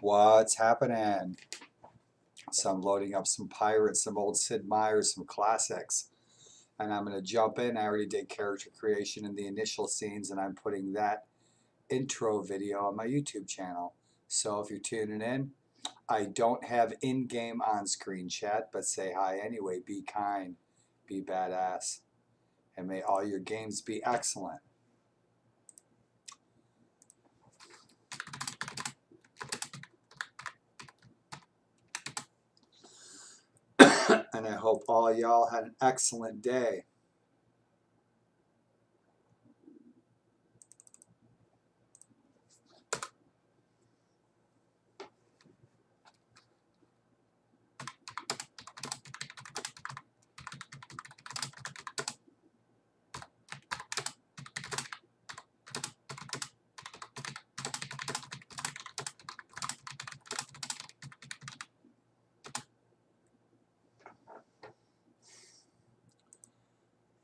What's happening? So I'm loading up some Pirates, some old Sid Meier's, some classics. And I'm going to jump in. I already did character creation in the initial scenes, and I'm putting that intro video on my YouTube channel. So if you're tuning in, I don't have in-game on-screen chat, but say hi anyway. Be kind, be badass, and may all your games be excellent. And I hope all y'all had an excellent day.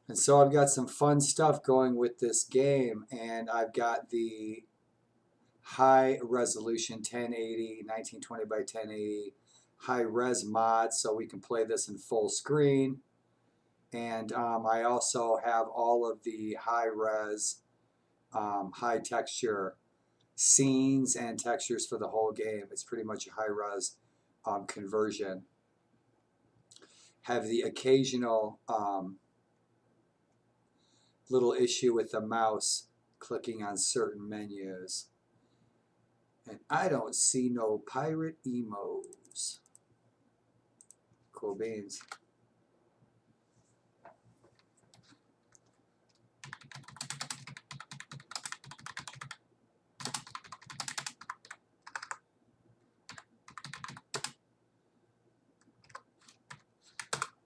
And so I've got some fun stuff going with this game, and I've got the high resolution 1080, 1920 by 1080 high res mod, so we can play this in full screen. And I also have all of the high res, high texture scenes and textures for the whole game. It's pretty much a high res conversion. Have the occasional little issue with the mouse clicking on certain menus. And I don't see no pirate emos. Cool beans.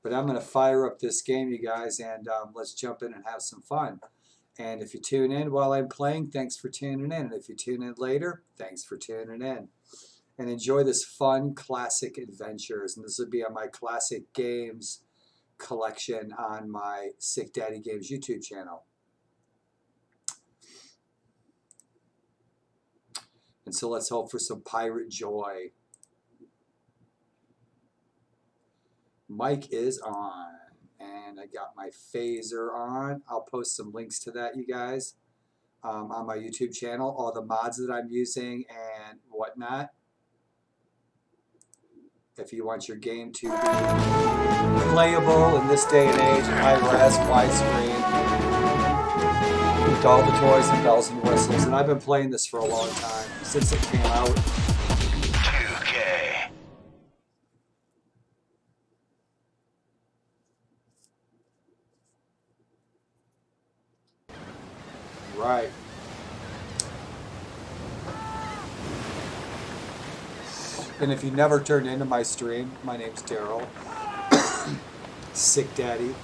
But I'm going to fire up this game, you guys, and let's jump in and have some fun. And if you tune in while I'm playing, thanks for tuning in. And if you tune in later, thanks for tuning in. And enjoy this fun classic adventures. And this will be on my classic games collection on my Sick Daddy Games YouTube channel. And so let's hope for some pirate joy. Mic is on, and I got my phaser on. I'll post some links to that, you guys, on my YouTube channel, all the mods that I'm using and whatnot. If you want your game to be playable in this day and age, high-res, widescreen, with all the toys and bells and whistles. And I've been playing this for a long time, since it came out. Right. And if you never turned into my stream, my name's Daryl, Sick Daddy.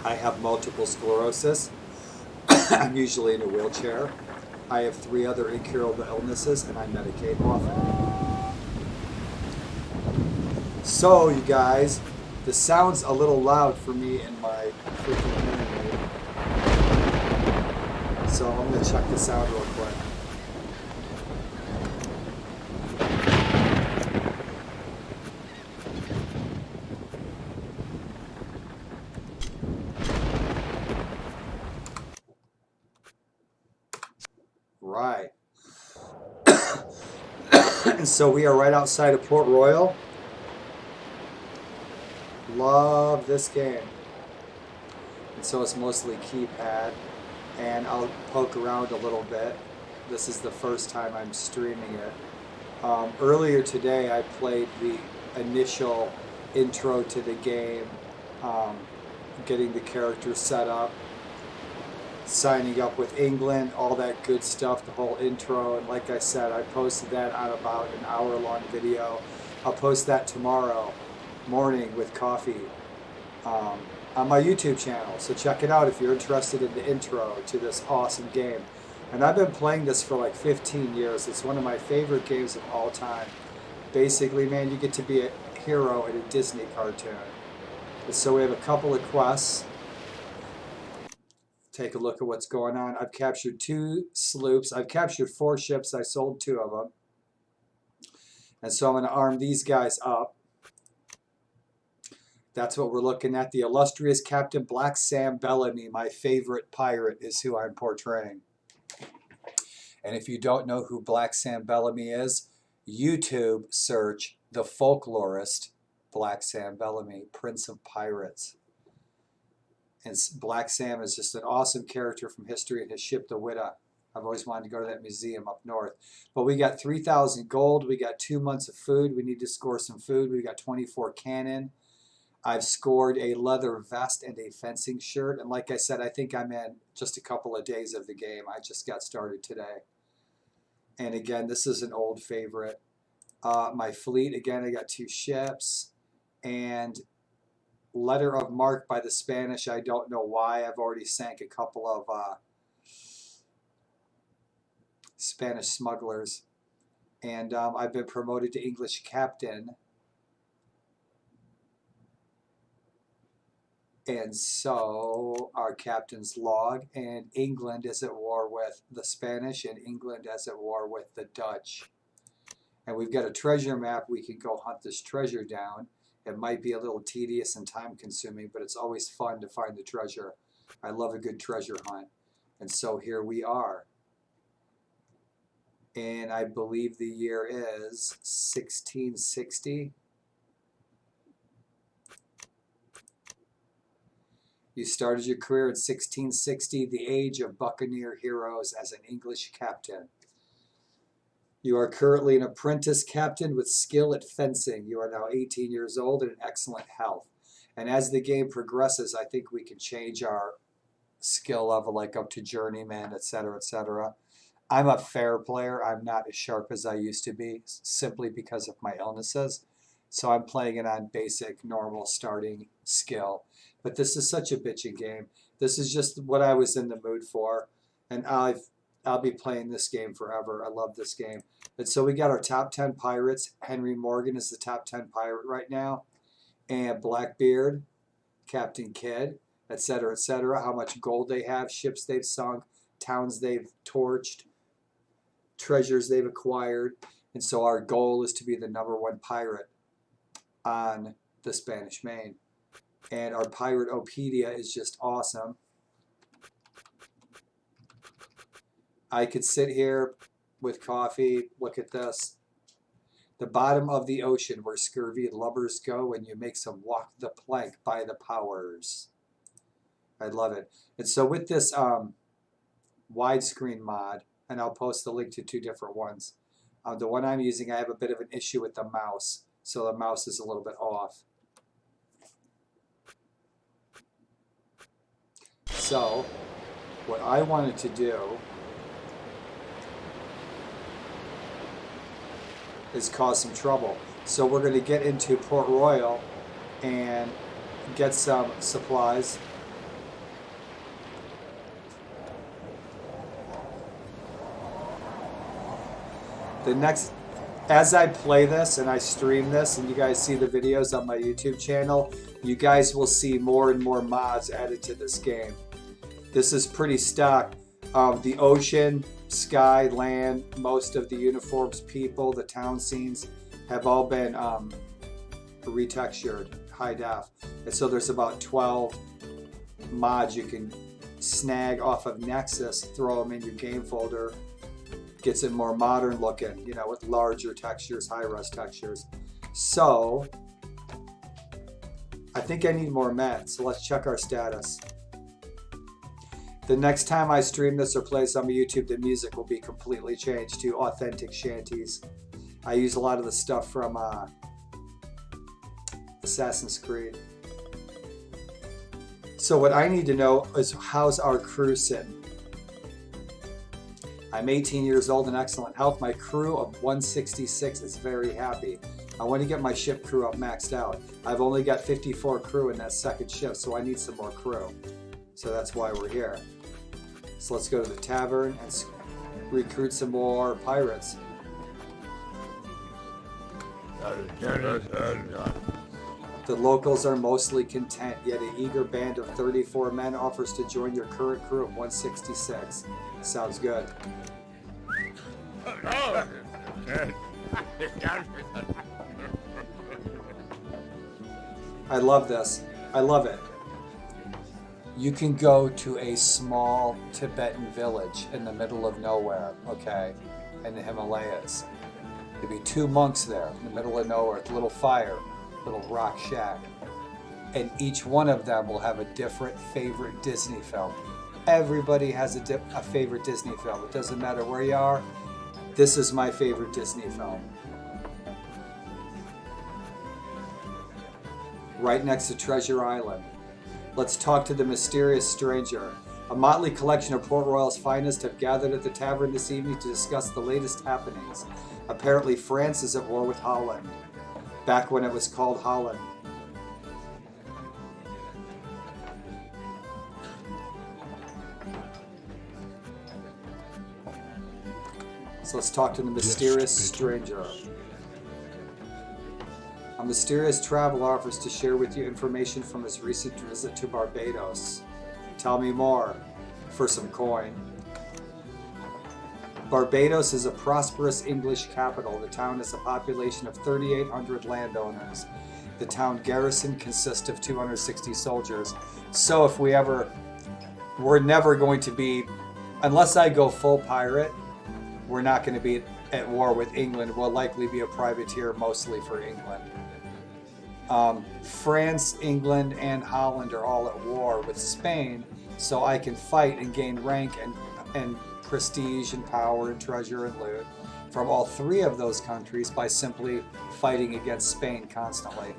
I have multiple sclerosis. I'm usually in a wheelchair. I have 3 other incurable illnesses, and I medicate often. So, you guys, this sounds a little loud for me in my freaking hearing aid. So I'm going to check this out real quick. Right. And so we are right outside of Port Royal. Love this game. And so it's mostly keypad. And I'll poke around a little bit. This is the first time I'm streaming it. Earlier today I played the initial intro to the game, getting the character set up, signing up with England, all that good stuff, the whole intro. And like I said, I posted that on about an hour-long video. I'll post that tomorrow morning with coffee on my YouTube channel. So check it out if you're interested in the intro to this awesome game. And I've been playing this for like 15 years. It's one of my favorite games of all time. Basically, man, you get to be a hero in a Disney cartoon. And so we have a couple of quests take a look at what's going on. I've captured 2 sloops. I've captured 4 ships. I sold 2 of them. And so I'm going to arm these guys up. That's what we're looking at. The illustrious Captain Black Sam Bellamy, my favorite pirate, is who I'm portraying. And if you don't know who Black Sam Bellamy is, YouTube search the folklorist Black Sam Bellamy, Prince of Pirates. And Black Sam is just an awesome character from history, and his ship, the Witta. I've always wanted to go to that museum up north. But we got 3,000 gold. We got 2 months of food. We need to score some food. We got 24 cannon. I've scored a leather vest and a fencing shirt. And like I said, I think I'm in just a couple of days of the game. I just got started today. And again, this is an old favorite. My fleet, again, I got 2 ships. And letter of marque by the Spanish. I don't know why. I've already sank a couple of Spanish smugglers. And I've been promoted to English captain. And so our captain's log, and England is at war with the Spanish, and England is at war with the Dutch. And we've got a treasure map. We can go hunt this treasure down. It might be a little tedious and time consuming, but it's always fun to find the treasure. I love a good treasure hunt. And so here we are. And I believe the year is 1660. You started your career in 1660, the age of buccaneer heroes, as an English captain. You are currently an apprentice captain with skill at fencing. You are now 18 years old and in excellent health. And as the game progresses, I think we can change our skill level, like up to journeyman, etc., etc. I'm a fair player. I'm not as sharp as I used to be, simply because of my illnesses. So I'm playing it on basic, normal starting skill. But this is such a bitchy game. This is just what I was in the mood for. And I'll be playing this game forever. I love this game. And so we got our top 10 pirates. Henry Morgan is the top 10 pirate right now. And Blackbeard, Captain Kidd, etc., etc. How much gold they have, ships they've sunk, towns they've torched, treasures they've acquired. And so our goal is to be the #1 pirate on the Spanish Main. And our Pirate-opedia is just awesome. I could sit here with coffee, look at this. The bottom of the ocean where scurvy lubbers go, and you make some walk the plank by the powers. I love it. And so with this widescreen mod, and I'll post the link to 2 different ones. The one I'm using, I have a bit of an issue with the mouse. So the mouse is a little bit off. So what I wanted to do is cause some trouble. So we're going to get into Port Royal and get some supplies. The next, as I play this and I stream this and you guys see the videos on my YouTube channel, you guys will see more and more mods added to this game. This is pretty stock. The ocean, sky, land, most of the uniforms, people, the town scenes have all been retextured, high def. And so there's about 12 mods you can snag off of Nexus, throw them in your game folder. Gets it more modern looking, you know, with larger textures, high-res textures. So I think I need more men, so let's check our status. The next time I stream this or play some on YouTube, the music will be completely changed to authentic shanties. I use a lot of the stuff from Assassin's Creed. So what I need to know is, how's our crew sitting? I'm 18 years old in excellent health. My crew of 166 is very happy. I want to get my ship crew up maxed out. I've only got 54 crew in that second ship, so I need some more crew. So that's why we're here. So let's go to the tavern and recruit some more pirates. The locals are mostly content, yet an eager band of 34 men offers to join your current crew of 166. Sounds good. I love this. I love it. You can go to a small Tibetan village in the middle of nowhere, okay, in the Himalayas. There'd be 2 monks there in the middle of nowhere with a little fire, little rock shack. And each one of them will have a different favorite Disney film. Everybody has a favorite Disney film. It doesn't matter where you are. This is my favorite Disney film. Right next to Treasure Island. Let's talk to the mysterious stranger. A motley collection of Port Royal's finest have gathered at the tavern this evening to discuss the latest happenings. Apparently, France is at war with Holland. Back when it was called Holland. So let's talk to the mysterious stranger. A mysterious traveler offers to share with you information from his recent visit to Barbados. Tell me more for some coin. Barbados is a prosperous English capital. The town has a population of 3,800 landowners. The town garrison consists of 260 soldiers. So if we're never going to be, unless I go full pirate, we're not going to be at war with England. We'll likely be a privateer mostly for England. France, England, and Holland are all at war with Spain, so I can fight and gain rank and prestige and power and treasure and loot from all 3 of those countries by simply fighting against Spain constantly.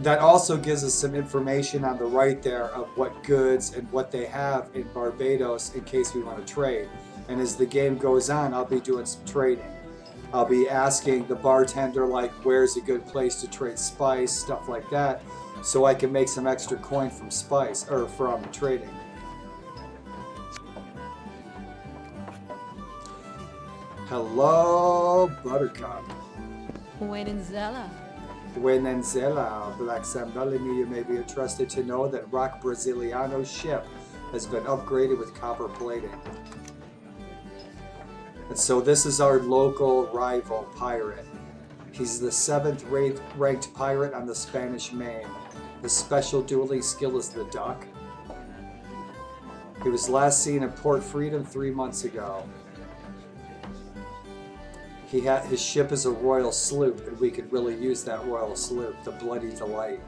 That also gives us some information on the right there of what goods and what they have in Barbados in case we want to trade. And as the game goes on, I'll be doing some trading. I'll be asking the bartender, like, where's a good place to trade spice, stuff like that, so I can make some extra coin from spice, or from trading. Hello, Buttercup. Buenanzella. Buenanzella, Black Sam Bellamy, you may be interested to know that Rock Brasiliano's ship has been upgraded with copper plating. And so this is our local rival pirate. He's the 7th ranked pirate on the Spanish Main. His special dueling skill is the duck. He was last seen at Port Freedom 3 months ago. His ship is a royal sloop, and we could really use that royal sloop, the Bloody Delight.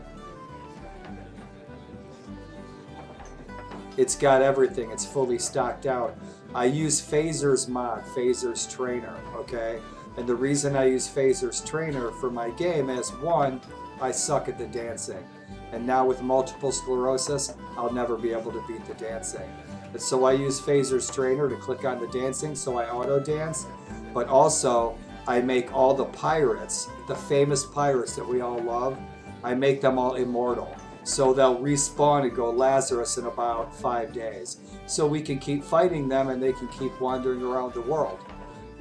It's got everything. It's fully stocked out. I use Phasers mod, Phasers Trainer, okay? And the reason I use Phasers Trainer for my game is, 1, I suck at the dancing. And now with multiple sclerosis, I'll never be able to beat the dancing. And so I use Phasers Trainer to click on the dancing, so I auto-dance. But also, I make all the pirates, the famous pirates that we all love, I make them all immortal. So they'll respawn and go Lazarus in about 5 days. So we can keep fighting them and they can keep wandering around the world.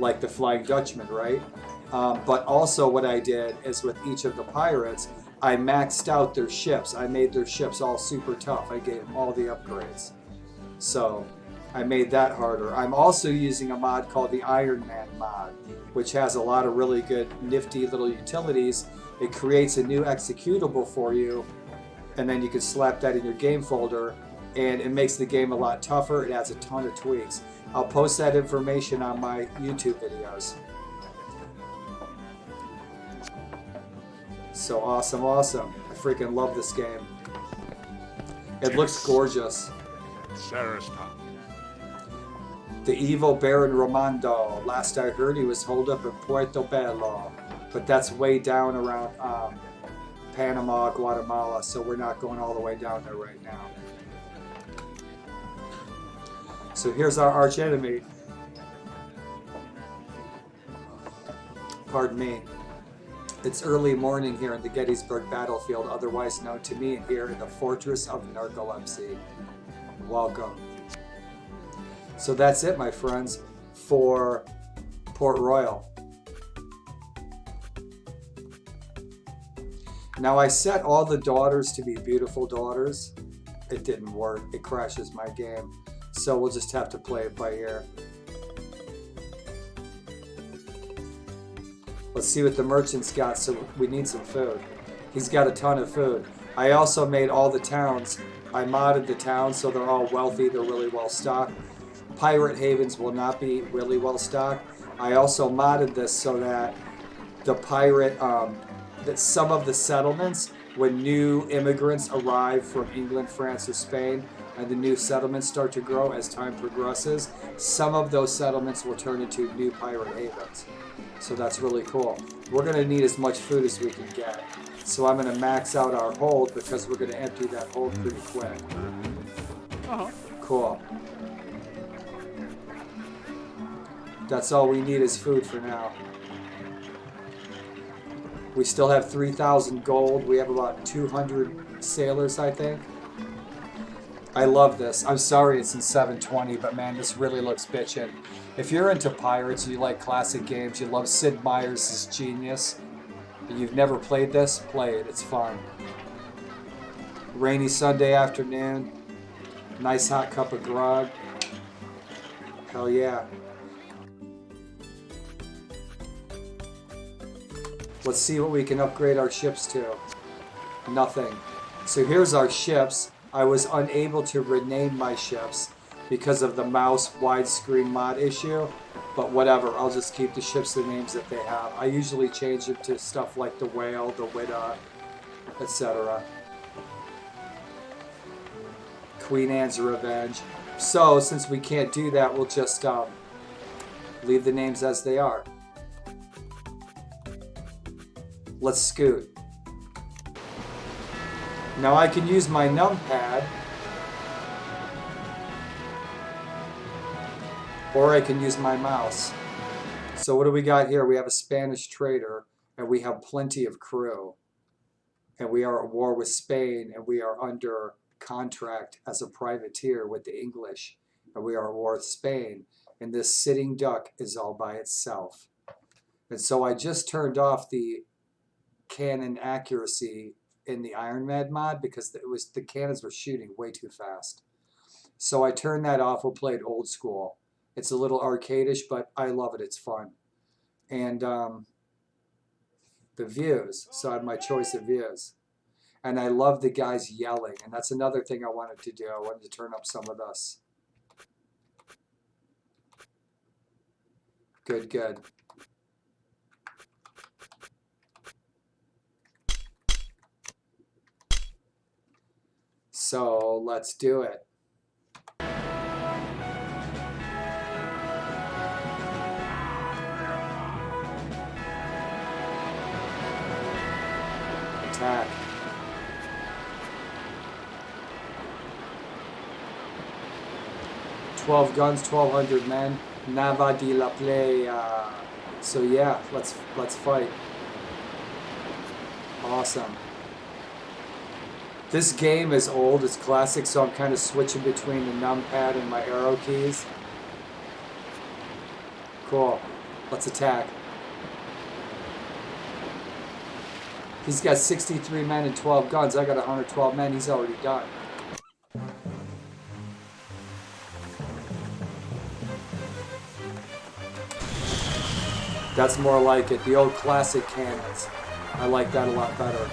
Like the Flying Dutchman, right? But also what I did is with each of the pirates, I maxed out their ships. I made their ships all super tough. I gave them all the upgrades. So I made that harder. I'm also using a mod called the Iron Man mod, which has a lot of really good nifty little utilities. It creates a new executable for you, and then you can slap that in your game folder, and it makes the game a lot tougher. It adds a ton of tweaks. I'll post that information on my YouTube videos. So awesome, awesome. I freaking love this game. It looks gorgeous. The evil Baron Romando. Last I heard, he was holed up in Puerto Bello, but that's way down around Panama, Guatemala, so we're not going all the way down there right now. So here's our arch enemy. Pardon me. It's early morning here in the Gettysburg battlefield, otherwise known to me here in the Fortress of Narcolepsy. Welcome. So that's it, my friends, for Port Royal. Now I set all the daughters to be beautiful daughters. It didn't work. It crashes my game. So we'll just have to play it by ear. Let's see what the merchant's got. So we need some food. He's got a ton of food. I also made all the towns. I modded the towns so they're all wealthy. They're really well stocked. Pirate havens will not be really well stocked. I also modded this so that the pirate, that some of the settlements, when new immigrants arrive from England, France, or Spain, and the new settlements start to grow as time progresses, some of those settlements will turn into new pirate havens. So that's really cool. We're going to need as much food as we can get. So I'm going to max out our hold because we're going to empty that hold pretty quick. Cool. That's all we need is food for now. We still have 3,000 gold. We have about 200 sailors, I think. I love this. I'm sorry it's in 720, but man, this really looks bitchin'. If you're into pirates, you like classic games, you love Sid Meier's Genius, and you've never played this, play it. It's fun. Rainy Sunday afternoon. Nice hot cup of grog. Hell yeah. Let's see what we can upgrade our ships to. Nothing. So here's our ships. I was unable to rename my ships because of the mouse widescreen mod issue, but whatever, I'll just keep the ships the names that they have. I usually change it to stuff like the Whale, the Witta, etc. Queen Anne's Revenge. So, since we can't do that, we'll just leave the names as they are. Let's scoot. Now I can use my numpad, or I can use my mouse. So what do we got here? We have a Spanish trader, and we have plenty of crew. And we are at war with Spain, and we are under contract as a privateer with the English. And we are at war with Spain, and this sitting duck is all by itself. And so I just turned off the cannon accuracy in the Iron Man mod because the cannons were shooting way too fast. So I turned that off. We'll play it old school. It's a little arcadish, but I love it. It's fun. And the views. So I have my choice of views. And I love the guys yelling. And that's another thing I wanted to do. I wanted to turn up some of this. Good, good. So let's do it. Attack. "12 guns, 1,200 men. Nava de la playa." So yeah, let's fight. Awesome. This game is old, it's classic, so I'm kind of switching between the numpad and my arrow keys. Cool. Let's attack. He's got 63 men and 12 guns. I got 112 men. He's already done. That's more like it. The old classic cannons. I like that a lot better.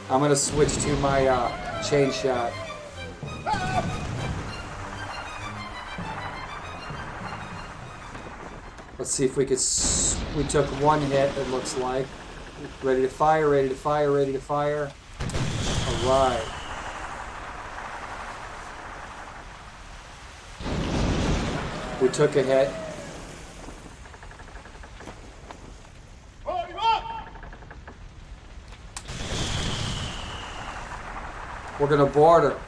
I'm going to switch to my chain shot. Let's see if we could... We took one hit, it looks like. Ready to fire, ready to fire, ready to fire. Alright. We took a hit. We're going to board her.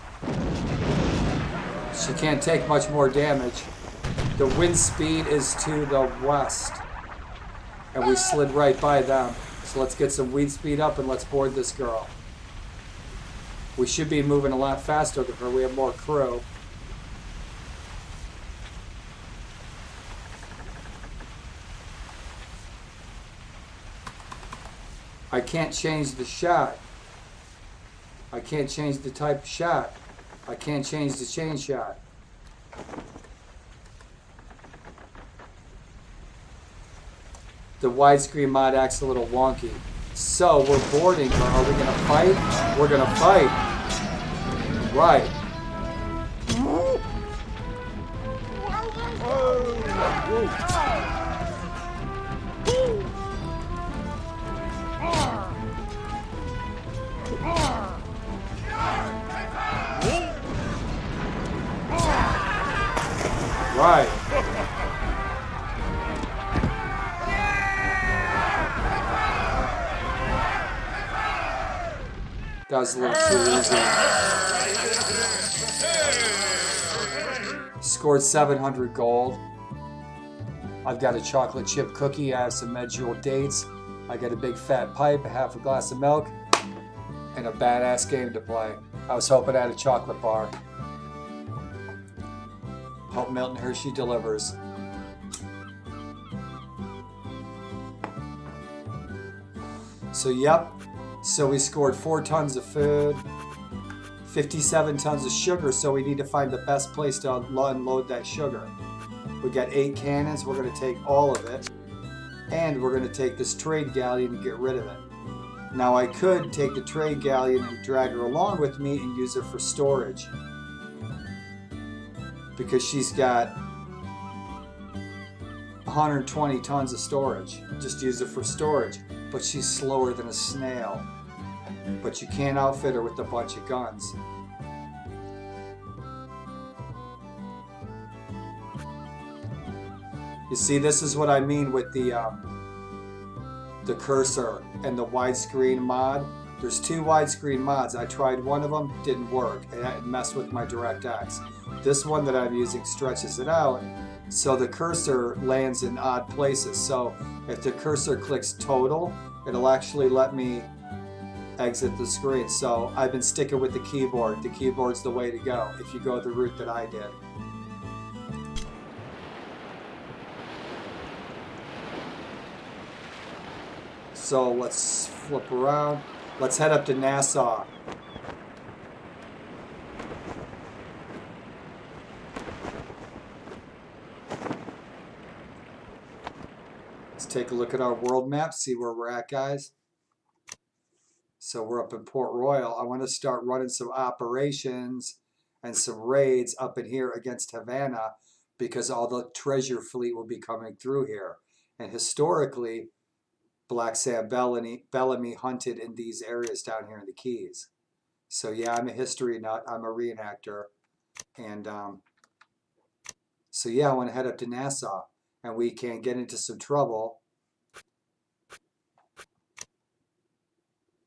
She can't take much more damage. The wind speed is to the west. And we slid right by them. So let's get some wind speed up and let's board this girl. We should be moving a lot faster than her. We have more crew. I can't change the shot. I can't change the type of shot. I can't change the chain shot. The widescreen mod acts a little wonky. So we're boarding, but are we gonna fight? We're gonna fight. Right. Right. That was a little too easy. Scored 700 gold. I've got a chocolate chip cookie. I have some medjool dates. I got a big fat pipe, a half a glass of milk, and a badass game to play. I was hoping I had a chocolate bar. Hope Milton Hershey delivers. So, yep. So we scored 4 tons of food, 57 tons of sugar, so we need to find the best place to unload that sugar. We got 8 cannons, we're going to take all of it, and we're going to take this trade galleon and get rid of it. Now I could take the trade galleon and drag her along with me and use her for storage, because she's got 120 tons of storage. Just use her for storage. But she's slower than a snail. But you can't outfit her with a bunch of guns. You see, this is what I mean with the cursor and the widescreen mod. There's 2 widescreen mods. I tried one of them, didn't work. It messed with my DirectX. This one that I'm using stretches it out, so the cursor lands in odd places. So if the cursor clicks total, it'll actually let me exit the screen. So I've been sticking with the keyboard. The keyboard's the way to go if you go the route that I did. So let's flip around. Let's head up to Nassau. Let's take a look at our world map, see where we're at, guys. So we're up in Port Royal. I want to start running some operations and some raids up in here against Havana, because all the treasure fleet will be coming through here. And historically, Black Sam Bellamy hunted in these areas down here in the Keys. So yeah, I'm a history nut. I'm a reenactor. And so yeah, I want to head up to Nassau. And we can get into some trouble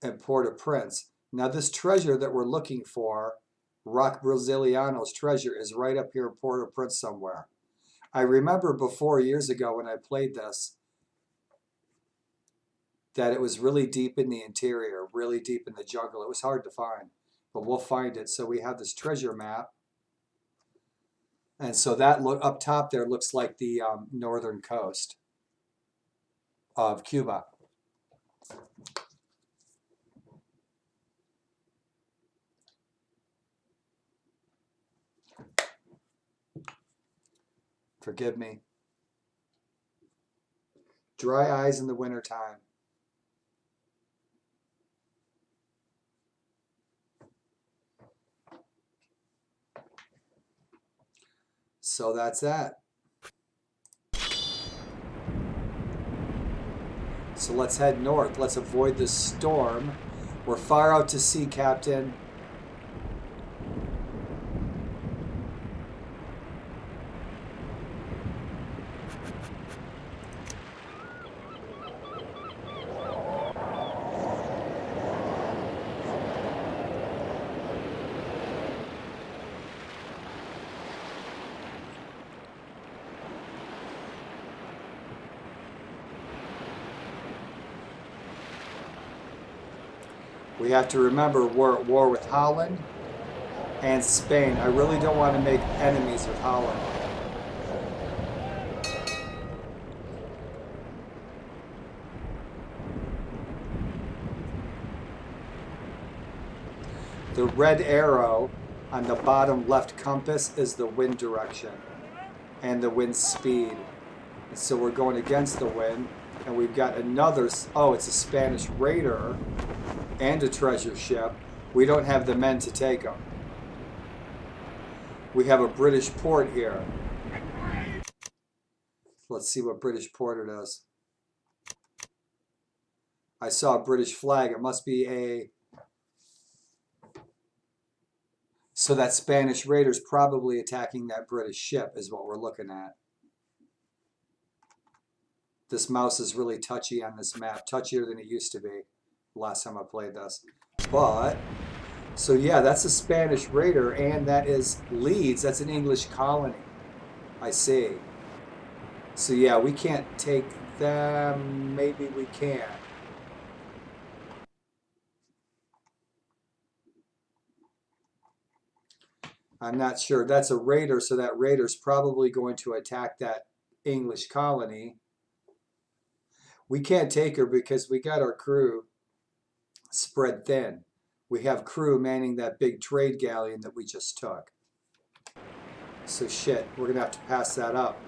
at Port-au-Prince. Now this treasure that we're looking for, Rock Brasiliano's treasure, is right up here in Port-au-Prince somewhere. I remember before, years ago when I played this, that it was really deep in the interior, really deep in the jungle. It was hard to find, but we'll find it. So we have this treasure map. And so that look up top there looks like the northern coast of Cuba. Forgive me. Dry eyes in the wintertime. So that's that. So let's head north. Let's avoid this storm. We're far out to sea, Captain. We have to remember we're at war with Holland and Spain. I really don't want to make enemies with Holland. The red arrow on the bottom left compass is the wind direction and the wind speed. And so we're going against the wind, and we've got another, oh, it's a Spanish raider and a treasure ship. We don't have the men to take them. We have a British port here. Let's see what British port it is. I saw a British flag. It must be a... So that Spanish raider's probably attacking that British ship is what we're looking at. This mouse is really touchy on this map. Touchier than it used to be last time I played this. But, so yeah, that's a Spanish raider, and that is Leeds. That's an English colony. I see. So yeah, we can't take them. Maybe we can. I'm not sure. That's a raider, so that raider's probably going to attack that English colony. We can't take her because we got our crew spread thin. We have crew manning that big trade galleon that we just took. So shit, we're going to have to pass that up.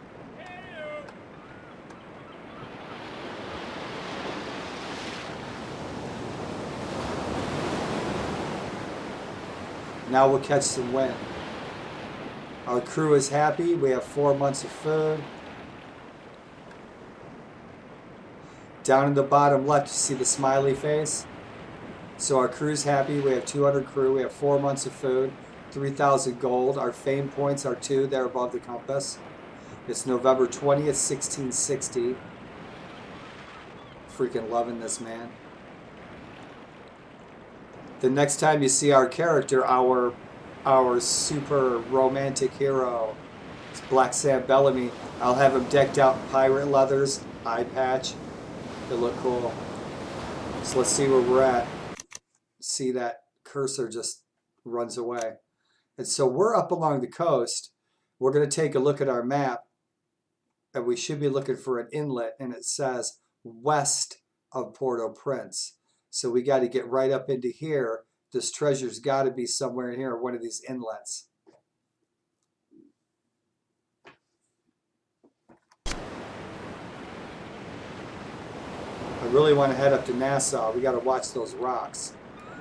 Now we'll catch some wind. Our crew is happy. We have 4 months of food. Down in the bottom left, you see the smiley face. So our crew's happy. We have 200 crew. We have 4 months of food. 3,000 gold. Our fame points are 2 there above the compass. It's November 20th, 1660. Freaking loving this, man. The next time you see our character, our super romantic hero, it's Black Sam Bellamy, I'll have him decked out in pirate leathers, eye patch. They look cool. So let's see where we're at. See that cursor just runs away. And so we're up along the coast. We're going to take a look at our map, and we should be looking for an inlet, and it says west of Port-au-Prince. So we got to get right up into here. This treasure's got to be somewhere in here, one of these inlets. I really want to head up to Nassau. We got to watch those rocks.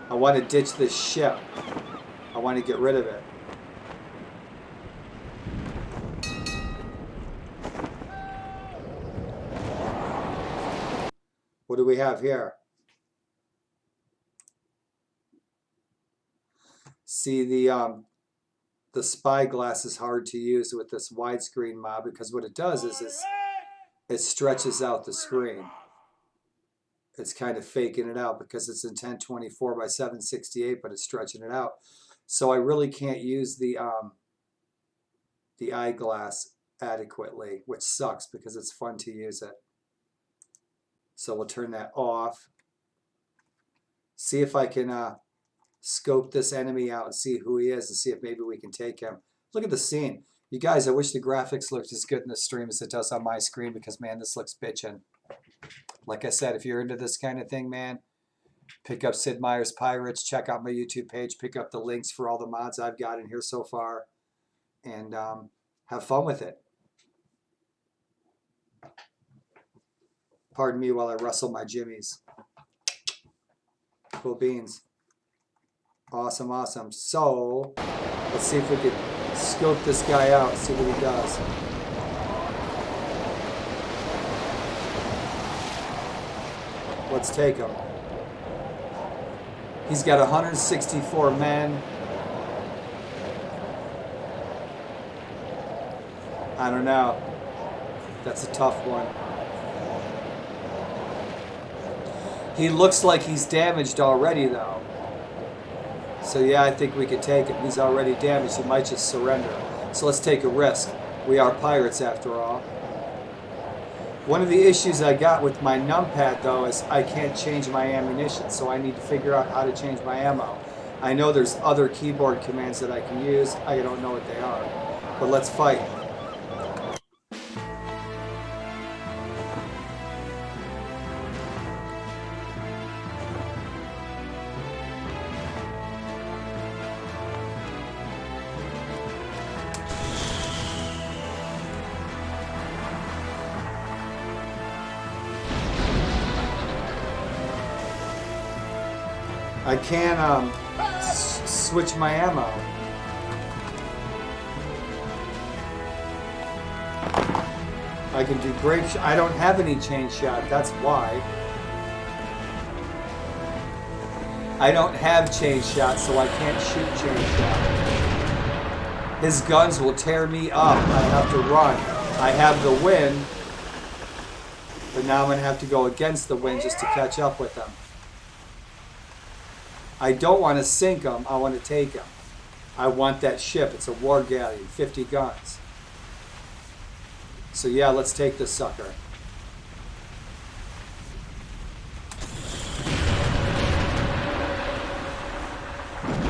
I want to ditch this ship. I want to get rid of it. What do we have here? See, the spyglass is hard to use with this widescreen mod because what it does is it stretches out the screen. It's kind of faking it out because it's in 1024 by 768, but it's stretching it out. So I really can't use the eyeglass adequately, which sucks because it's fun to use it. So we'll turn that off. See if I can scope this enemy out and see who he is and see if maybe we can take him. Look at the scene. You guys, I wish the graphics looked as good in the stream as it does on my screen because, man, this looks bitchin'. Like I said, if you're into this kind of thing, man, pick up Sid Meier's Pirates, check out my YouTube page, pick up the links for all the mods I've got in here so far, and have fun with it. Pardon me while I rustle my jimmies. Cool beans. Awesome, awesome. So, let's see if we can scope this guy out, see what he does. Let's take him. He's got 164 men. I don't know. That's a tough one. He looks like he's damaged already, though. So yeah, I think we could take him. He's already damaged. He might just surrender. So let's take a risk. We are pirates, after all. One of the issues I got with my numpad, though, is I can't change my ammunition, so I need to figure out how to change my ammo. I know there's other keyboard commands that I can use. I don't know what they are. But let's fight. I can switch my ammo. I can do grape shot. I don't have any chain shot, that's why. I don't have chain shot, so I can't shoot chain shot. His guns will tear me up. I have to run. I have the wind, but now I'm going to have to go against the wind just to catch up with him. I don't want to sink him, I want to take him. I want that ship. It's a war galleon, 50 guns. So yeah, let's take this sucker.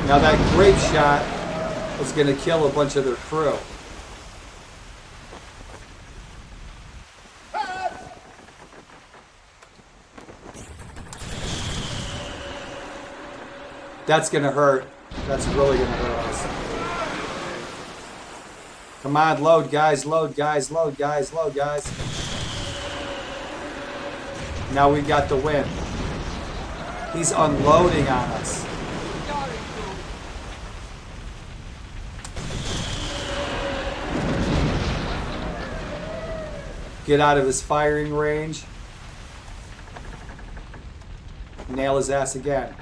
Now that grape shot is going to kill a bunch of their crew. That's going to hurt. That's really going to hurt us. Come on, load, guys, load, guys, load, guys, load, guys. Now we got the win. He's unloading on us. Get out of his firing range. Nail his ass again.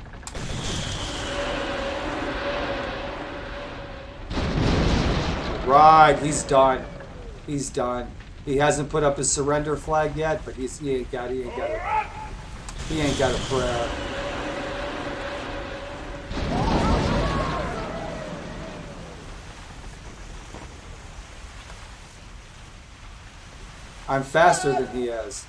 Right, he's done. He's done. He hasn't put up his surrender flag yet, but he ain't got a prayer. I'm faster than he is.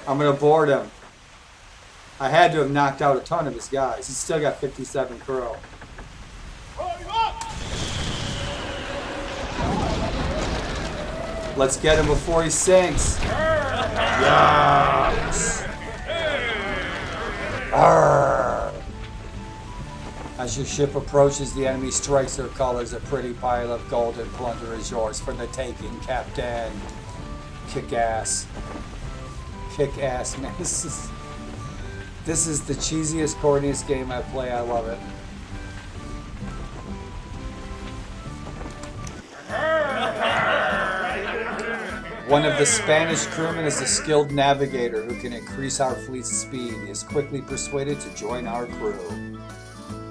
I'm gonna board him. I had to have knocked out a ton of his guys. He's still got 57 crew. Let's get him before he sinks. Yes. Arr. As your ship approaches, the enemy strikes their colors. A pretty pile of gold and plunder is yours for the taking, Captain. Kick ass. Kick ass, man. This is the cheesiest, corniest game I play. I love it. One of the Spanish crewmen is a skilled navigator who can increase our fleet's speed. He is quickly persuaded to join our crew.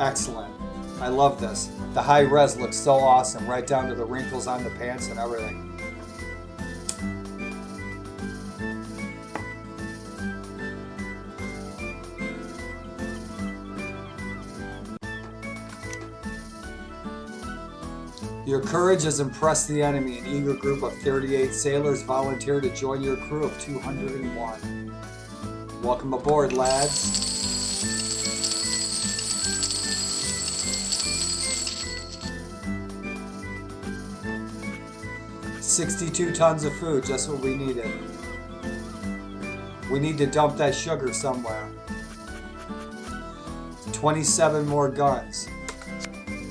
Excellent. I love this. The high res looks so awesome, right down to the wrinkles on the pants and everything. Your courage has impressed the enemy. An eager group of 38 sailors volunteer to join your crew of 201. Welcome aboard, lads. $62 tons of food, just what we needed. We need to dump that sugar somewhere. 27 more guns.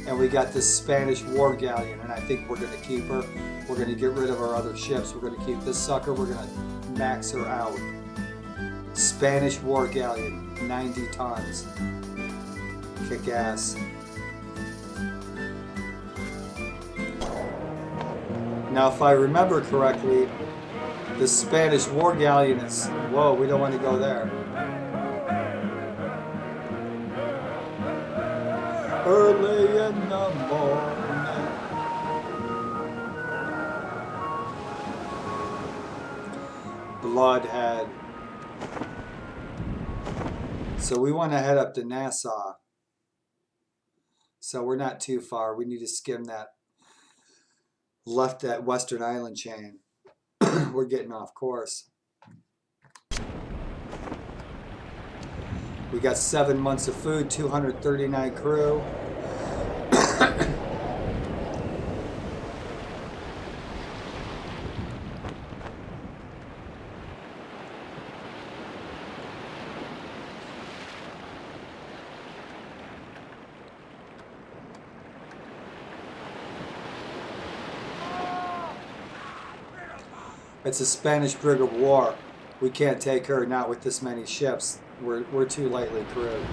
And we got this Spanish war galleon, and I think we're going to keep her. We're going to get rid of our other ships. We're going to keep this sucker. We're going to max her out. Spanish war galleon, 90 tons. Kick ass. Now, if I remember correctly, the Spanish war galleon is... Whoa, we don't want to go there. Early in the morning. Bloodhead. So we want to head up to Nassau. So we're not too far. We need to skim that. Left that Western Island chain. We're getting off course. We got 7 months of food, 239 crew. It's a Spanish brig of war. We can't take her, not with this many ships. We're too lightly crewed.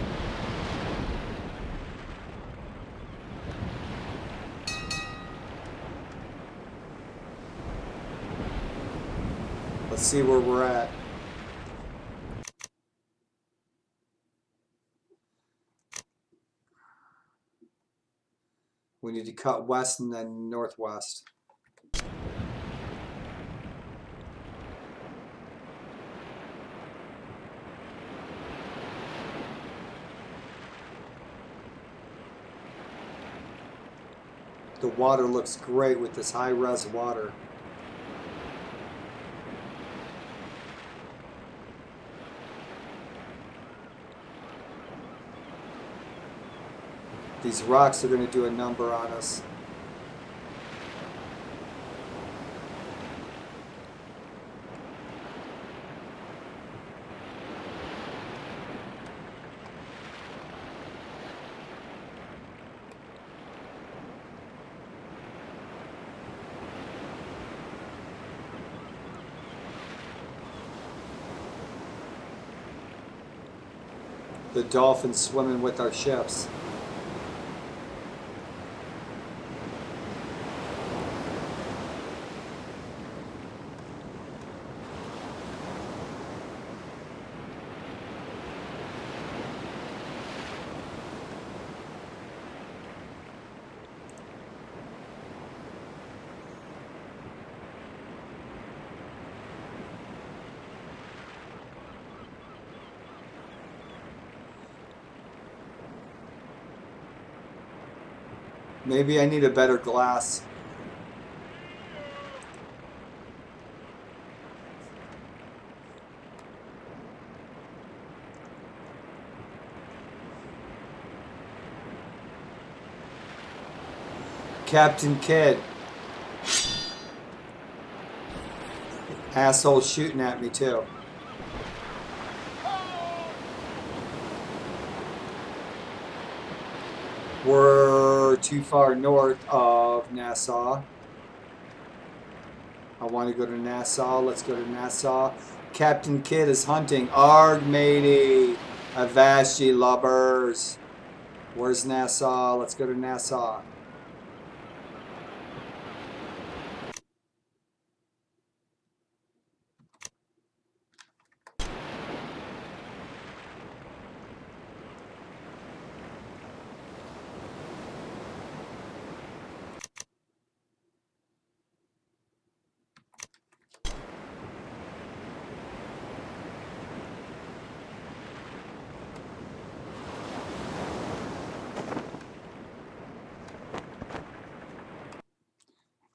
Let's see where we're at. We need to cut west and then northwest. The water looks great with this high-res water. These rocks are going to do a number on us. The dolphins swimming with our ships. Maybe I need a better glass. Captain Kidd. Asshole shooting at me too. We're too far north of Nassau. I want to go to Nassau. Let's go to Nassau. Captain Kidd is hunting. Arg, matey. Avast lubbers. Where's Nassau? Let's go to Nassau.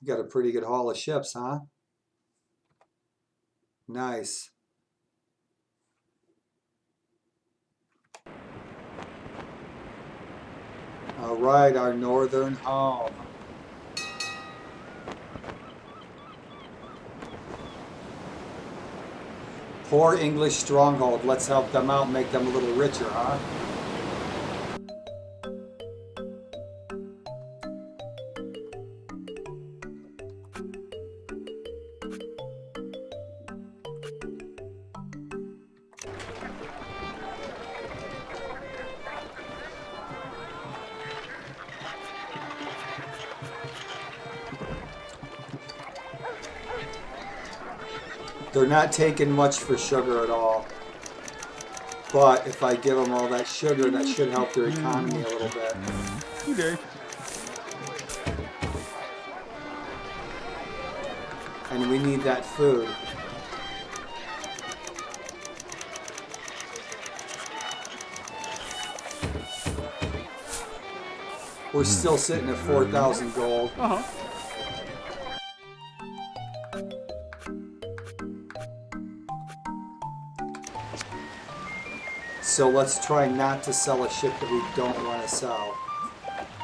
You got a pretty good haul of ships, huh? Nice. All right, our northern home. Poor English stronghold. Let's help them out, make them a little richer, huh? They're not taking much for sugar at all. But if I give them all that sugar, that should help their economy a little bit. Okay. And we need that food. We're still sitting at 4,000 gold. Uh-huh. So let's try not to sell a ship that we don't want to sell.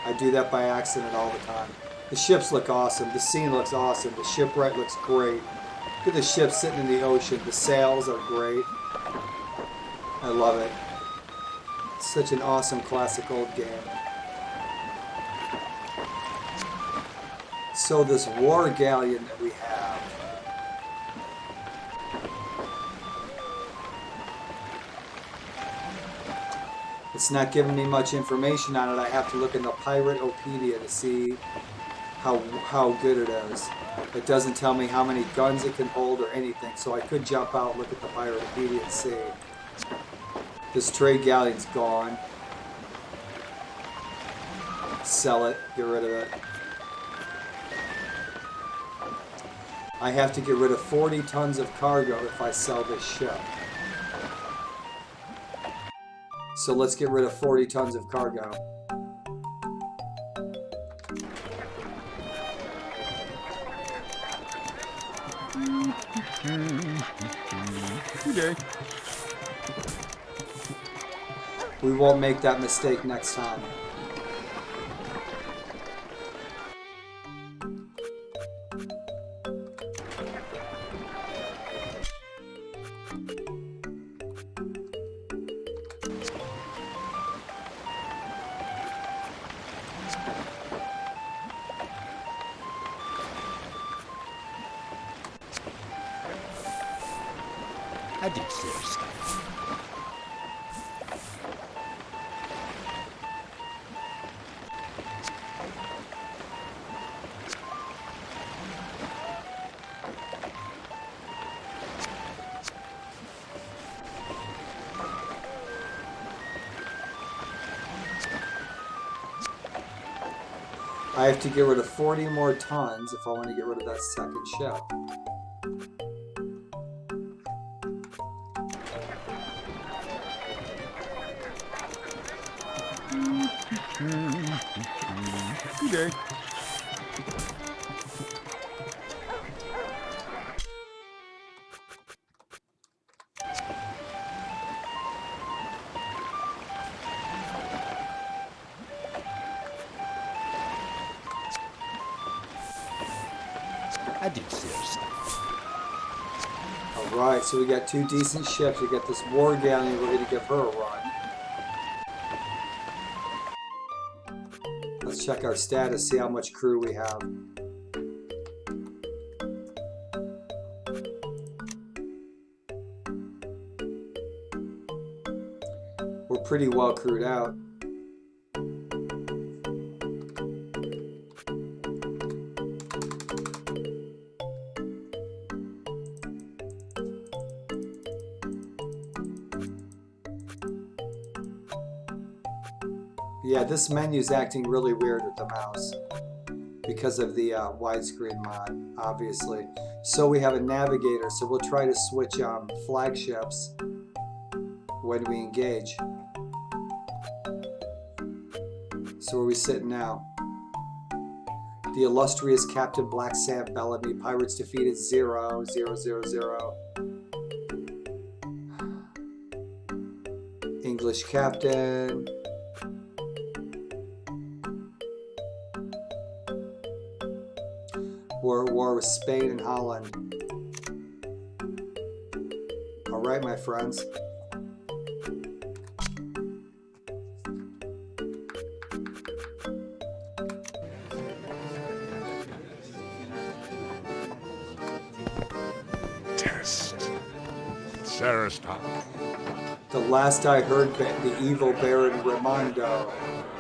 I do that by accident all the time. The ships look awesome. The scene looks awesome. The shipwright looks great. Look at the ship sitting in the ocean. The sails are great. I love it. It's such an awesome classic old game. So this war galleon that we have, It's not giving me much information on it. I have to look in the Pirate-opedia to see how good it is. It doesn't tell me how many guns it can hold or anything, so I could jump out, look at the Pirate-opedia and see. This trade galleon's gone. Sell it, get rid of it. I have to get rid of 40 tons of cargo if I sell this ship. So let's get rid of 40 tons of cargo. Okay. We won't make that mistake next time. I did seriously. I have to get rid of 40 more tons if I want to get rid of that second ship. Okay. I did seriously. Alright, so we got two decent ships. We got this war galleon, we're going to give her a run. Let's check our status, see how much crew we have. We're pretty well crewed out. Yeah, this menu's acting really weird with the mouse because of the widescreen mod, obviously. So we have a navigator, so we'll try to switch flagships when we engage. So where are we sitting now? The illustrious Captain Black Sam Bellamy. Pirates defeated 0, 0, 0, 0. English captain. We're at war with Spain and Holland. All right, my friends. Test. Sarastok. The last I heard, the evil Baron Raimondo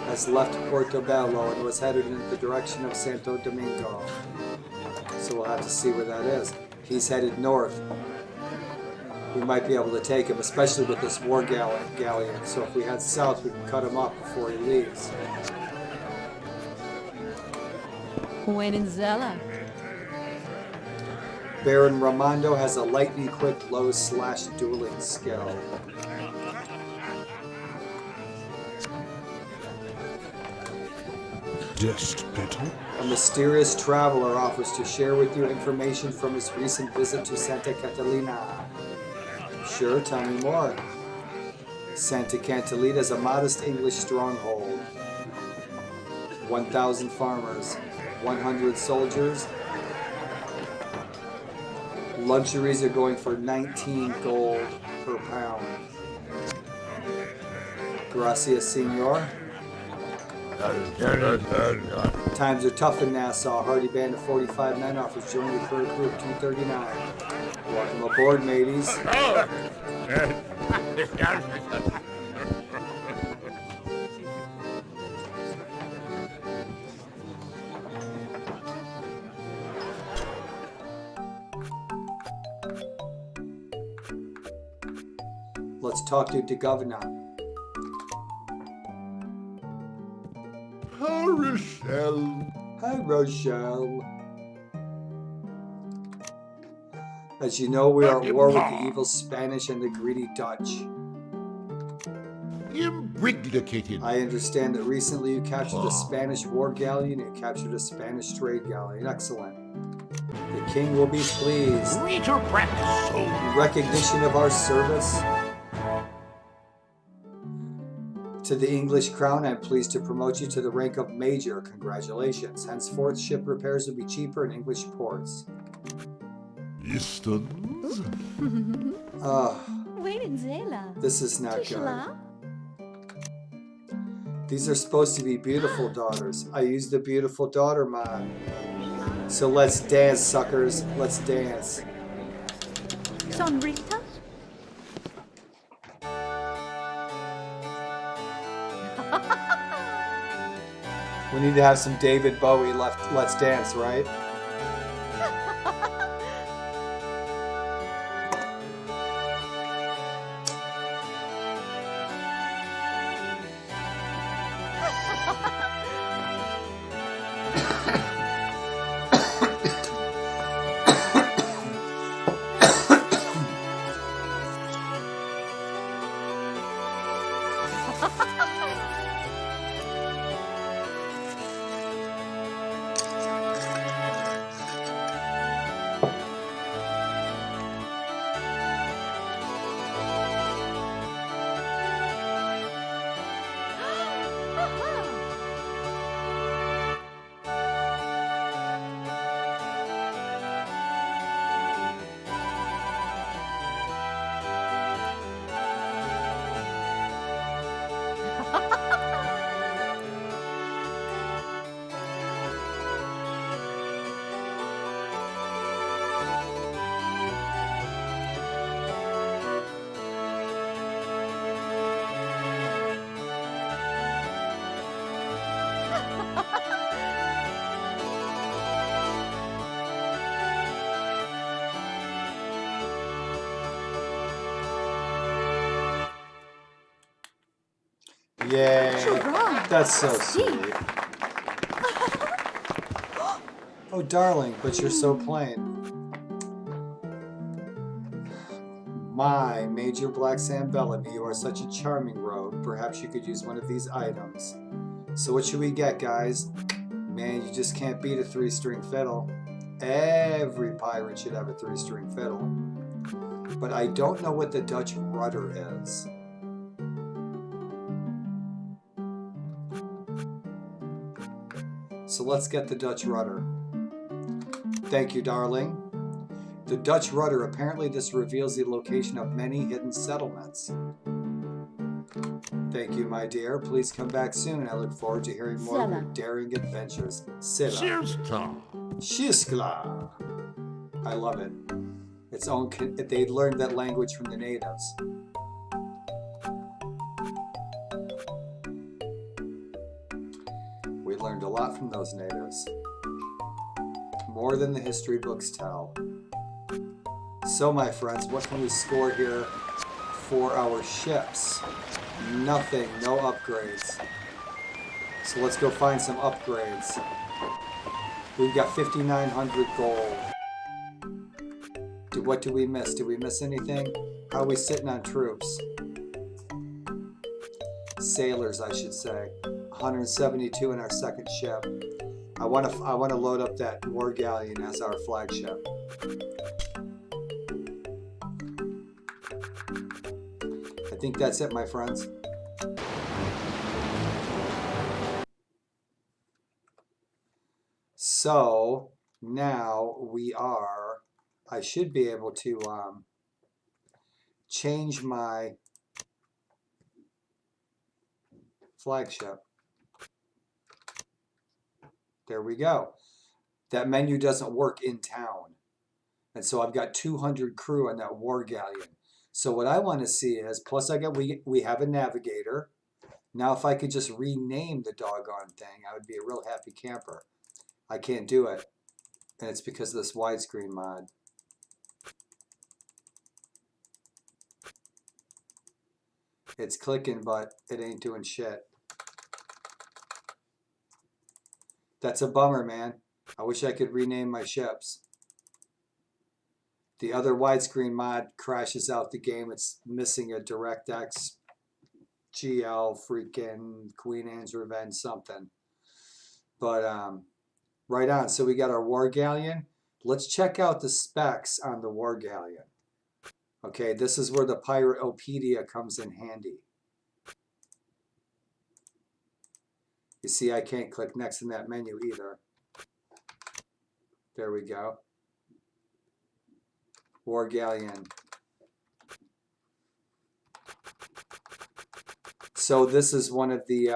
has left Portobello and was headed in the direction of Santo Domingo. So we'll have to see where that is. He's headed north. We might be able to take him, especially with this war galleon. So if we head south, we can cut him up before he leaves. Wenenzela. Baron Raimondo has a lightning-quick low/dueling skill. Despottle. A mysterious traveler offers to share with you information from his recent visit to Santa Catalina. Sure, tell me more. Santa Catalina is a modest English stronghold. 1,000 farmers, 100 soldiers. Luxuries are going for 19 gold per pound. Gracias, senor. Times are tough in Nassau. Hardy band of 45 men offers join the current crew of 239. Welcome aboard, mateys. Let's talk to the governor. Rochelle. Hi, Rochelle. As you know, we are at war with the evil Spanish and the greedy Dutch. Imbriglicated. I understand that recently you captured a Spanish war galleon and you captured a Spanish trade galleon. Excellent. The king will be pleased. Rita Pratt. In recognition of our service to the English crown, I am pleased to promote you to the rank of Major. Congratulations. Henceforth, ship repairs will be cheaper in English ports. Distance. Wait in Zela. This is not good. Tishla? These are supposed to be beautiful daughters. I used the beautiful daughter mod. So let's dance, suckers. Let's dance. Son Rita? We need to have some David Bowie left. Let's dance, right? Yay. That's so sweet. Oh, darling, but you're so plain. My Major Black Sam Bellamy, you are such a charming rogue. Perhaps you could use one of these items. So what should we get, guys? Man, you just can't beat a 3-string fiddle. Every pirate should have a 3-string fiddle. But I don't know what the Dutch rudder is. So let's get the Dutch rudder. Thank you, darling. The Dutch rudder, apparently this reveals the location of many hidden settlements. Thank you, my dear. Please come back soon, and I look forward to hearing more of your daring adventures. Shirsta. Shiskla. I love it. Its own. They learned that language from the natives. We learned a lot from those natives. More than the history books tell. So, my friends, what can we score here for our ships? Nothing, no upgrades. So let's go find some upgrades. We've got 5,900 gold. What did we miss? Did we miss anything? How are we sitting on troops? Sailors, I should say. 172 in our second ship. I want to load up that war galleon as our flagship. I think that's it, my friends. So now we are, I should be able to change my flagship. There we go. That menu doesn't work in town. And so I've got 200 crew on that war galleon. So what I want to see is, plus we have a navigator. Now if I could just rename the doggone thing, I would be a real happy camper. I can't do it. And it's because of this widescreen mod. It's clicking, but it ain't doing shit. That's a bummer, man. I wish I could rename my ships. The other widescreen mod crashes out the game. It's missing a DirectX GL freaking Queen Anne's Revenge something. But right on. So we got our War Galleon. Let's check out the specs on the War Galleon. Okay, this is where the Piratopedia comes in handy. You see, I can't click next in that menu either. There we go. War Galleon. So this is one of the,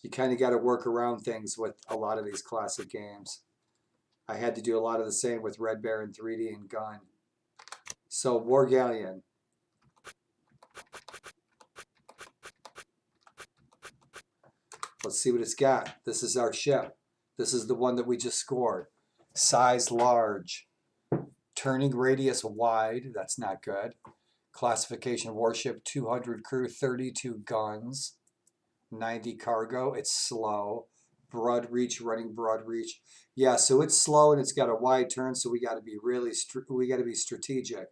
you kind of got to work around things with a lot of these classic games. I had to do a lot of the same with Red Baron 3D and Gun. So War Galleon. Let's see what it's got. This is our ship. This is the one that we just scored. Size large. Turning radius wide. That's not good. Classification warship 200 crew, 32 guns, 90 cargo. It's slow. Broad reach, running broad reach. Yeah, so it's slow and it's got a wide turn, so we got to be really strategic.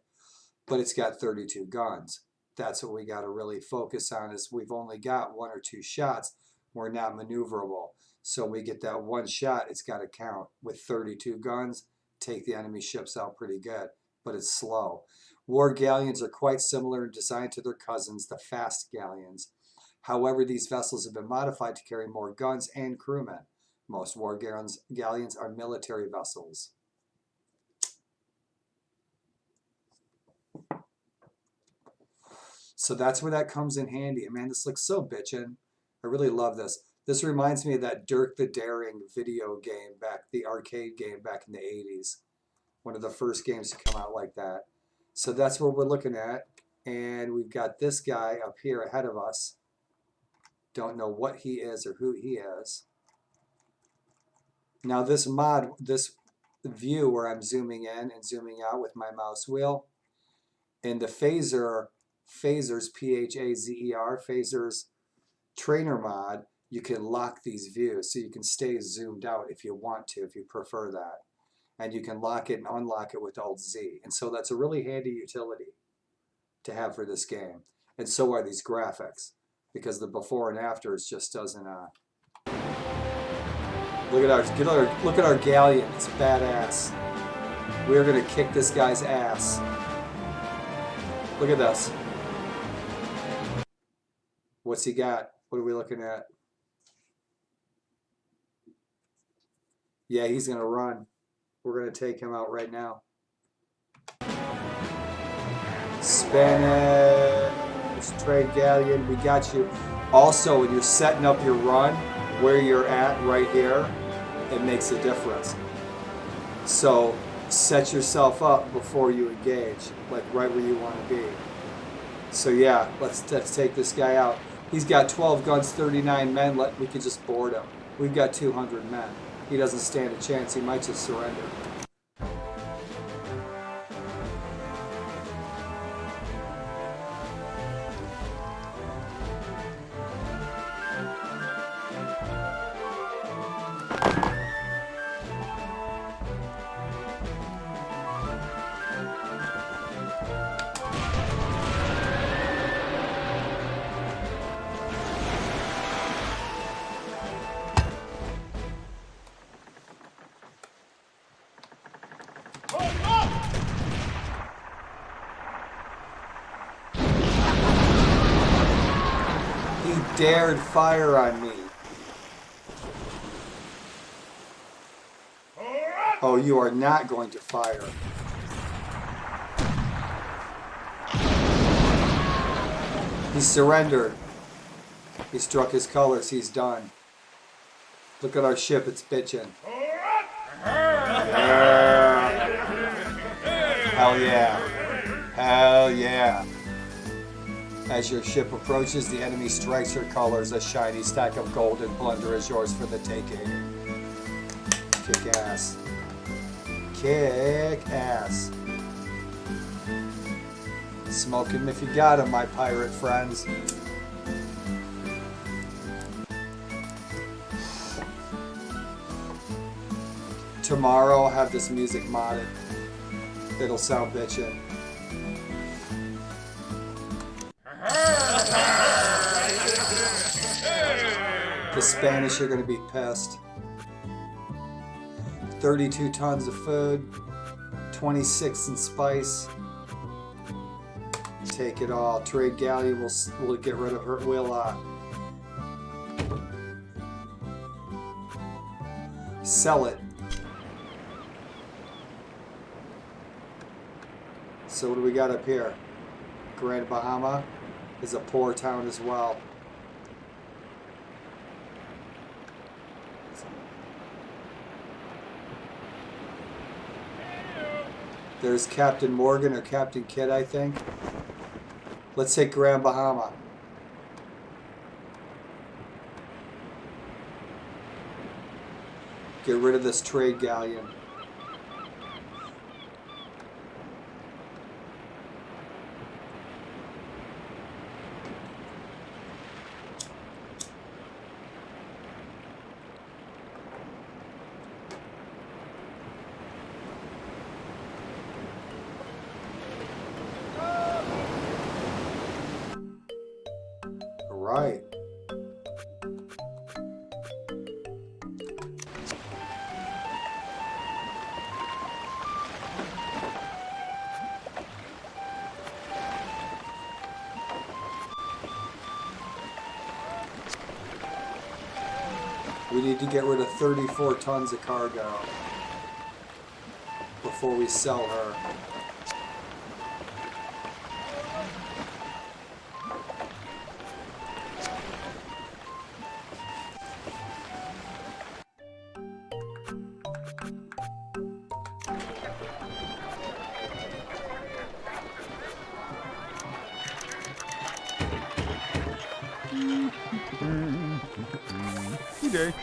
But it's got 32 guns. That's what we got to really focus on. Is we've only got 1 or 2 shots. We're not maneuverable. So we get that one shot, it's got to count. With 32 guns, take the enemy ships out pretty good, but it's slow. War galleons are quite similar in design to their cousins, the fast galleons. However, these vessels have been modified to carry more guns and crewmen. Most war galleons are military vessels. So that's where that comes in handy. Man, this looks so bitchin'. I really love this. This reminds me of that Dirk the Daring video game the arcade game back in the 80s. One of the first games to come out like that. So that's what we're looking at. And we've got this guy up here ahead of us. Don't know what he is or who he is. Now this mod, this view where I'm zooming in and zooming out with my mouse wheel, in the phasers, P-H-A-Z-E-R, phasers trainer mod, you can lock these views. So you can stay zoomed out if you want to, if you prefer that. And you can lock it and unlock it with Alt-Z. And so that's a really handy utility to have for this game. And so are these graphics, because the before and afters just doesn't, look at our galleon. It's badass. We're gonna kick this guy's ass. Look at this. What's he got? What are we looking at? Yeah, he's gonna run. We're gonna take him out right now. Spanish trade galleon, we got you. Also, when you're setting up your run, where you're at right here, it makes a difference. So set yourself up before you engage, like right where you want to be. So yeah, let's take this guy out. He's got 12 guns, 39 men. We could just board him. We've got 200 men. He doesn't stand a chance. He might just surrender. Dared fire on me. Oh, you are not going to fire. He surrendered. He struck his colors. He's done. Look at our ship. It's bitching. Hell yeah. Hell yeah. As your ship approaches, the enemy strikes your colors. A shiny stack of gold and plunder is yours for the taking. Kick ass. Kick ass. Smoke him if you got him, my pirate friends. Tomorrow I'll have this music modded. It'll sound bitchin'. The Spanish are gonna be pissed. 32 tons of food, 26 in spice. Take it all. Trade galleon will get rid of her. We'll sell it. So what do we got up here? Grand Bahama is a poor town as well. There's Captain Morgan or Captain Kidd, I think. Let's take Grand Bahama. Get rid of this trade galleon. Right. We need to get rid of 34 tons of cargo before we sell her. Okay.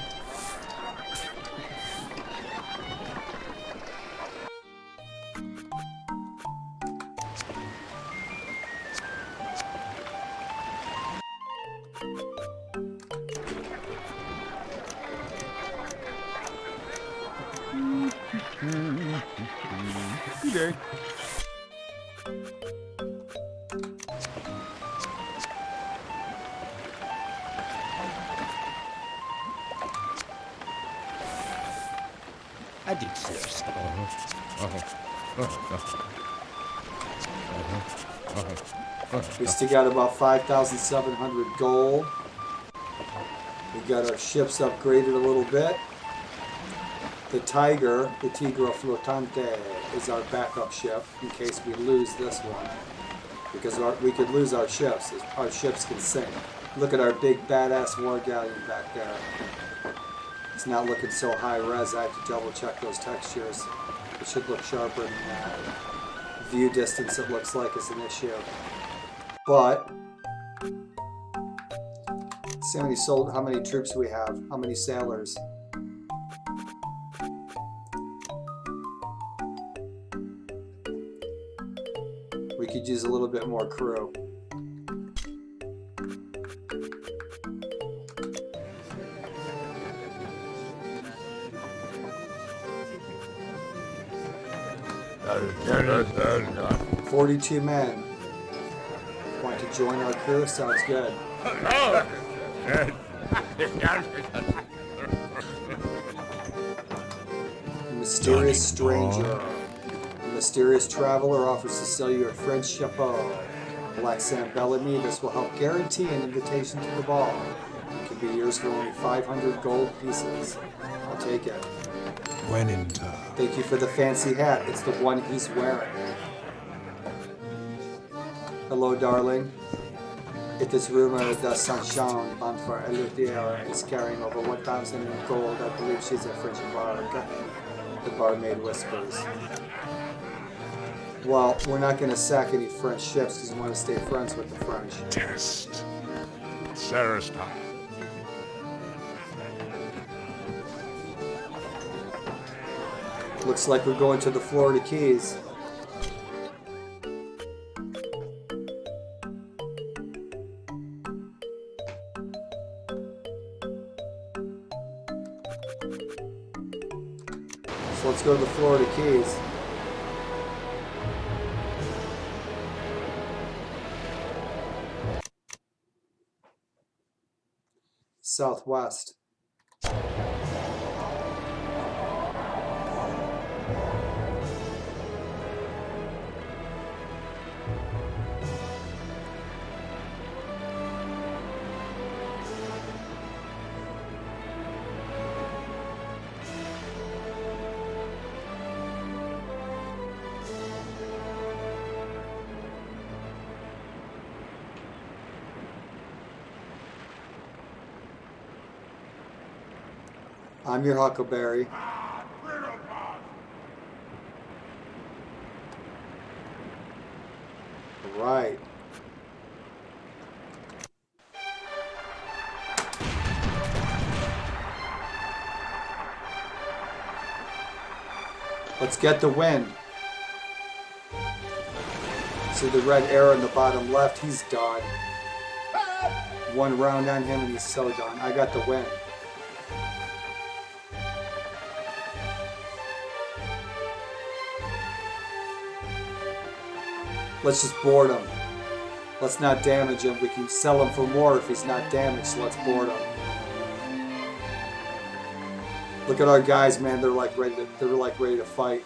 Okay. I did this. We still got about 5,700 gold. We got our ships upgraded a little bit. The Tiger, the Tigre Flotante, is our backup ship in case we lose this one. Because we could lose our ships. Our ships can sink. Look at our big badass war galleon back there. It's not looking so high res. I have to double check those textures. It should look sharper than that. View distance, it looks like, is an issue. But see how many troops we have, how many sailors. We could use a little bit more crew. Uh, 42 men. Want to join our crew? Sounds good. Mysterious stranger. A mysterious traveler offers to sell you a French chapeau. Black Sam Bellamy, this will help guarantee an invitation to the ball. It can be yours for only 500 gold pieces. I'll take it. Thank you for the fancy hat. It's the one he's wearing. Hello, darling. It is rumored that Saint-Jean, Banfer Eleuthère, is carrying over 1,000 in gold. I believe she's a French barge. The barmaid whispers. Well, we're not going to sack any French ships because we want to stay friends with the French. Test. Sarah's time. Looks like we're going to the Florida Keys. go to the Florida Keys. Southwest. I'm your Huckleberry. Right. Let's get the win. See the red arrow in the bottom left? He's done. One round on him and he's so done. I got the win. Let's just board him. Let's not damage him. We can sell him for more if he's not damaged, so let's board him. Look at our guys, man. They're like ready to fight.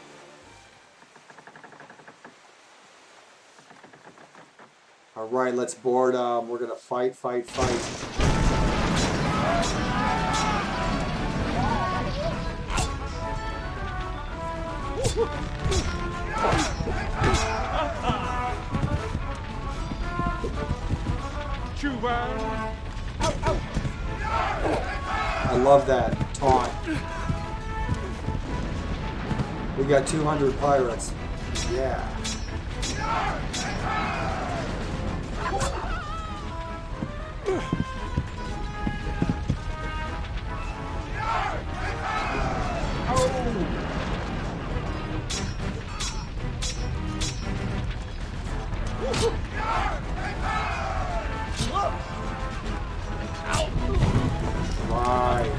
All right, let's board him. We're gonna fight. I love that taunt. We got 200 pirates. Yeah. Right.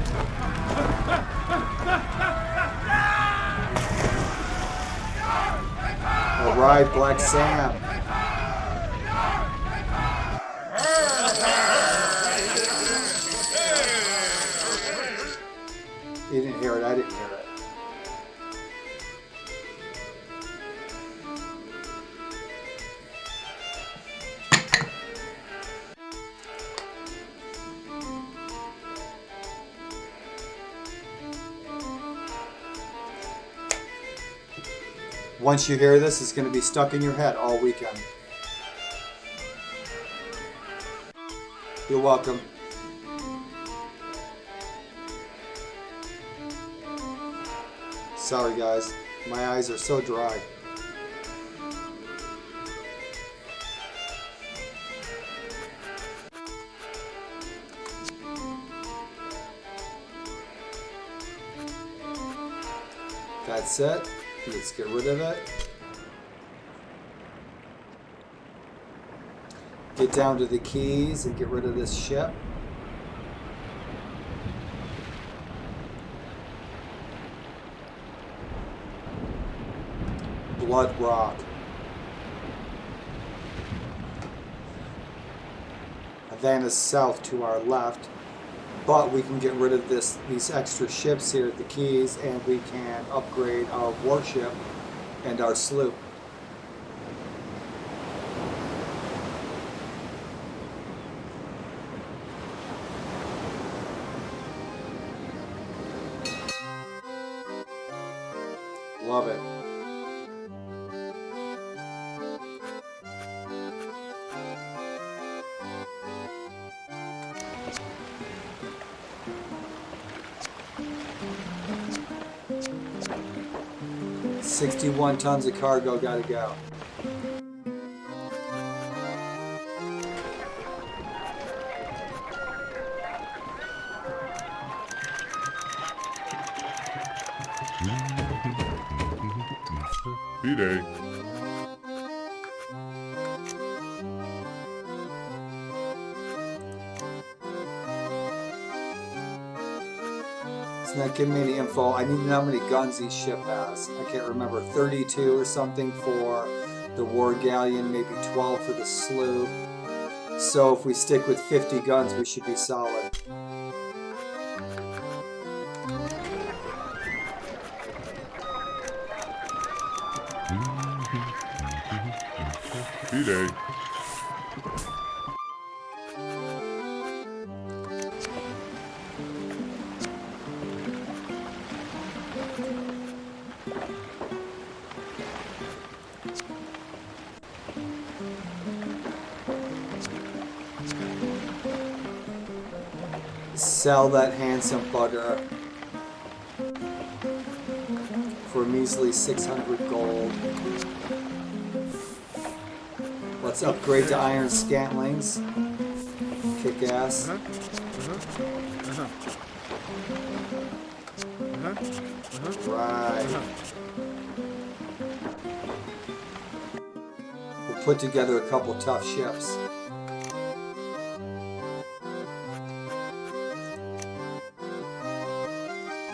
All right, Black Sam. You didn't hear it. I didn't hear it. Once you hear this, it's going to be stuck in your head all weekend. You're welcome. Sorry guys, my eyes are so dry. That's it. Let's get rid of it. Get down to the Keys and get rid of this ship. Blood Rock. Havana's south to our left. But we can get rid of these extra ships here at the Keys, and we can upgrade our warship and our sloop. Love it. $61 tons of cargo gotta go. B-Day. It's not giving me any info. I need to know how many guns each ship has. I can't remember. 32 or something for the war galleon, maybe 12 for the sloop. So if we stick with 50 guns, we should be solid. D-Day. Sell that handsome bugger for a measly 600 gold. Let's upgrade to iron scantlings. Kick ass. Right. We'll put together a couple tough ships.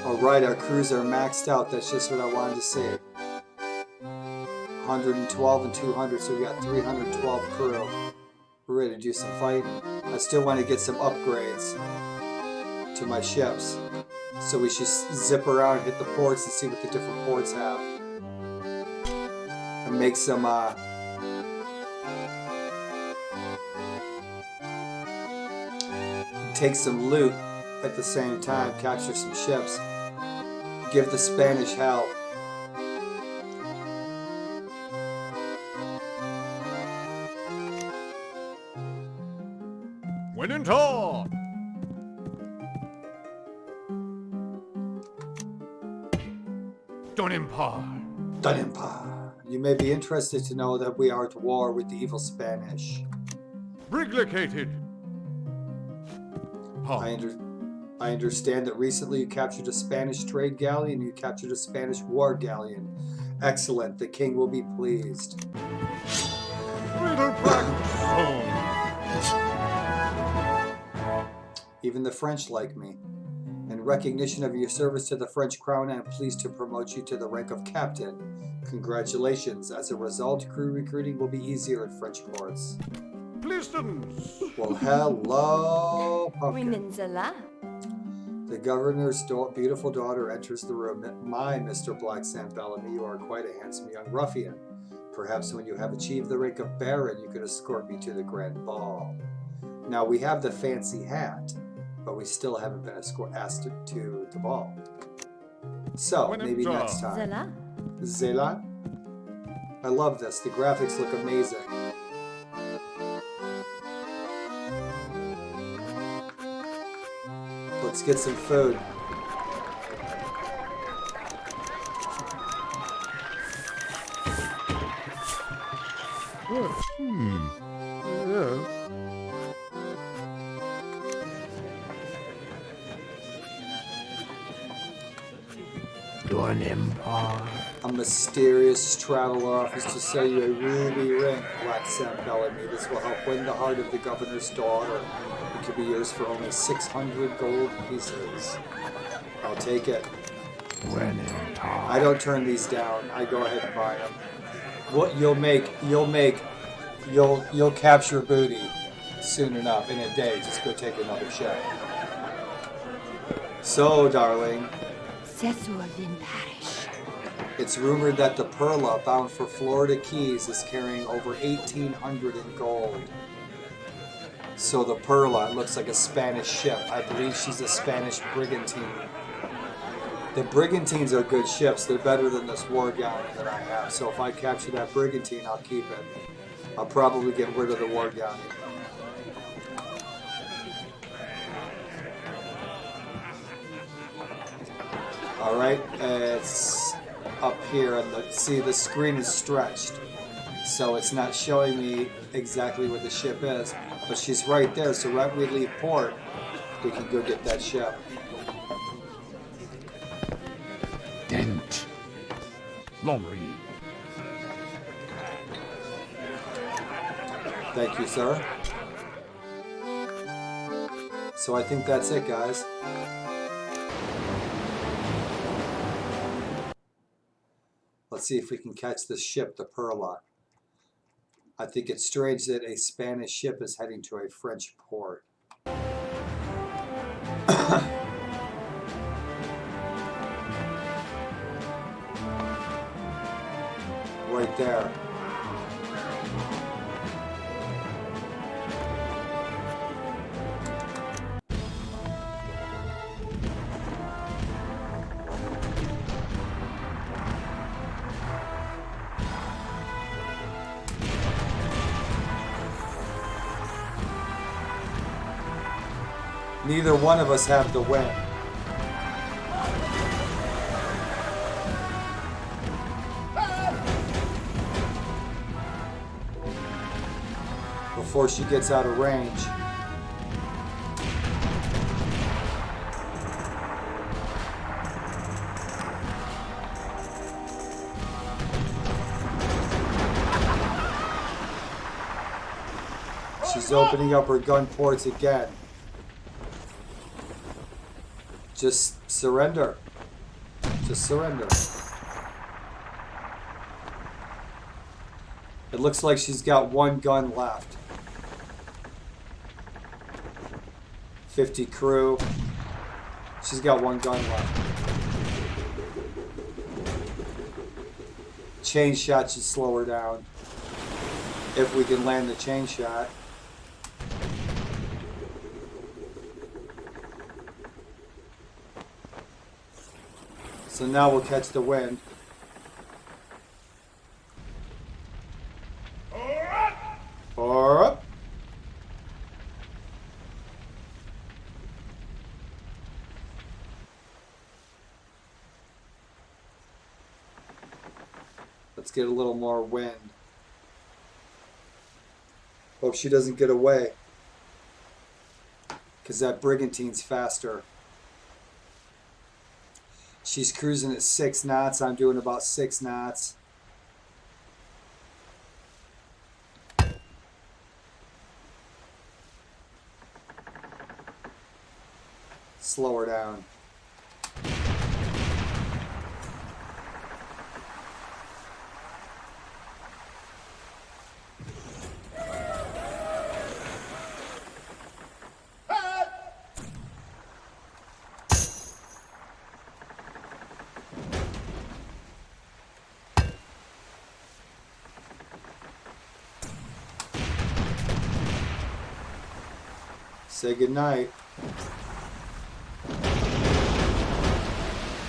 Alright, our crews are maxed out. That's just what I wanted to see. 112 and 200, so we got 312 crew. We're ready to do some fighting. I still want to get some upgrades to my ships. So we should zip around and hit the ports and see what the different ports have. And make some, take some loot at the same time, capture some ships. Give the Spanish hell. When in town. Dunimpa. You may be interested to know that we are at war with the evil Spanish. Briglicated. I understand that recently you captured a Spanish trade galleon and you captured a Spanish war galleon. Excellent. The king will be pleased. Little practice. Even the French like me. In recognition of your service to the French crown, I am pleased to promote you to the rank of captain. Congratulations. As a result, crew recruiting will be easier at French ports. Plistons. Well, hello, Pumpkin. Winninzala. The governor's beautiful daughter enters the room. My Mr. Black Sam Bellamy, you are quite a handsome young ruffian. Perhaps when you have achieved the rank of baron, you could escort me to the grand ball. Now, we have the fancy hat, but we still haven't been asked to the ball. So, maybe next time. Zala. Zela? I love this. The graphics look amazing. Let's get some food. A mysterious traveler offers to sell you a ruby ring, Black Sam Bellamy. This will help win the heart of the governor's daughter. It could be yours for only 600 gold pieces. I'll take it. I don't turn these down. I go ahead and buy them. What you'll capture booty soon enough in a day. Just go take another ship. So, darling. It's rumored that the Perla, bound for Florida Keys, is carrying over 1,800 in gold. So the Perla looks like a Spanish ship. I believe she's a Spanish brigantine. The brigantines are good ships. They're better than this war galleon that I have. So if I capture that brigantine, I'll keep it. I'll probably get rid of the war galleon. Alright, it's up here, and the screen is stretched, so it's not showing me exactly where the ship is, but she's right there, so right when we leave port, we can go get that ship. Dent. Lomri. Thank you, sir. So I think that's it, guys. Let's see if we can catch this ship, the Perla. I think it's strange that a Spanish ship is heading to a French port. Right there. Neither one of us have the win. Before she gets out of range. She's opening up her gun ports again. Just surrender. Just surrender. It looks like she's got one gun left. 50 crew. She's got one gun left. Chain shot should slow her down. If we can land the chain shot. So now we'll catch the wind. Or up. Let's get a little more wind. Hope she doesn't get away. Because that brigantine's faster. She's cruising at 6 knots. I'm doing about 6 knots. Slow her down. Say goodnight.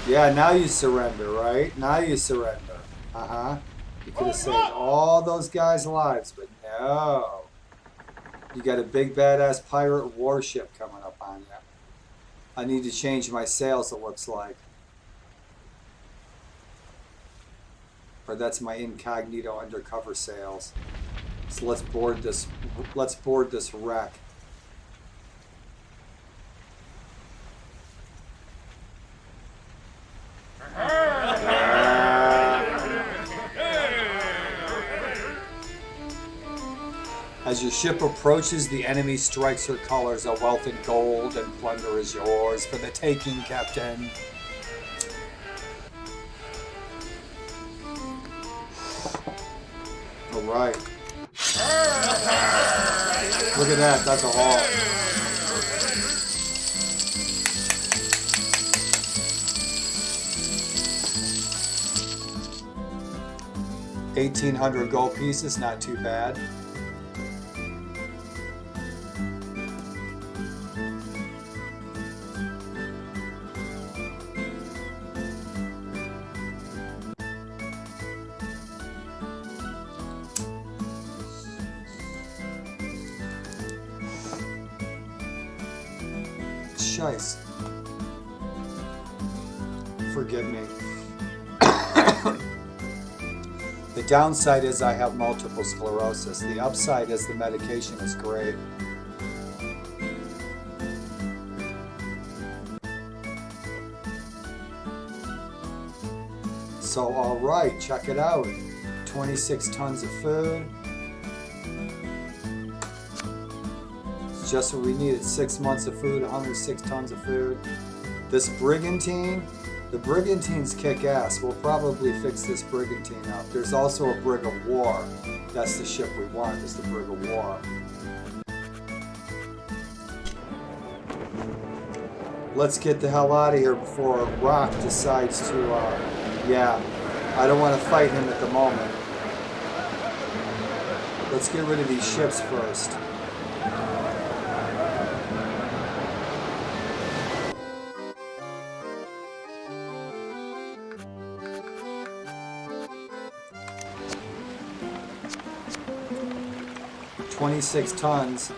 Yeah, now you surrender, right? Now you surrender. Uh-huh. You could have saved all those guys' lives, but no. You got a big badass pirate warship coming up on you. I need to change my sails, it looks like. Or that's my incognito undercover sails. So let's board this wreck. As your ship approaches, the enemy strikes her colors. A wealth in gold and plunder is yours for the taking, Captain. All right. Look at that. That's a haul. $1,800 gold pieces, not too bad. Shice. Forgive me. The downside is I have multiple sclerosis. The upside is the medication is great. So, all right, check it out. 26 tons of food. It's just what we needed. 6 months of food, 106 tons of food. This brigantine The brigantines kick ass. We'll probably fix this brigantine up. There's also a brig of war. That's the ship we want, is the brig of war. Let's get the hell out of here before Rock decides to, yeah, I don't want to fight him at the moment. Let's get rid of these ships first. "26 tons.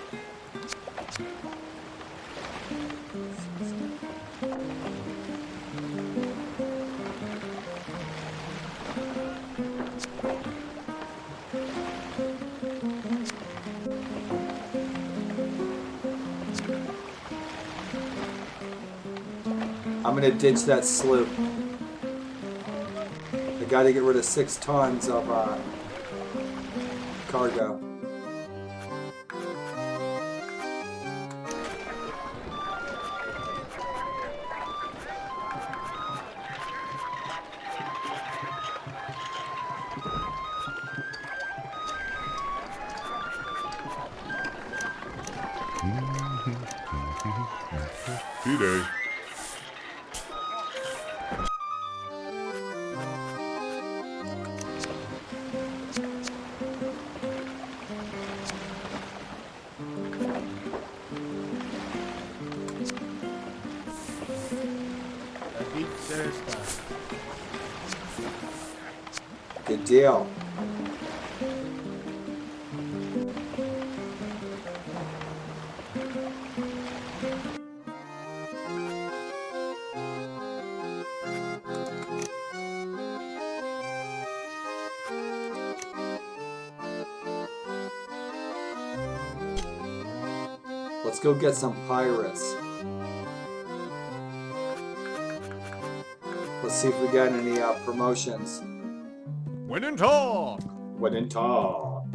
I'm gonna ditch that sloop. I gotta get rid of 6 tons of cargo. D-Day. Good deal. Let's go get some pirates. Let's see if we got any promotions. When in talk. When in talk.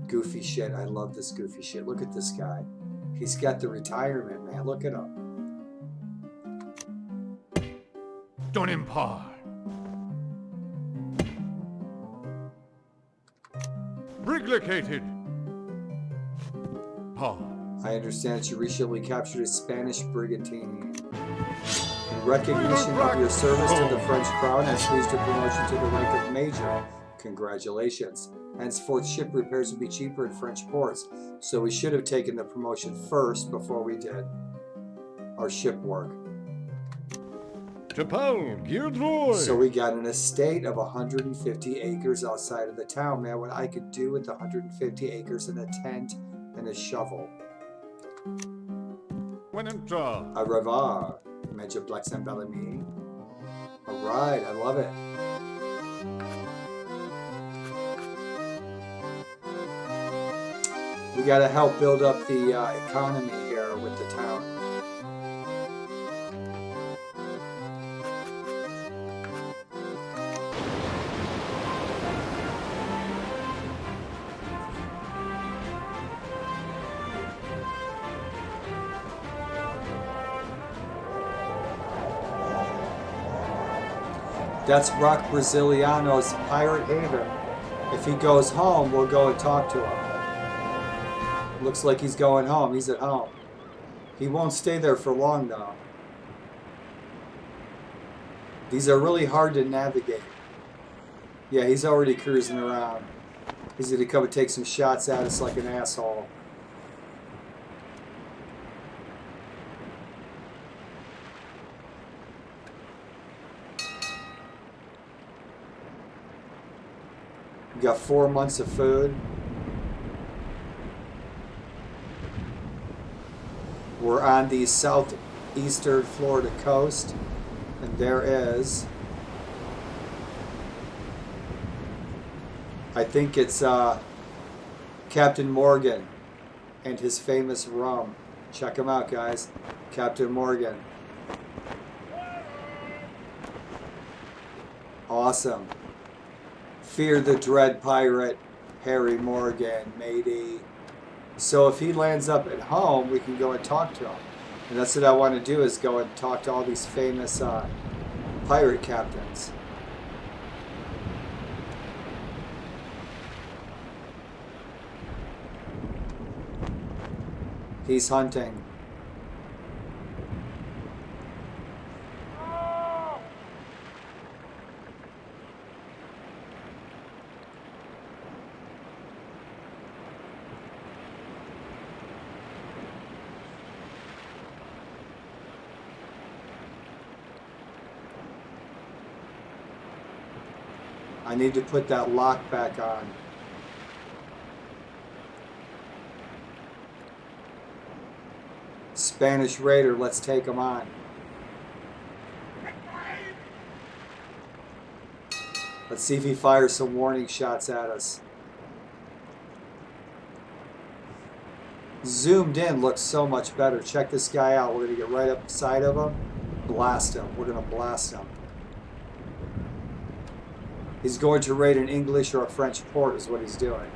Goofy shit. I love this goofy shit. Look at this guy. He's got the retirement, man. Look at him. Don Empire. Briglicated. Pa. I understand that you recently captured a Spanish brigantine. In recognition of your service to the French crown, I'm pleased to promote you to the rank of major. Congratulations. Henceforth, ship repairs will be cheaper in French ports, so we should have taken the promotion first before we did our ship work. Tapal, Gildroy. So we got an estate of 150 acres outside of the town, man. What I could do with the 150 acres in a tent and a shovel. When in talk. Au revoir, Major Blackson Bellamy. Alright, I love it. We gotta help build up the economy here with the town. That's Rock Brasiliano's Pirate Haven. If he goes home, we'll go and talk to him. Looks like he's going home. He's at home. He won't stay there for long, though. These are really hard to navigate. Yeah, he's already cruising around. He's going to come and take some shots at us like an asshole. We got 4 months of food. We're on the southeastern Florida coast, and there is, I think it's Captain Morgan and his famous rum. Check him out, guys. Captain Morgan. Awesome. Fear the dread pirate, Harry Morgan, matey. So if he lands up at home, we can go and talk to him. And that's what I want to do, is go and talk to all these famous pirate captains. He's hunting. I need to put that lock back on. Spanish Raider, let's take him on. Let's see if he fires some warning shots at us. Zoomed in looks so much better. Check this guy out. We're going to get right up beside of him. Blast him. We're going to blast him. He's going to raid an English or a French port is what he's doing.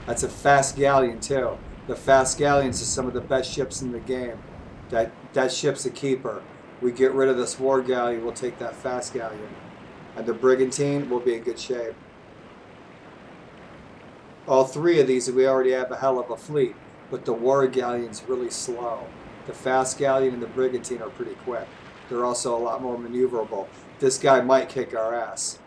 That's a fast galleon too. The fast galleons are some of the best ships in the game. That ship's a keeper. We get rid of this war galleon, we'll take that fast galleon. And the brigantine will be in good shape. All three of these, we already have a hell of a fleet, but the war galleon's really slow. The fast galleon and the brigantine are pretty quick. They're also a lot more maneuverable. This guy might kick our ass.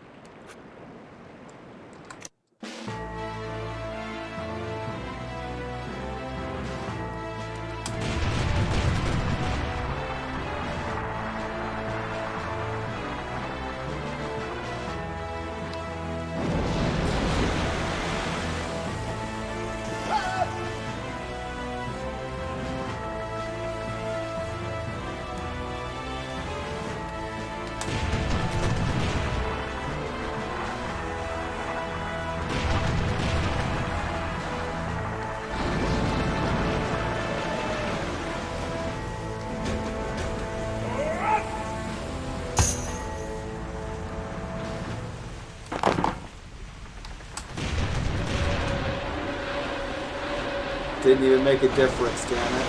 Didn't even make a difference, damn it.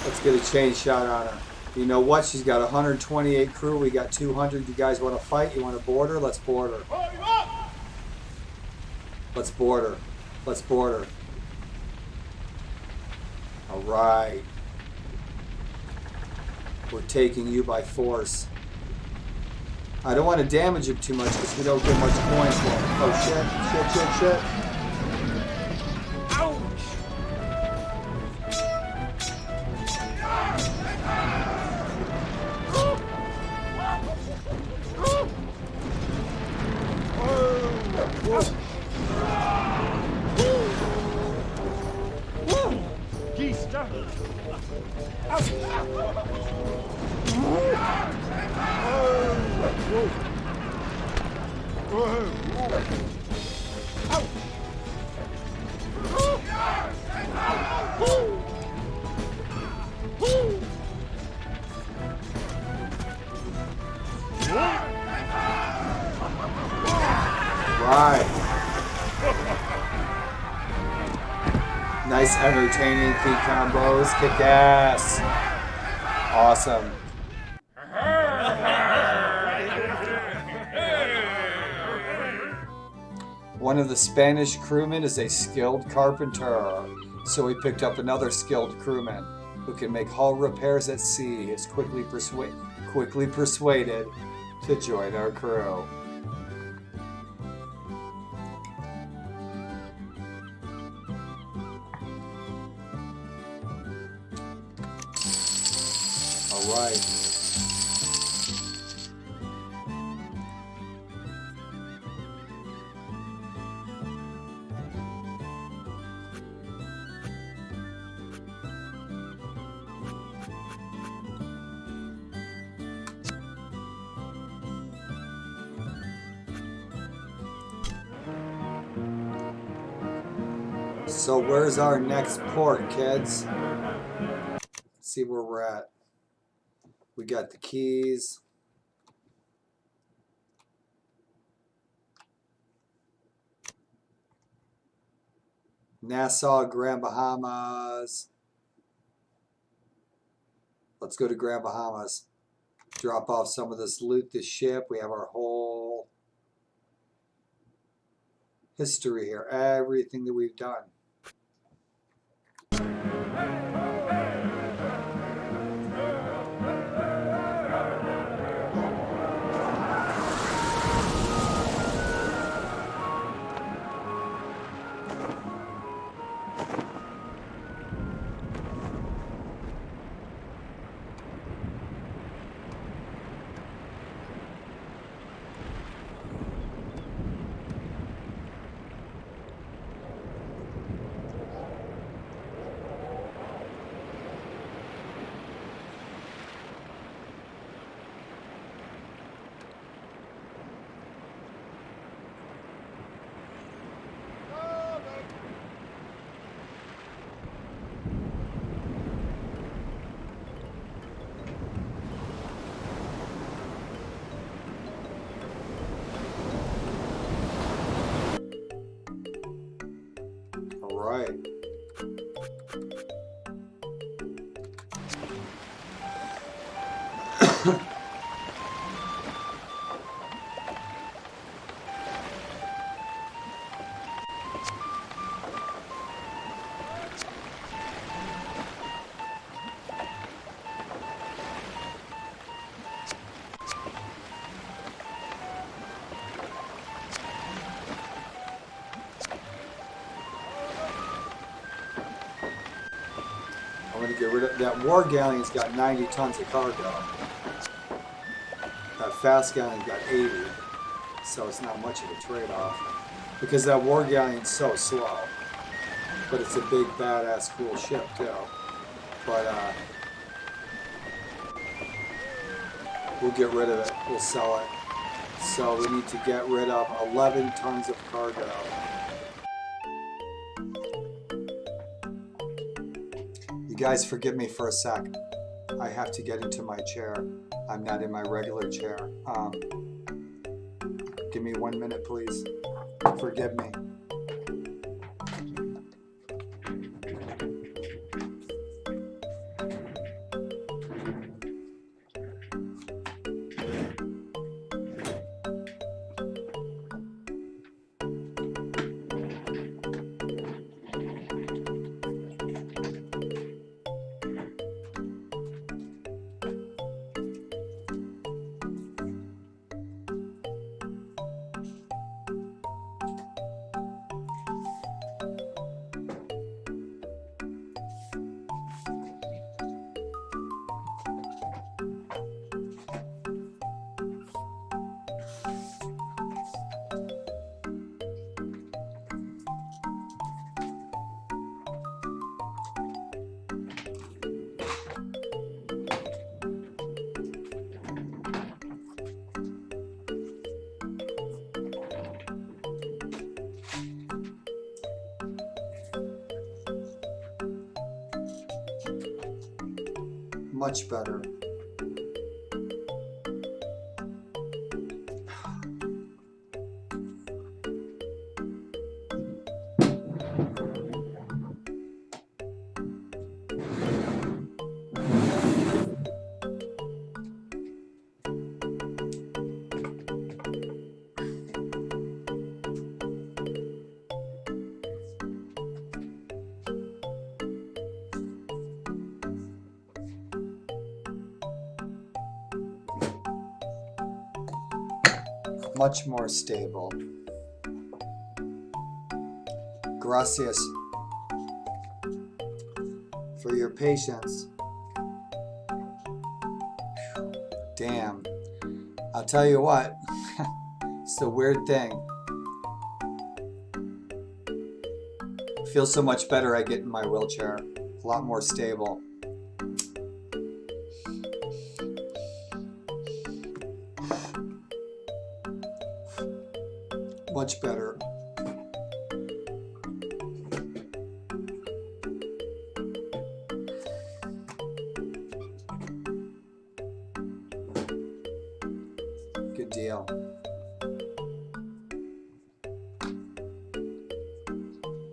Let's get a chain shot on her. You know what? She's got 128 crew. We got 200. You guys want to fight? You want to board her? Let's board her. Let's board her. Let's board her. All right. We're taking you by force. I don't want to damage him too much because we don't get much points for him. Oh, shit. Nice entertaining key combos. Kick ass. Awesome. One of the Spanish crewmen is a skilled carpenter, so we picked up another skilled crewman who can make hull repairs at sea. Is quickly persuaded to join our crew. All right. So where's our next port, kids? Let's see where we're at. We got the keys. Nassau, Grand Bahamas. Let's go to Grand Bahamas. Drop off some of this loot, this ship. We have our whole history here. Everything that we've done. All right. I'm going to get rid of that. War galleon's got 90 tons of cargo. That fast galleon's got 80, so it's not much of a trade-off because that war galleon's so slow. But it's a big, badass, cool ship too. But we'll get rid of it. We'll sell it. So we need to get rid of 11 tons of cargo. You guys forgive me for a sec. I have to get into my chair. I'm not in my regular chair. Give me 1 minute, please. Forgive me. Much better. Much more stable. Gracias for your patience. Damn. I'll tell you what, it's a weird thing. I feel so much better I get in my wheelchair. A lot more stable. Much better. Good deal.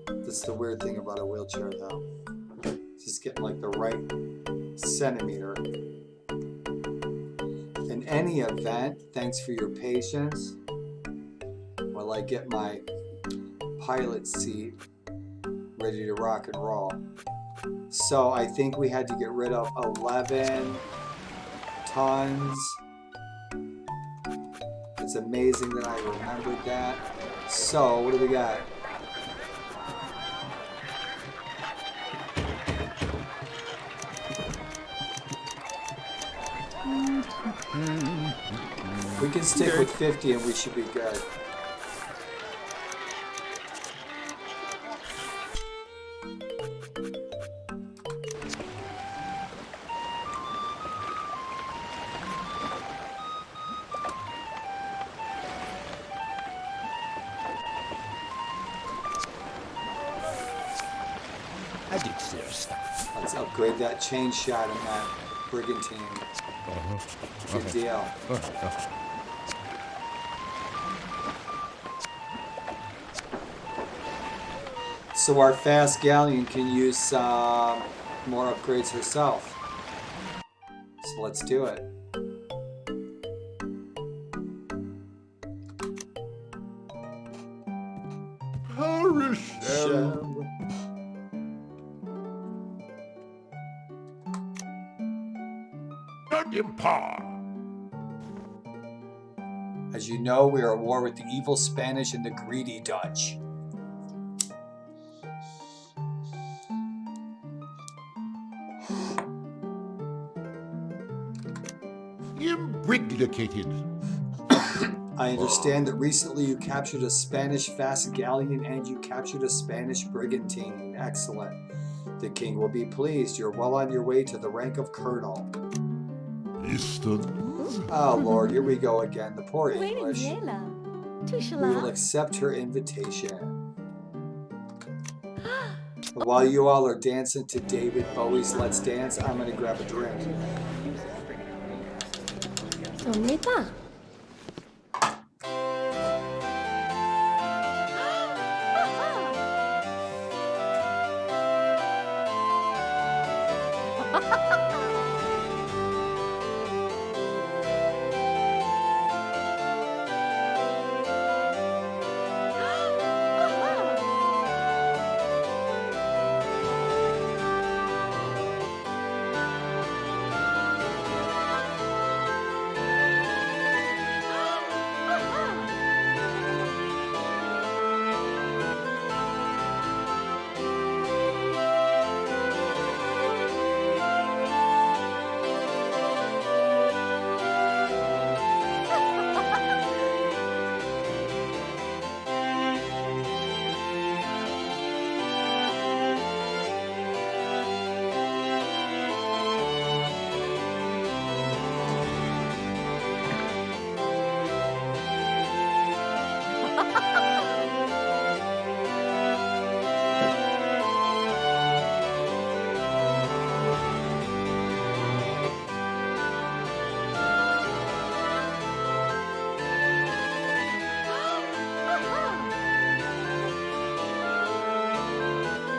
That's the weird thing about a wheelchair, though. Just just getting like the right centimeter. In any event, thanks for your patience while I get my pilot seat ready to rock and roll. So I think we had to get rid of 11 tons. It's amazing that I remembered that. So what do we got? We can stick with 50 and we should be good. Let's upgrade that chain shot in that brigantine. Good deal. So our fast galleon can use some more upgrades herself. So let's do it. Parishel. Impar. As you know, we are at war with the evil Spanish and the greedy Dutch. Imbriglicated. I understand that recently you captured a Spanish fast galleon and you captured a Spanish brigantine. Excellent. The king will be pleased. You're well on your way to the rank of colonel. Oh Lord, here we go again. The poor English. We will accept her invitation. While you all are dancing to David Bowie's Let's Dance, I'm gonna grab a drink.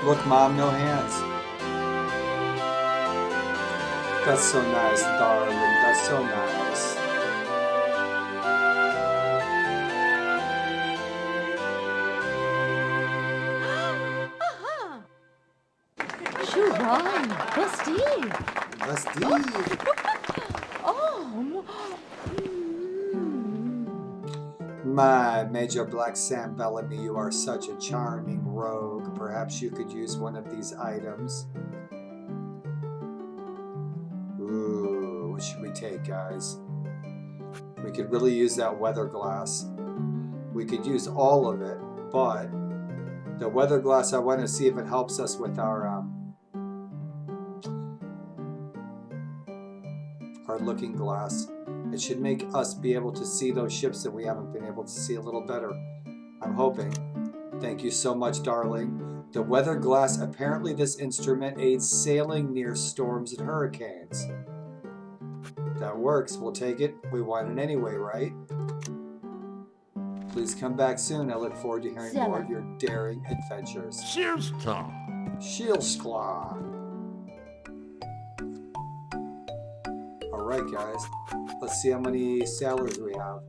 Look, Mom, no hands. That's so nice, darling. That's so nice. Shooran, Bastille. Bastille. My Major Black Sam Bellamy, you are such a charming rogue. Perhaps you could use one of these items. Ooh, what should we take, guys? We could really use that weather glass. We could use all of it, but the weather glass, I want to see if it helps us with our looking glass. It should make us be able to see those ships that we haven't been able to see a little better. I'm hoping. Thank you so much, darling. The weather glass, apparently this instrument aids sailing near storms and hurricanes. That works. We'll take it. We want it anyway, right? Please come back soon. I look forward to hearing more of your daring adventures. Shieldclaw. Shieldclaw. Alright guys, let's see how many sailors we have.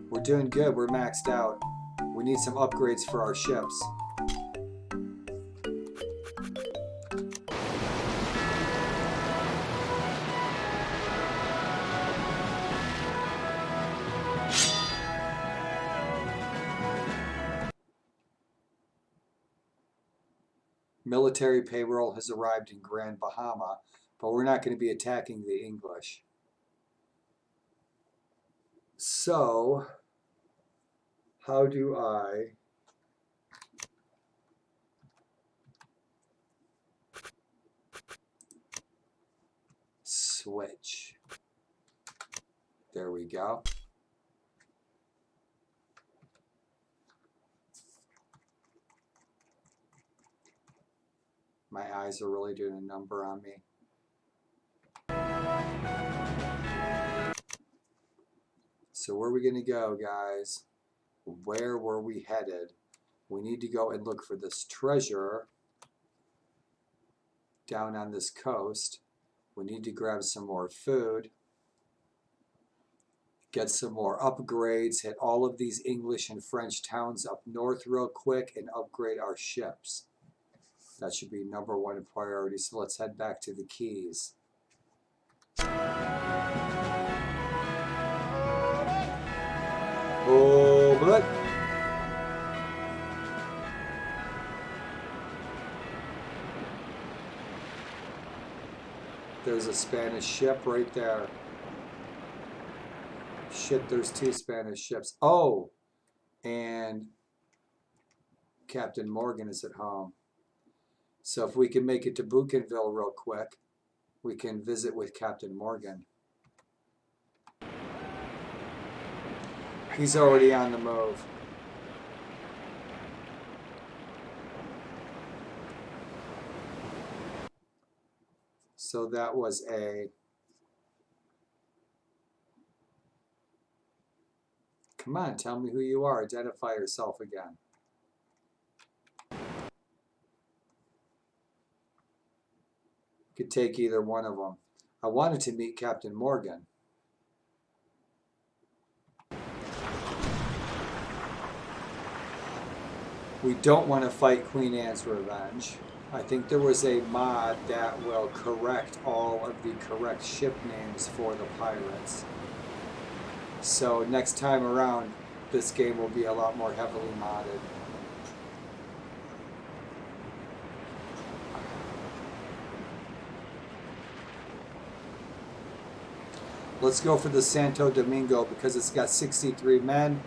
We're doing good, we're maxed out. We need some upgrades for our ships. Military payroll has arrived in Grand Bahama, but we're not going to be attacking the English. So, how do I switch? There we go. My eyes are really doing a number on me. So where are we going to go, guys? Where were we headed? We need to go and look for this treasure down on this coast. We need to grab some more food, get some more upgrades, hit all of these English and French towns up north real quick, and upgrade our ships. That should be #1 priority, so let's head back to the Keys. Oh, but there's a Spanish ship right there. Shit, there's 2 Spanish ships. Oh, and Captain Morgan is at home. So if we can make it to Bougainville real quick, we can visit with Captain Morgan. He's already on the move. So that was a... Come on, tell me who you are. Identify yourself again. Could take either one of them. I wanted to meet Captain Morgan. We don't want to fight Queen Anne's Revenge. I think there was a mod that will correct all of the correct ship names for the pirates. So next time around, this game will be a lot more heavily modded. Let's go for the Santo Domingo because it's got 63 men.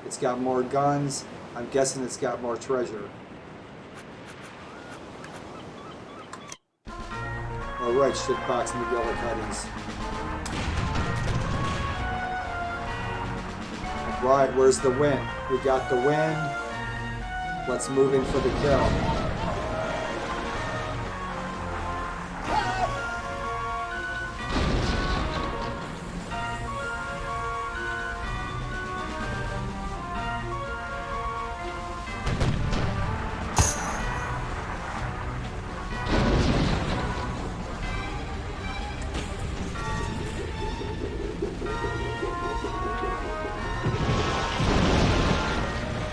It's got more guns. I'm guessing it's got more treasure. Alright, shitbox McGillicuddies. Alright, where's the wind? We got the wind. Let's move in for the kill.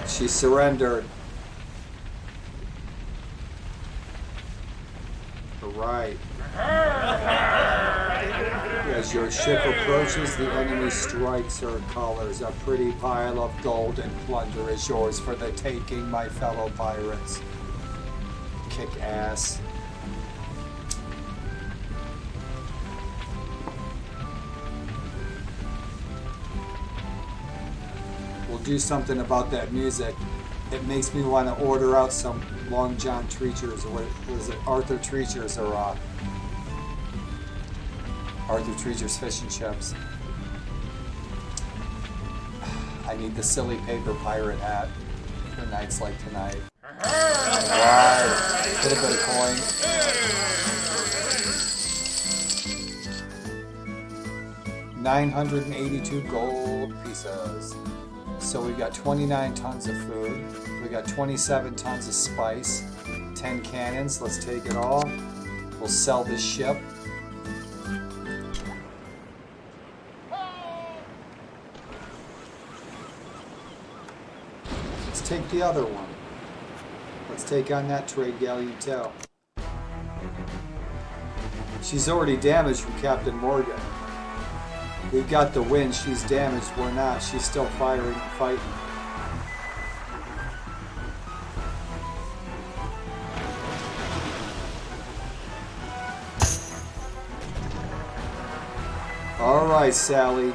She surrendered. Alright. As your ship approaches, the enemy strikes her colors. A pretty pile of gold and plunder is yours for the taking, my fellow pirates. Kick ass. Do something about that music. It makes me want to order out some Long John Treachers, or what was it, Arthur Treachers, or Arthur Treachers fish and chips. I need the silly paper pirate hat for nights like tonight. Right, put a bit of coin. $982 gold pieces. So we got 29 tons of food, we got 27 tons of spice, 10 10 cannons. Let's take it all. We'll sell this ship. Let's take the other one. Let's take on that trade galleon too. She's already damaged from Captain Morgan. We've got the win. She's damaged. We're not. She's still firing and fighting. All right, Sally.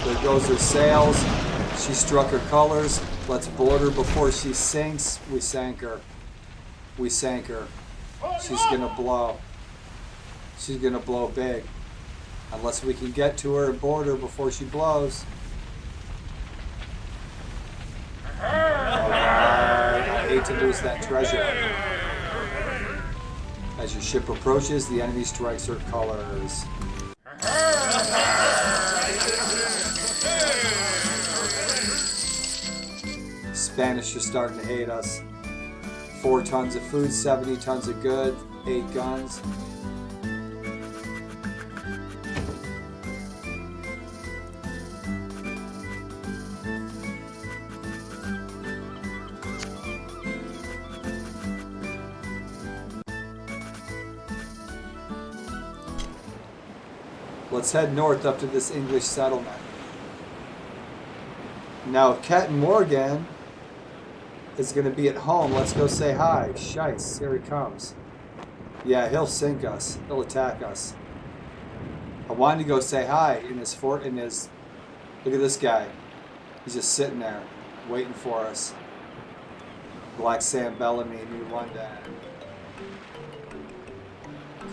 There goes her sails. She struck her colors. Let's board her before she sinks. We sank her. We sank her. She's gonna blow. She's gonna blow big. Unless we can get to her and board her before she blows. Alright, I hate to lose that treasure. As your ship approaches, the enemy strikes her colors. Spanish are starting to hate us. 4 tons of food, 70 tons of goods, 8 guns. Let's head north up to this English settlement. Now, if Captain Morgan is going to be at home, let's go say hi. Shice, here he comes. Yeah, he'll sink us. He'll attack us. I wanted to go say hi in his fort. Look at this guy. He's just sitting there, waiting for us. Black Sam Bellamy, New London.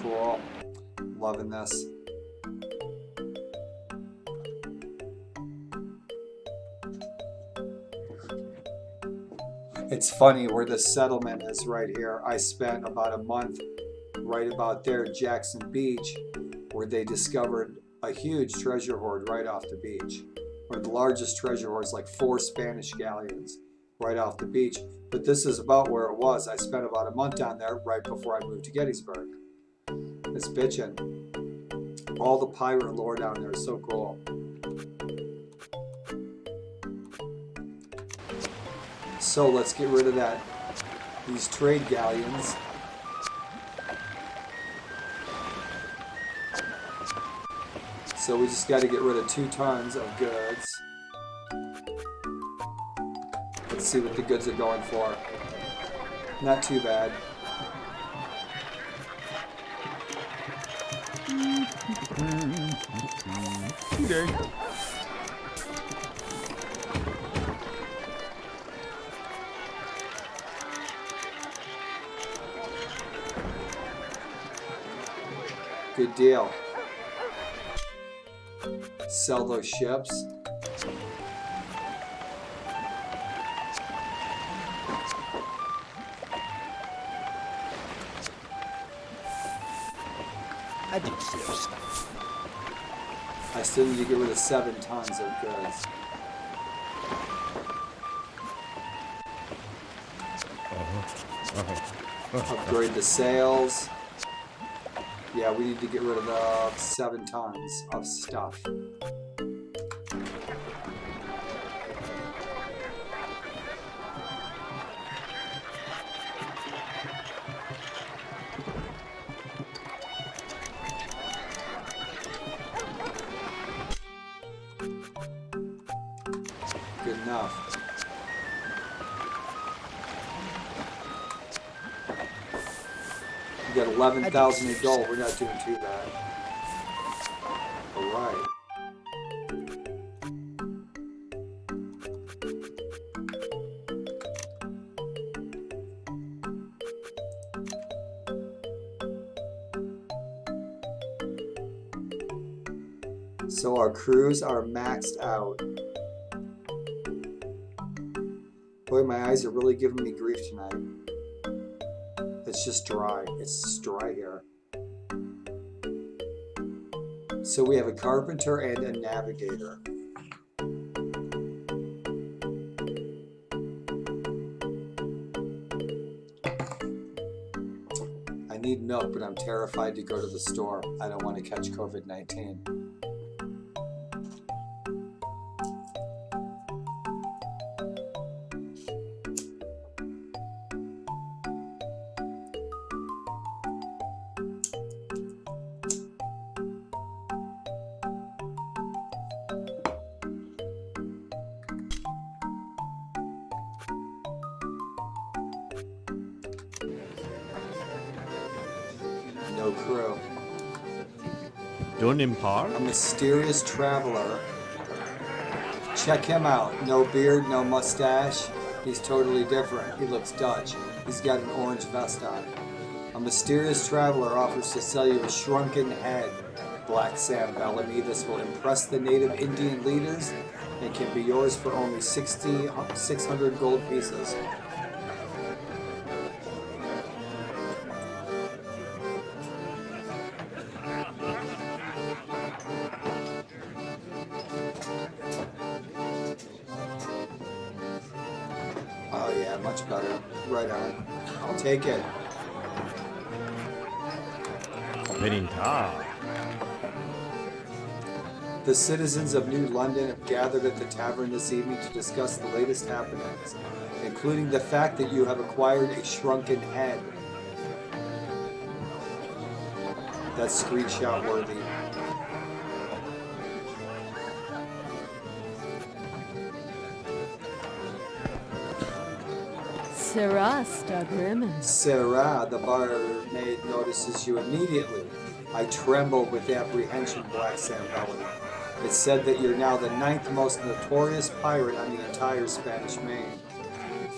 Cool. Loving this. It's funny where the settlement is right here. I spent about a month right about there at Jackson Beach, where they discovered a huge treasure hoard right off the beach. One of the largest treasure hoards, like 4 Spanish galleons right off the beach. But this is about where it was. I spent about a month down there right before I moved to Gettysburg. It's bitchin'. All the pirate lore down there is so cool. So let's get rid of these trade galleons. So we just got to get rid of 2 tons of goods. Let's see what the goods are going for. Not too bad. Okay. Good deal. Sell those ships. I do slow stuff. I still need to get rid of 7 tons of goods. Upgrade the sails. Yeah, we need to get rid of 7 tons of stuff. Good enough. We got 11,000 in gold. We're not doing too bad. All right. So our crews are maxed out. Boy, my eyes are really giving me grief tonight. It's just dry. It's just dry here. So we have a carpenter and a navigator. I need milk, but I'm terrified to go to the store. I don't want to catch COVID-19. No crew. Dunimpar? A mysterious traveler. Check him out. No beard, no mustache. He's totally different. He looks Dutch. He's got an orange vest on. A mysterious traveler offers to sell you a shrunken head. Black Sam Bellamy. This will impress the native Indian leaders and can be yours for only 600 gold pieces. Oh yeah, much better. Right on. I'll take it. Veninta. The citizens of New London have gathered at the tavern this evening to discuss the latest happenings, including the fact that you have acquired a shrunken head. That's screenshot worthy. Sarah Stagrimmon. Sarah, the barmaid, notices you immediately. I tremble with apprehension, Black Sam Bellamy. It's said that you're now the 9th most notorious pirate on the entire Spanish Main.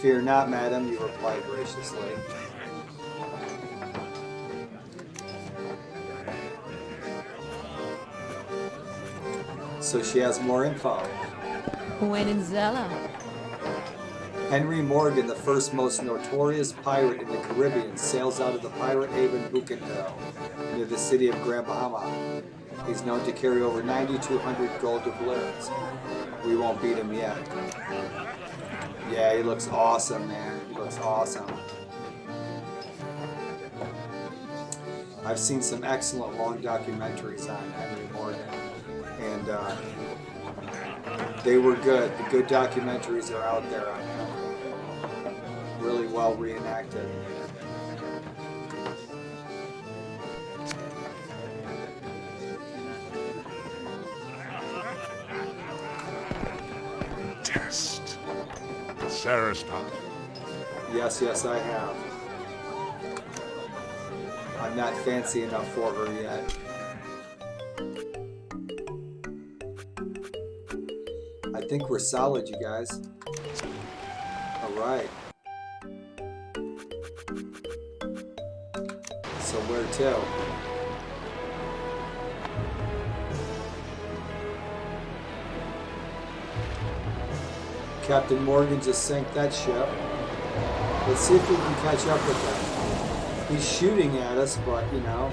Fear not, madam, you reply graciously. So she has more info. Wenenzella. Henry Morgan, the first most notorious pirate in the Caribbean, sails out of the pirate haven Bucanero, near the city of Grand Bahama. He's known to carry over 9,200 gold doubloons. We won't beat him yet. Yeah, he looks awesome, man. He looks awesome. I've seen some excellent long documentaries on Henry Morgan, and they were good. The good documentaries are out there on him. Really well reenacted. Test. Sarastan. Yes, yes, I have. I'm not fancy enough for her yet. I think we're solid, you guys. All right. So where to? Captain Morgan just sank that ship. Let's see if we can catch up with him. He's shooting at us, but you know.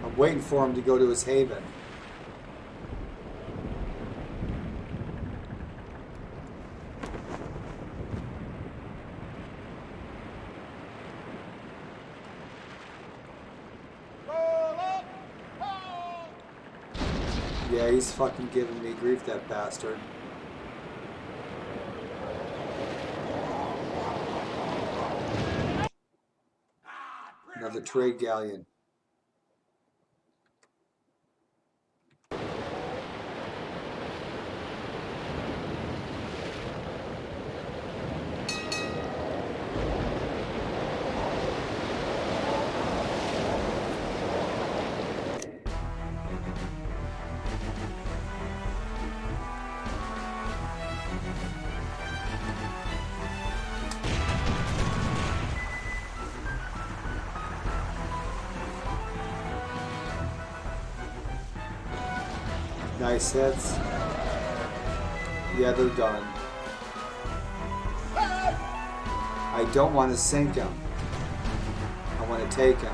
I'm waiting for him to go to his haven. Yeah, he's fucking giving me grief, that bastard. Another trade galleon. Nice hits. Yeah, they're done. I don't want to sink him. I want want to take him.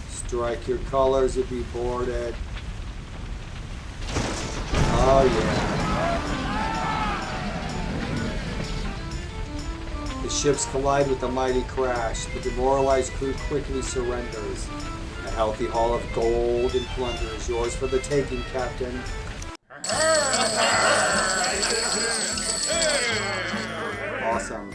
Strike your colors will be boarded. Oh yeah. The ships collide with the mighty crash. The demoralized crew quickly surrenders. A healthy haul of gold and plunder is yours for the taking, Captain. Awesome.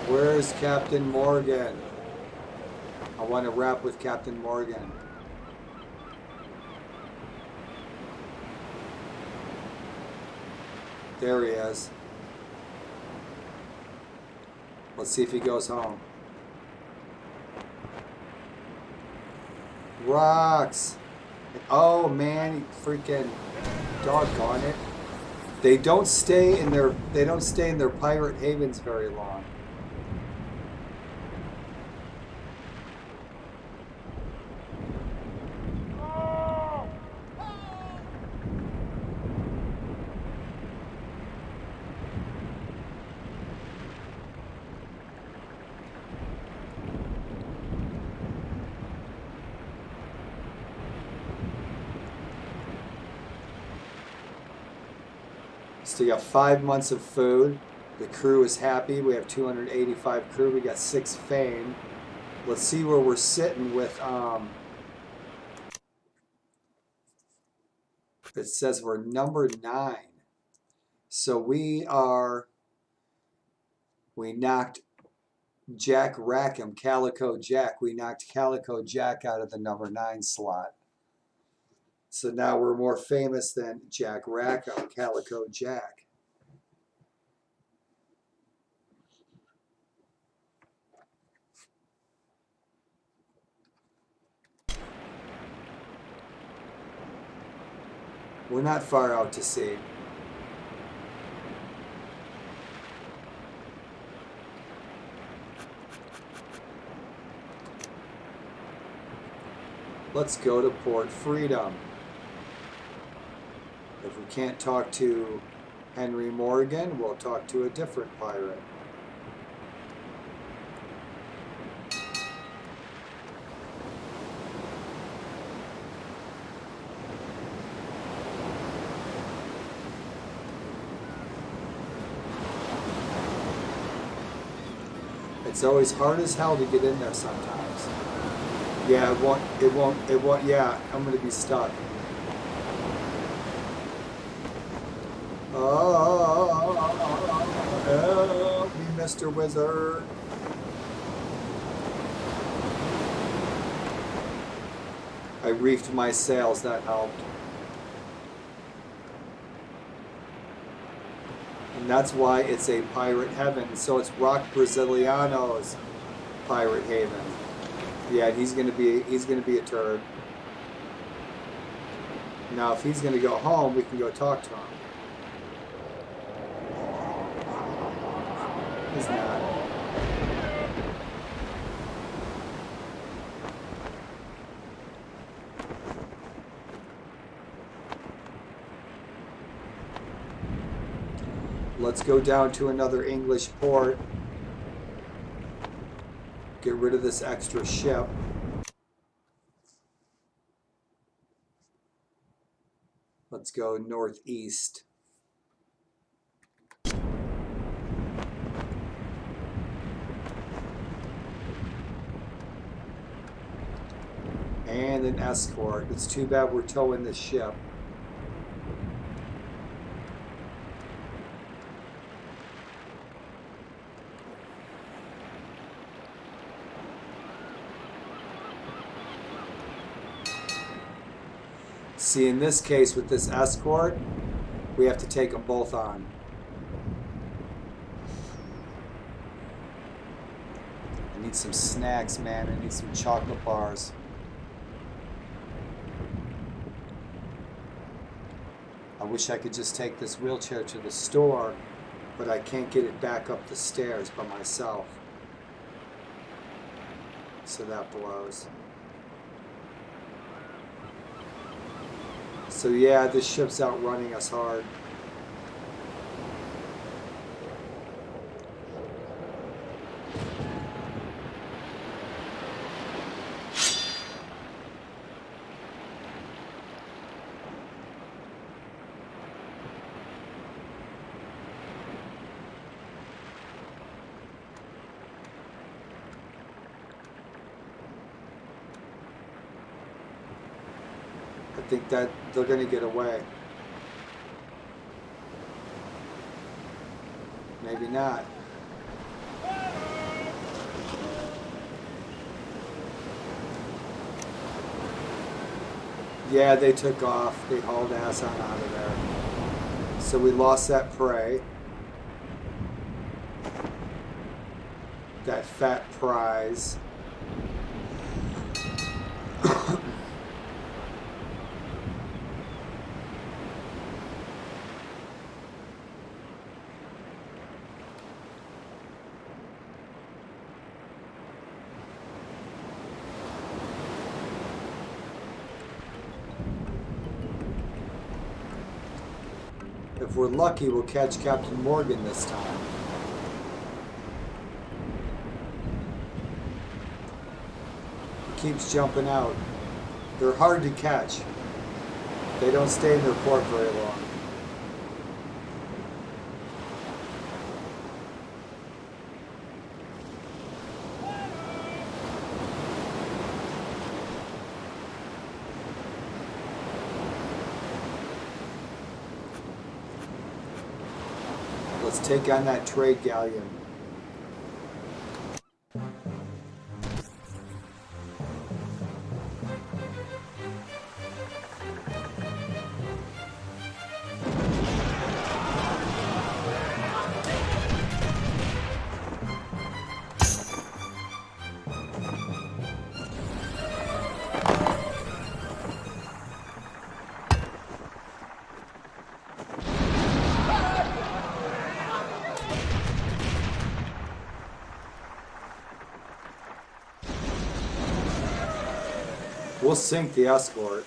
Where's Captain Morgan? I want to rap with Captain Morgan. There he is. Let's see if he goes home. Rocks! Oh man, he freaking doggone it. They don't stay in their pirate havens very long. So we got 5 months of food. The crew is happy. We have 285 crew. We got 6 fame. Let's see where we're sitting with. It says we're number 9. So we knocked Jack Rackham, Calico Jack. We knocked Calico Jack out of the number 9 slot. So now we're more famous than Jack Rackham, Calico Jack. We're not far out to sea. Let's go to Port Freedom. If we can't talk to Henry Morgan, we'll talk to a different pirate. It's always hard as hell to get in there sometimes. Yeah, it won't, yeah, I'm gonna be stuck. Oh, help me, Mr. Wizard. I reefed my sails, that helped. And that's why it's a pirate heaven. So it's Rock Braziliano's pirate haven. Yeah, he's gonna be a turd. Now if he's gonna go home, we can go talk to him. He's not. Let's go down to another English port. Get rid of this extra ship. Let's go northeast. And an escort. It's too bad we're towing this ship. See, in this case, with this escort, we have to take them both on. I need some snacks, man. I need some chocolate bars. I wish I could just take this wheelchair to the store, but I can't get it back up the stairs by myself. So that blows. So yeah, this ship's outrunning us hard. I think that they're going to get away. Maybe not. Yeah, they took off. They hauled ass on out of there. So we lost that prey. That fat prize. If we're lucky, we'll catch Captain Morgan this time. He keeps jumping out. They're hard to catch. They don't stay in their port very long. Let's take on that trade galleon. We'll sink the escort.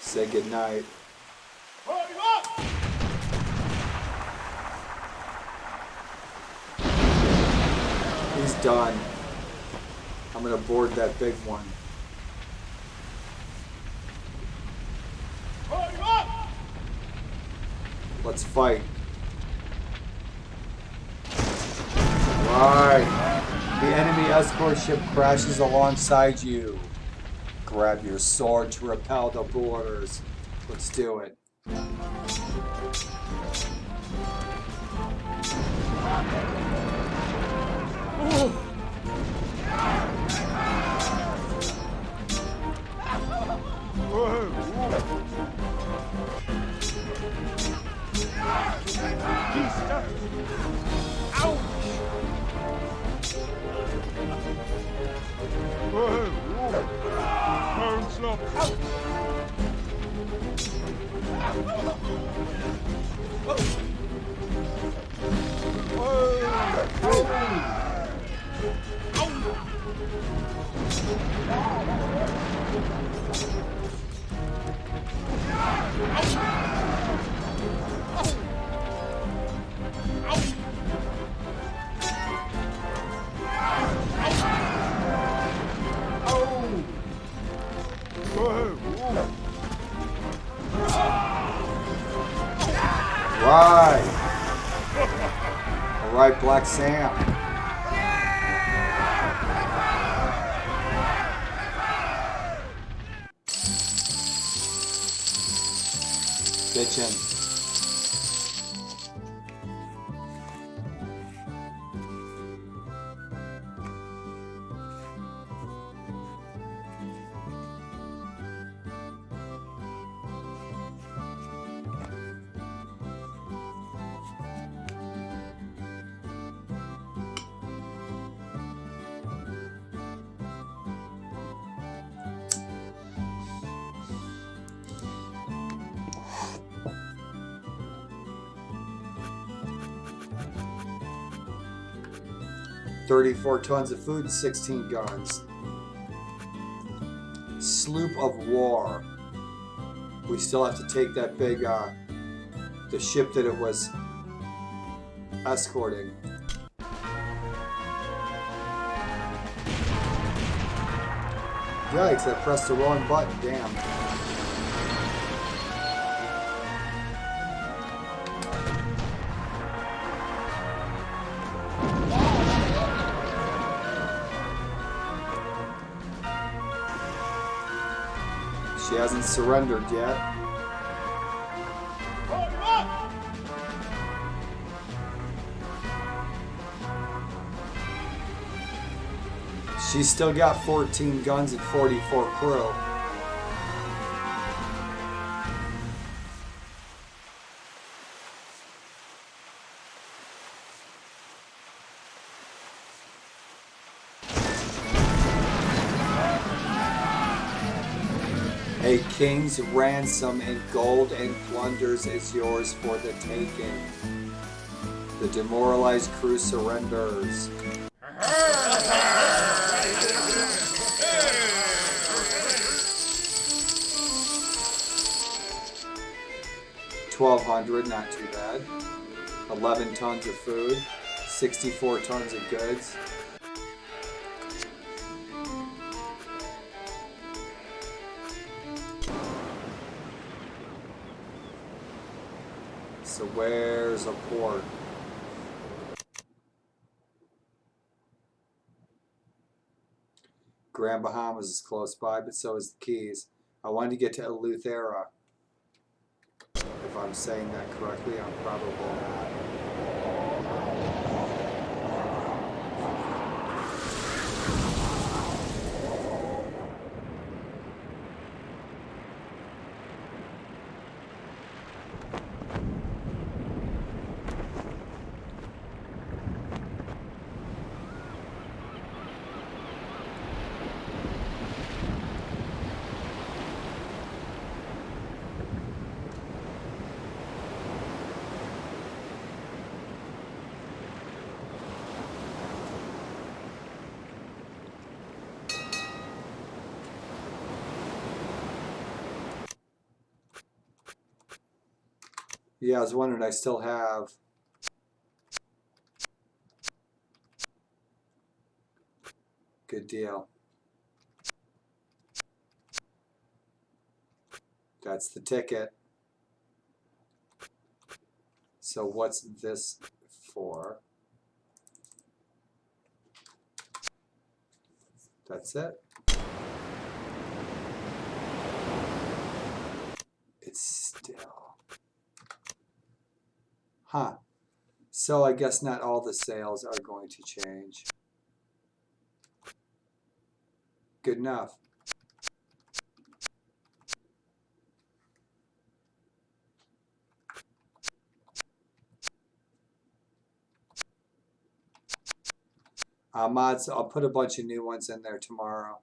Say goodnight. He's done. I'm gonna board that big one. Let's fight. Right. The enemy escort ship crashes alongside you. Grab your sword to repel the boarders. Let's do it. Right. All right, Black Sam. bitchin'. "34 tons of food and 16 guns. Sloop of war. We still have to take that big, the ship that it was escorting. Yikes, I pressed the wrong button, damn. She hasn't surrendered yet. She's still got 14 guns and 44 crew. A king's ransom in gold and plunders is yours for the taking. The demoralized crew surrenders. $1,200, not too bad. 11 tons of food, 64 tons of goods. So where's a port? Grand Bahamas is close by, but so is the Keys. I wanted to get to Eleuthera. If I'm saying that correctly, I'm probably not. Yeah, I was wondering, I still have... Good deal. That's the ticket. So what's this for? That's it. It's still... Huh. So I guess not all the sales are going to change. Good enough. Mods, I'll put a bunch of new ones in there tomorrow.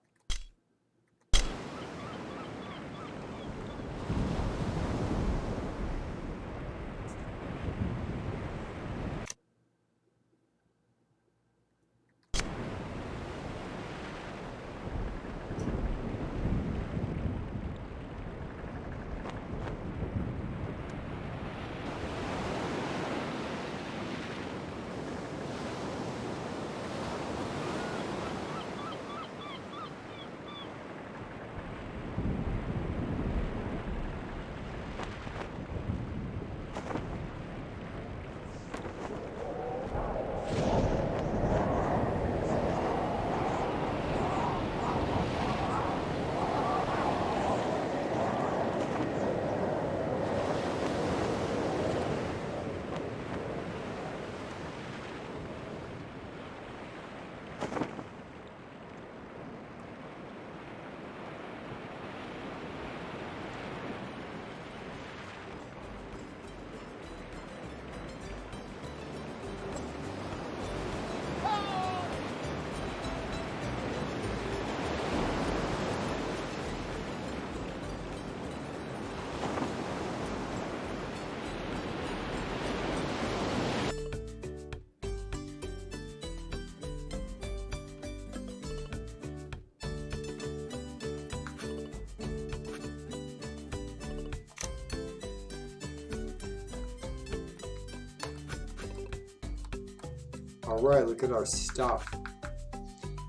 Alright, look at our stuff.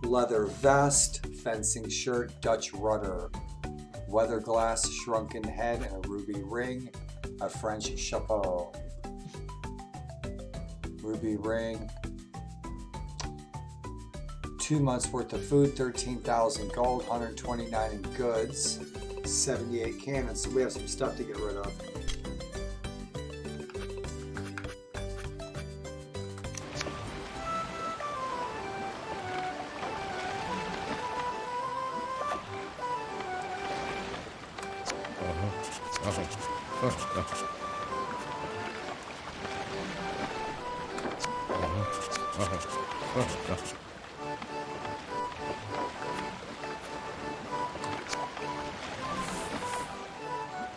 Leather vest, fencing shirt, Dutch rudder, weather glass, shrunken head, and a ruby ring, a French chapeau. Ruby ring. 2 months worth of food, 13,000 gold, 129 in goods, 78 cannons. So we have some stuff to get rid of.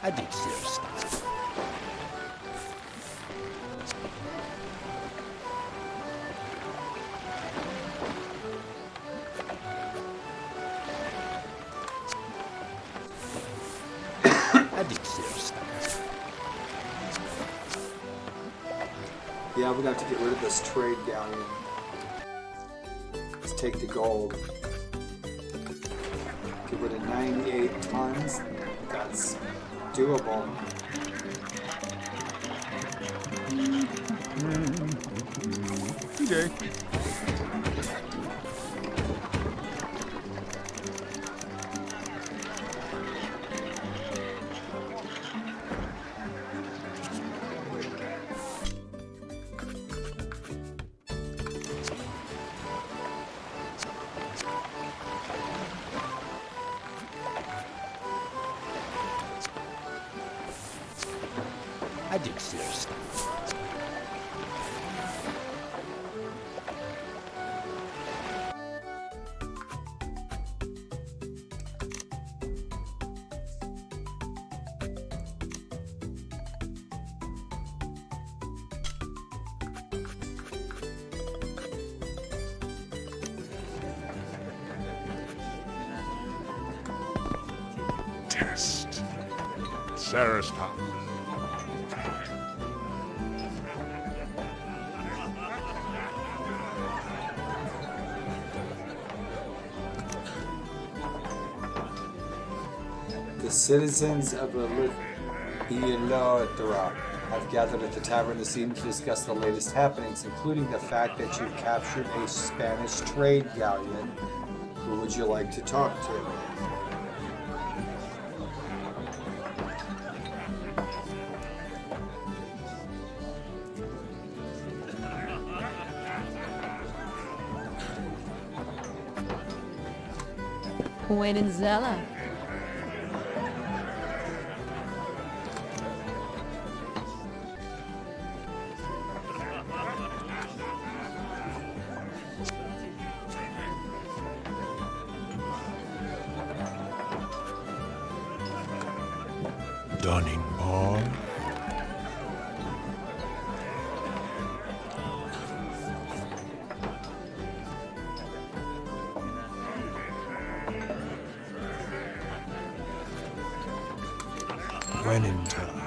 I dig serious stuff. I dig serious stuff. Yeah, we're going to have to get rid of this trade galleon. Let's take the gold. Get rid of 98 tons. That's doable. Okay. I dig serious stuff. Test. Sarastan. The citizens of Ilothra have gathered at the tavern this evening to discuss the latest happenings, including the fact that you captured a Spanish trade galleon. Who would you like to talk to? Wenenzella. Dunning Bar. When in town.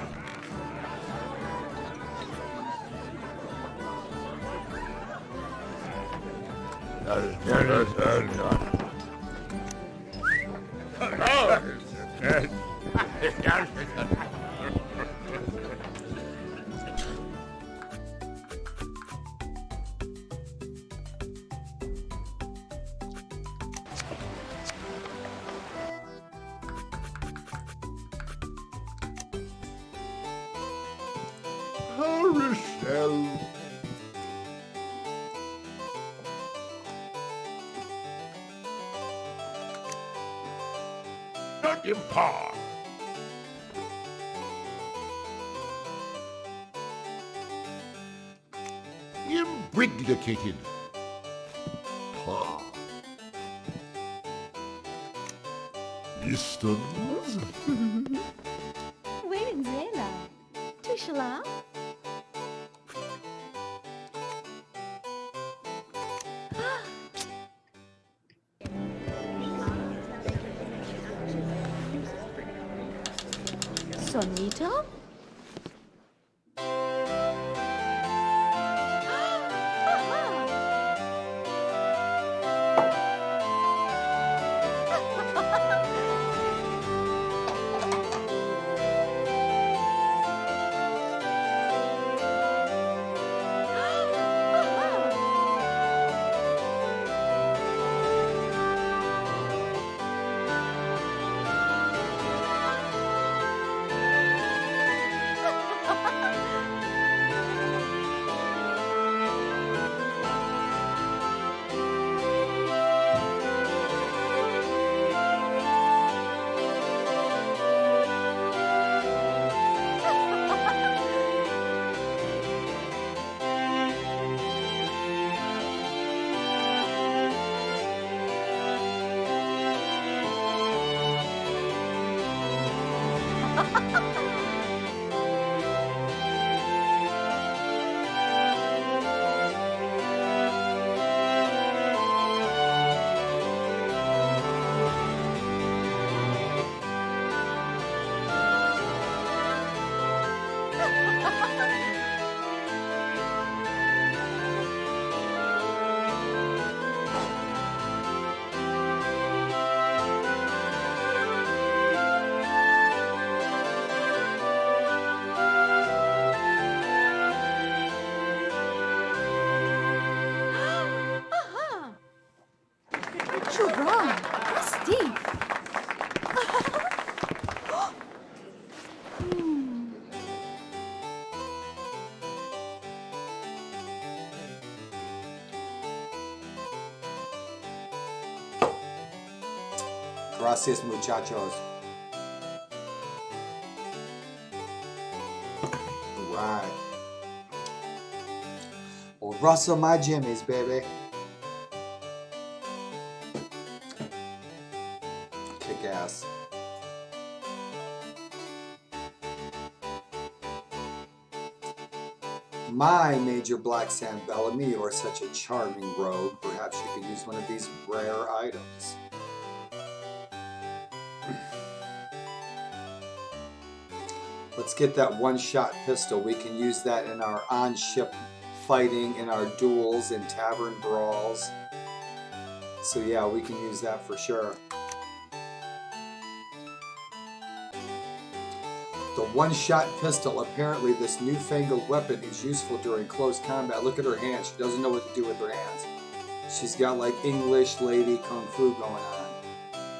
Rochelle. Not in par. Imbriglicated. Par. Distance. Wenenzella. Tushla. Sonito? Aha! Churra! Steve! Gracias, muchachos. Right. Well, rustle my jimmies, baby. Kick ass. My Major Black Sand Bellamy, you are such a charming rogue. Perhaps you could use one of these rare items. Let's get that one-shot pistol. We can use that in our on-ship fighting, in our duels, in tavern brawls. So yeah, we can use that for sure. The one-shot pistol. Apparently this newfangled weapon is useful during close combat. Look at her hands. She doesn't know what to do with her hands. She's got like English lady kung fu going on.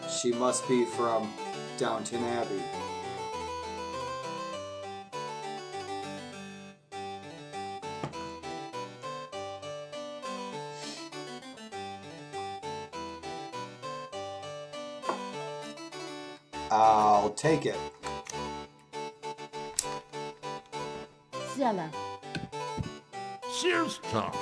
She must be from Downton Abbey. I'll take it. Zella. Cheers, Tom.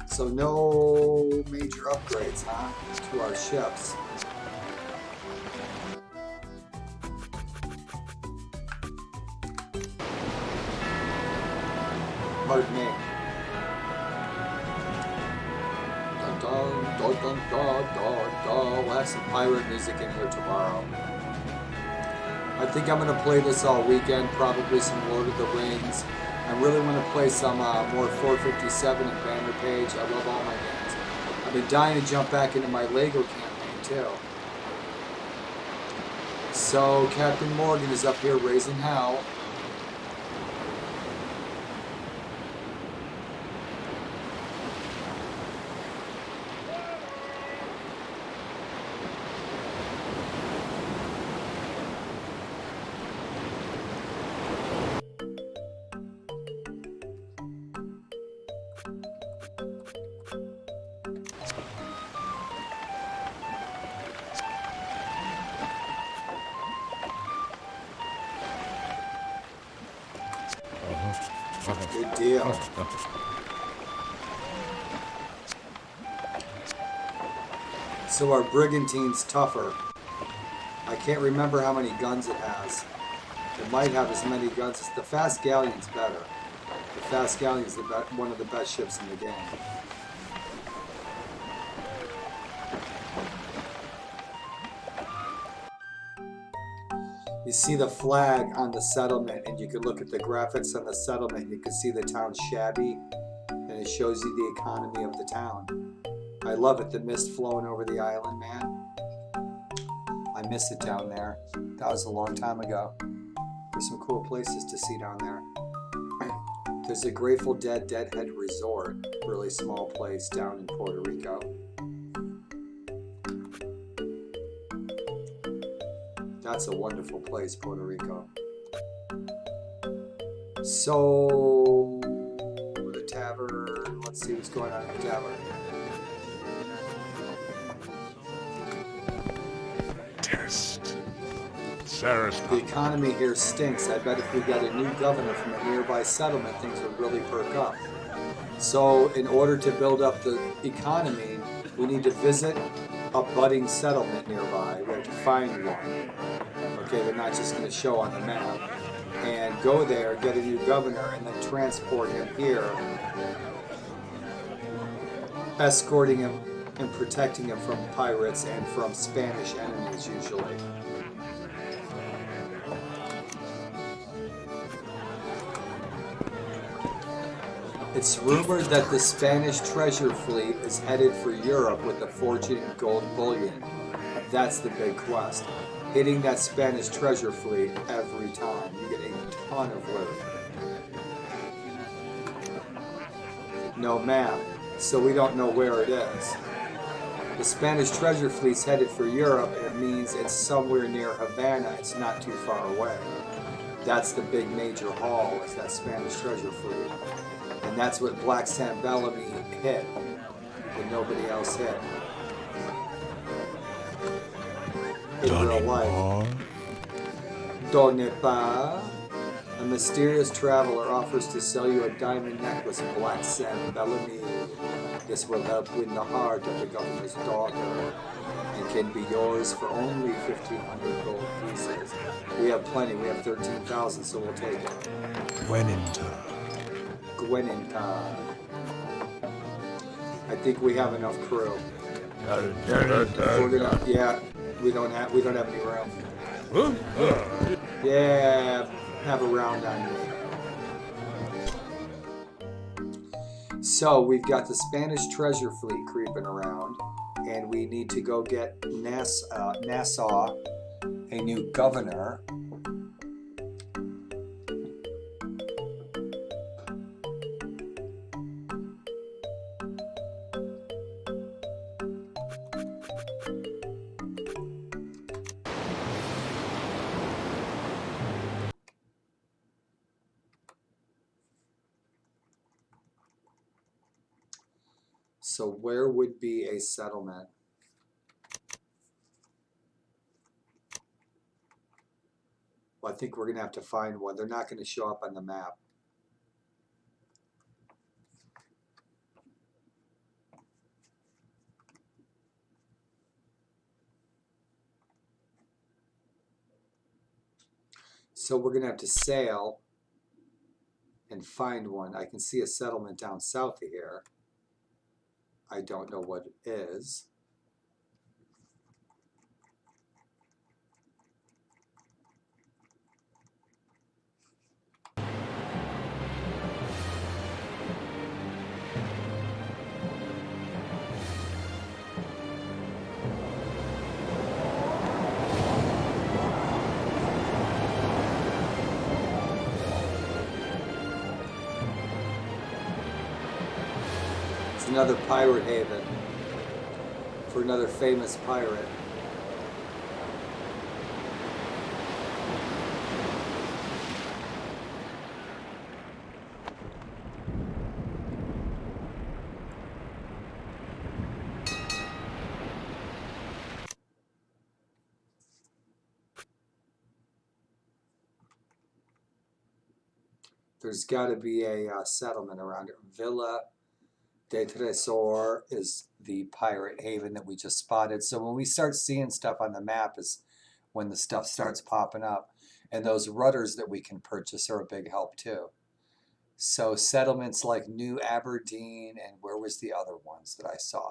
So no major upgrades, huh, to our ships. Pardon me. Dun dun dun dun dun dun dun. We'll have some pirate music in here tomorrow. I think I'm gonna play this all weekend. Probably some Lord of the Rings. I really want to play some more 457 and Banner Page. I love all my games. I've been dying to jump back into my Lego campaign too. So Captain Morgan is up here raising hell. Good deal. So our brigantine's tougher. I can't remember how many guns it has. It might have as many guns as the fast galleon's better. The fast galleon's one of the best ships in the game. You see the flag on the settlement, and you can look at the graphics on the settlement, and you can see the town shabby, and it shows you the economy of the town. I love it, the mist flowing over the island, man. I miss it down there. That was a long time ago. There's some cool places to see down there. There's a Grateful Dead Deadhead Resort, really small place down in Puerto Rico. That's a wonderful place, Puerto Rico. So, the tavern, let's see what's going on in the tavern. Test. Sir The Star. economy here stinks. I bet if we got a new governor from a nearby settlement, things would really perk up. So, in order to build up the economy, we need to visit a budding settlement nearby. We have to find one. Okay, they're not just going to show on the map. And go there, get a new governor, and then transport him here, escorting him and protecting him from pirates and from Spanish enemies, usually. It's rumored that the Spanish treasure fleet is headed for Europe with a fortune in gold bullion. That's the big quest. Hitting that Spanish treasure fleet every time. You get a ton of loot. No map, so we don't know where it is. The Spanish treasure fleet's headed for Europe, and it means it's somewhere near Havana. It's not too far away. That's the big major haul, is that Spanish treasure fleet. And that's what Black Sam Bellamy hit, and nobody else hit. In real life. Donipa. A mysterious traveler offers to sell you a diamond necklace, Black Sam Bellamy. This will help win the heart of the governor's daughter, and can be yours for only 1,500 gold pieces. We have plenty. We have 13,000, so we'll take it. Gweninta. I think we have enough crew. We're gonna, yeah, we don't have any room. Yeah, have a round on me. So we've got the Spanish treasure fleet creeping around, and we need to go get Nassau a new governor. So where would be a settlement? Well, I think we're going to have to find one. They're not going to show up on the map. So we're going to have to sail and find one. I can see a settlement down south of here. I don't know what it is. Another pirate haven for another famous pirate. There's got to be a settlement around it. Villa de Tresor is the pirate haven that we just spotted. So when we start seeing stuff on the map is when the stuff starts popping up. And those rudders that we can purchase are a big help too. So settlements like New Aberdeen, and where was the other ones that I saw?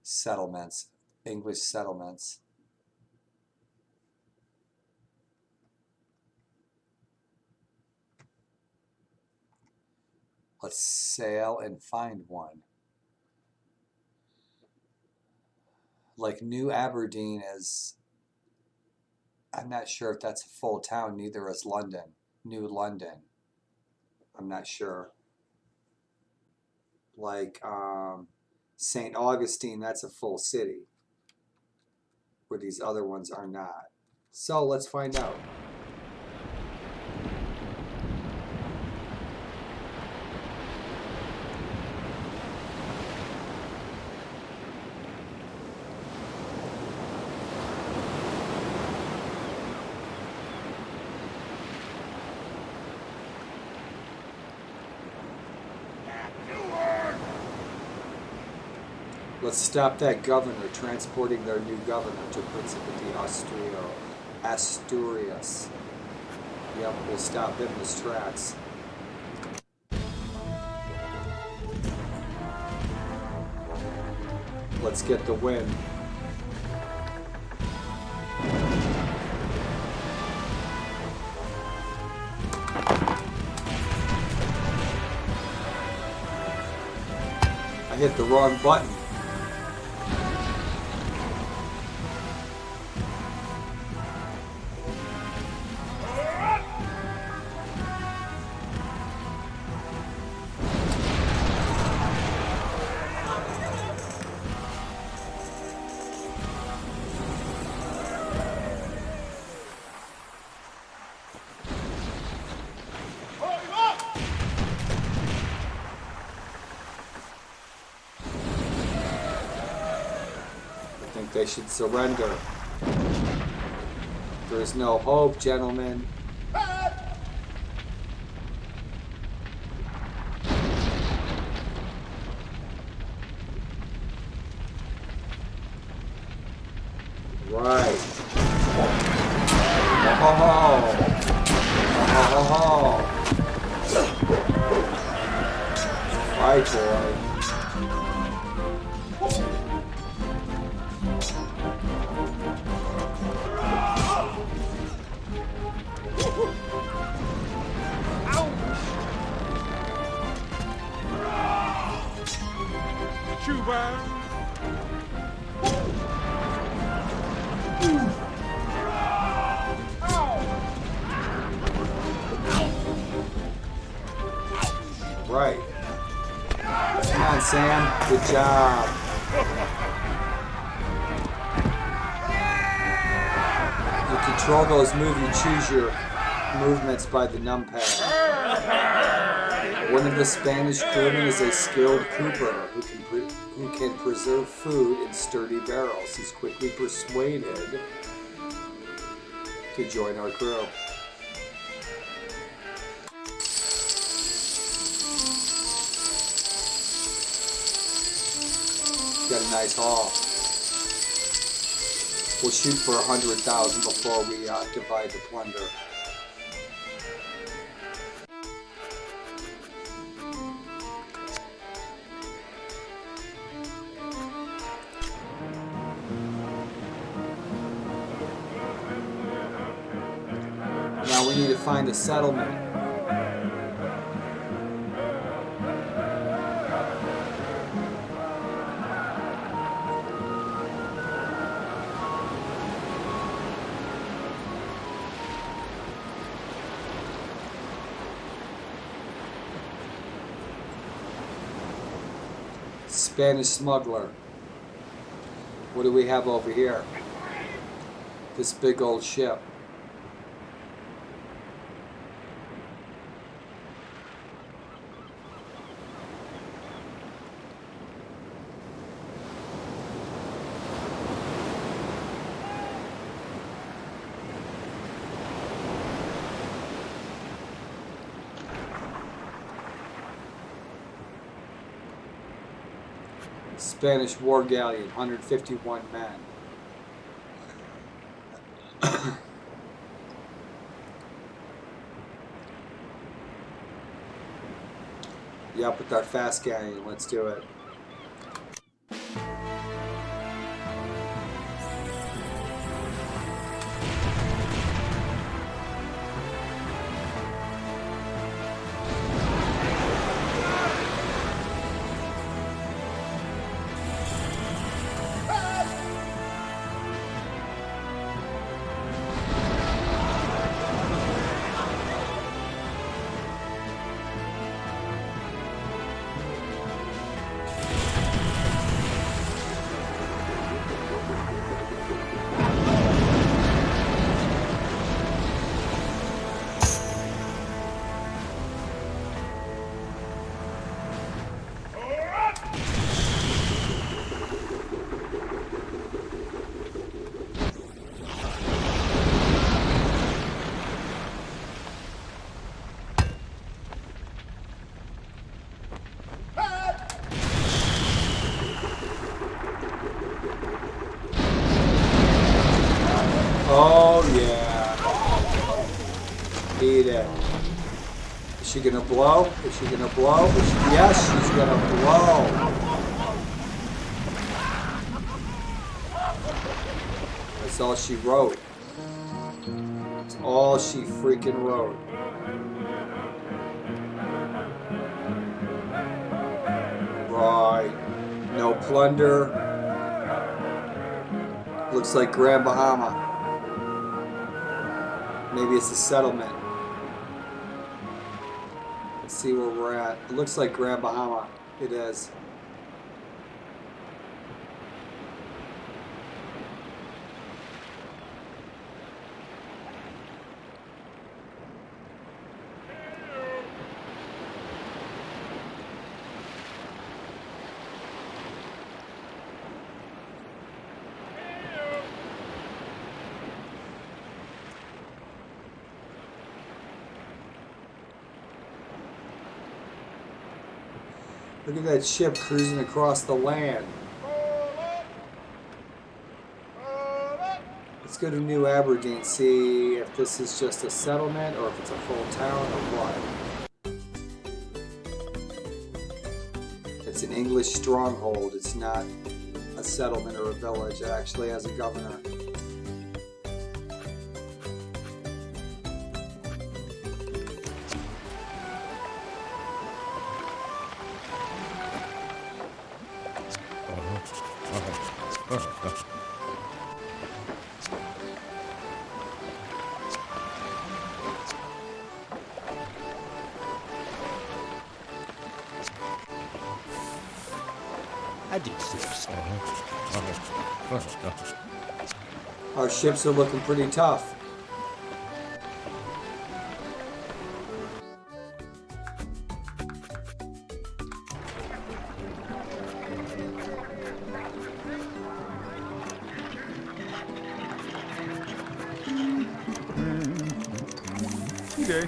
Settlements, English settlements. Let's sail and find one. Like New Aberdeen is, I'm not sure if that's a full town, neither is London. New London. I'm not sure. Like St. Augustine, that's a full city, where these other ones are not. So let's find out. Let's stop that governor transporting their new governor to Principity Asturias. Yep, we'll stop him in his tracks. Let's get the win. I hit the wrong button. They should surrender. There is no hope, gentlemen. Right. Oh. Oh. Right, boy. Right. Come on, Sam. Good job. You control those moves. You choose your movements by the numpad. One of the Spanish crewmen is a skilled cooper who can preserve food in sturdy barrels. He's quickly persuaded to join our crew. Got a nice haul. We'll shoot for 100,000 before we divide the plunder. Now we need to find a settlement. Spanish smuggler. What do we have over here? This big old ship. Spanish war galleon, 151 men. Yep, with our fast galleon, let's do it. Is she gonna blow? Is she gonna blow? Yes, she's gonna blow. That's all she wrote. That's all she freaking wrote. Right. No plunder. Looks like Grand Bahama. Maybe it's a settlement. Let's see where we're at. It looks like Grand Bahama. It is. Look at that ship cruising across the land. Let's go to New Aberdeen, see if this is just a settlement or if it's a full town or what. It's an English stronghold. It's not a settlement or a village. It actually has a governor. I dig silver stuff. Our ships are looking pretty tough. Okay.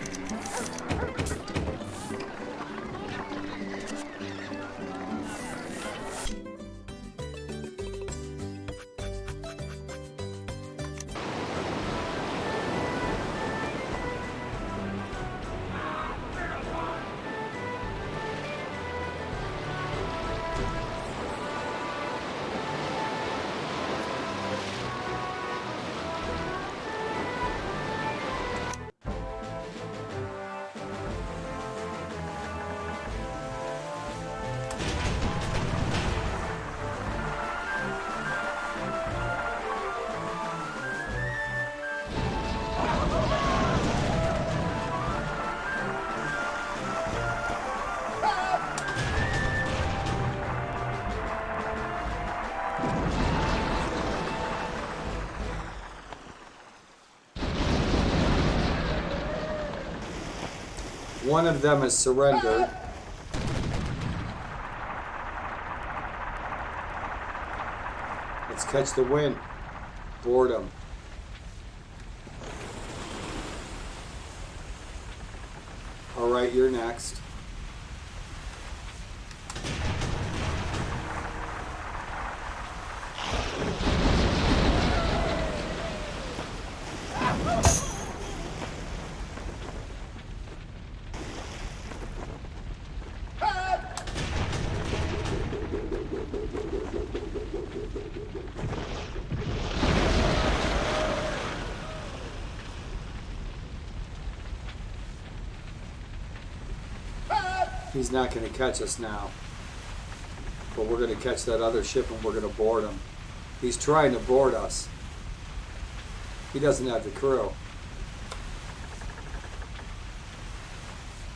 One of them has surrendered. Let's catch the wind. Boredom. All right, you're next. He's not going to catch us now. But we're going to catch that other ship and we're going to board him. He's trying to board us. He doesn't have the crew.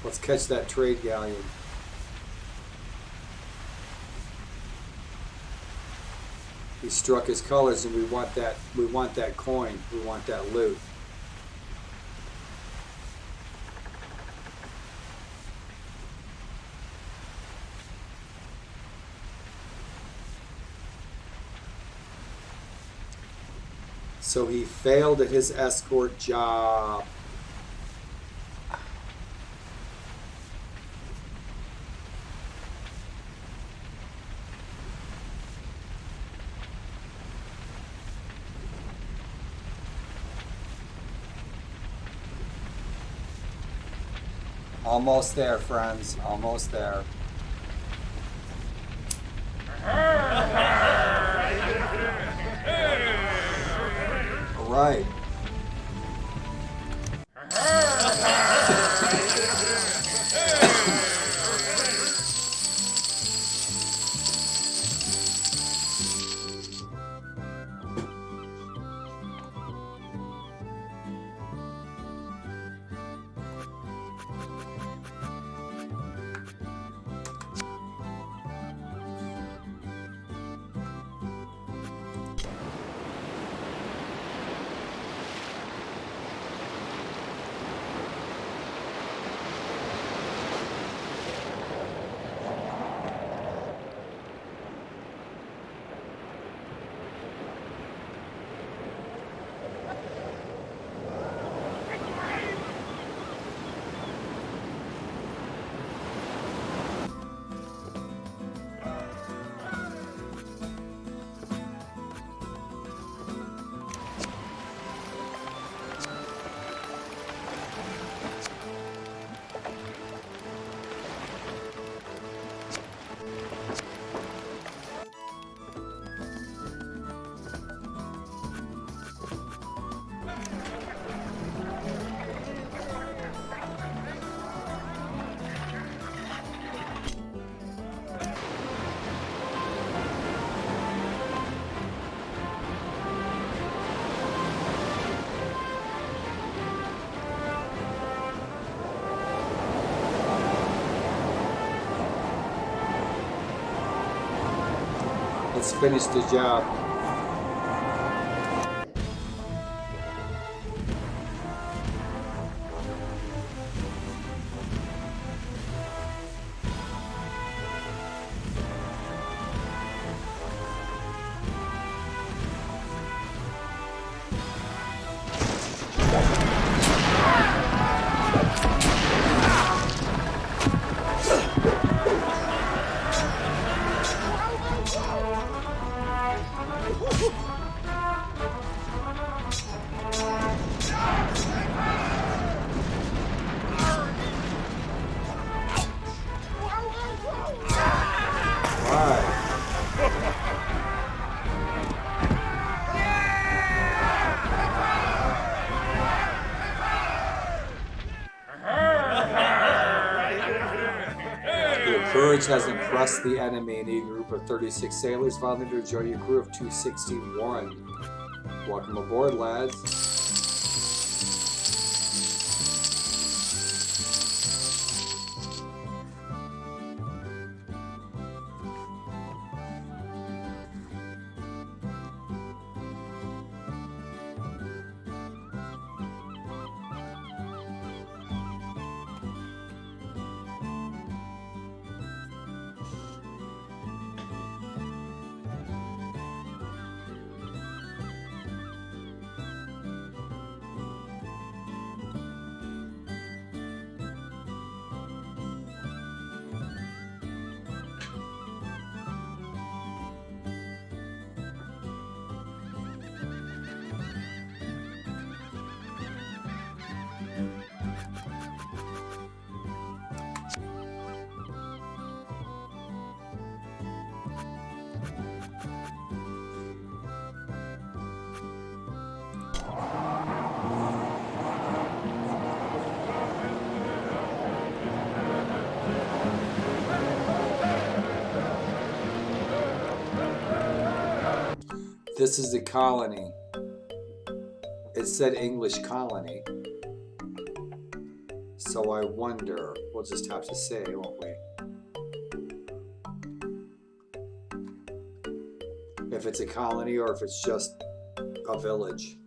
Let's catch that trade galleon. He struck his colors and we want that coin. We want that loot. So he failed at his escort job. Almost there, friends. Almost there. All right. Let's finish the job. Courage has impressed the enemy, and a group of 36 sailors volunteered to join your crew of 261. Welcome aboard, lads. This is the colony. It said English colony. So I wonder, we'll just have to say, won't we? If it's a colony or if it's just a village.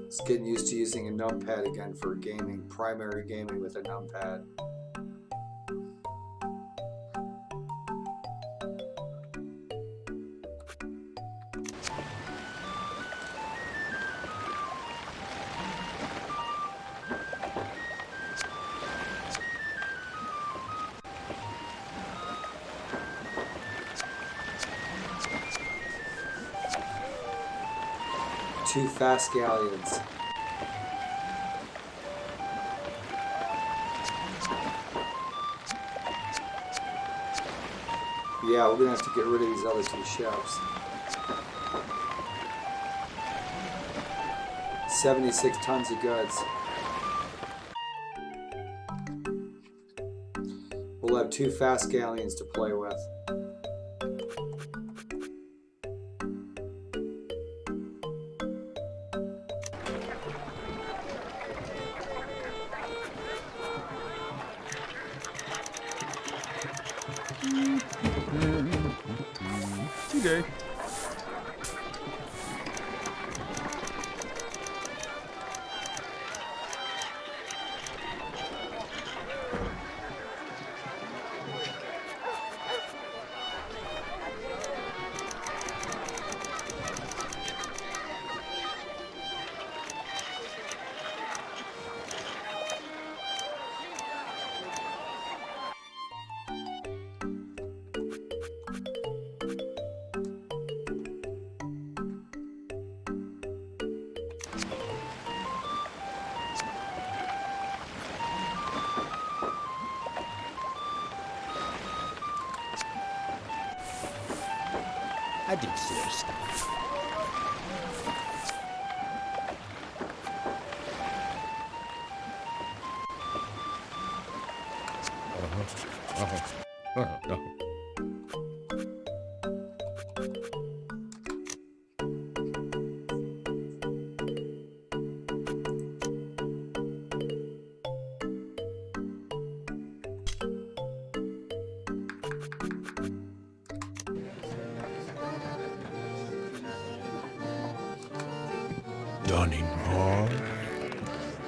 It's getting used to using a numpad again for gaming, primary gaming with a numpad. 2 fast galleons. Yeah, we're gonna have to get rid of these other 2 ships. 76 tons of goods. We'll have 2 fast galleons to play with. Okay. I did serious. Dunningmore.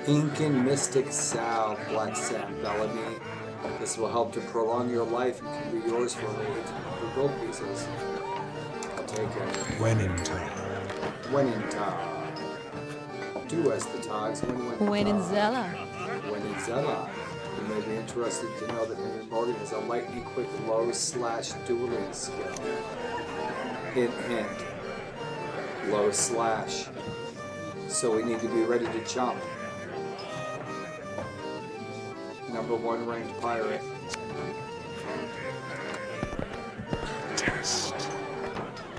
Incan Mystic Salve, Black Sam Bellamy. This will help to prolong your life and can be yours for 800 gold pieces. I'll take it. When in town. When in town. Do as the Togs When in Zella. When in Zella. You may be interested to know that Henry Morgan has a lightning quick low/dueling skill. Hint, hint. Low/. So we need to be ready to jump. Number 1 ranked pirate. Test.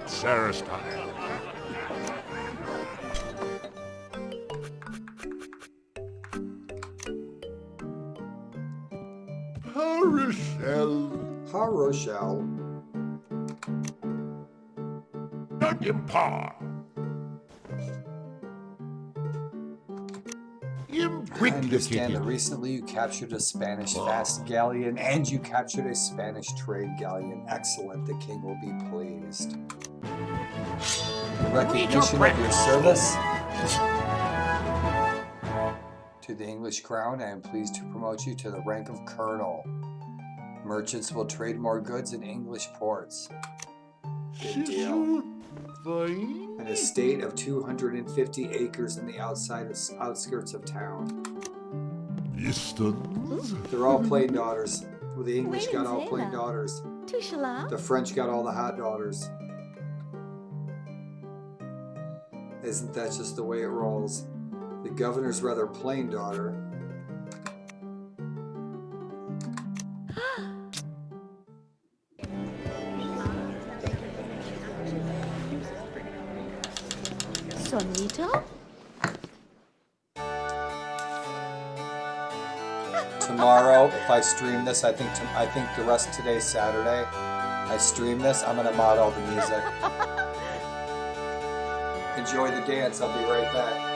Sarah style. Rochelle. Ha Rochelle. Empire. I understand that Imbriglicated. recently you captured a Spanish fast galleon and you captured a Spanish trade galleon. Excellent. The king will be pleased. In recognition of your service to the English crown, I am pleased to promote you to the rank of colonel. Merchants will trade more goods in English ports. Good deal. Fine. An estate of 250 acres in the outskirts of town. Distance. They're all plain daughters. Well, the English got all plain Zela. daughters. Tushala. The French got all the hot daughters. Isn't that just the way it rolls? The governor's rather plain daughter. Sonito. Tomorrow, if I stream this, I think the rest of today's Saturday. I stream this. I'm gonna mod all the music. Enjoy the dance. I'll be right back.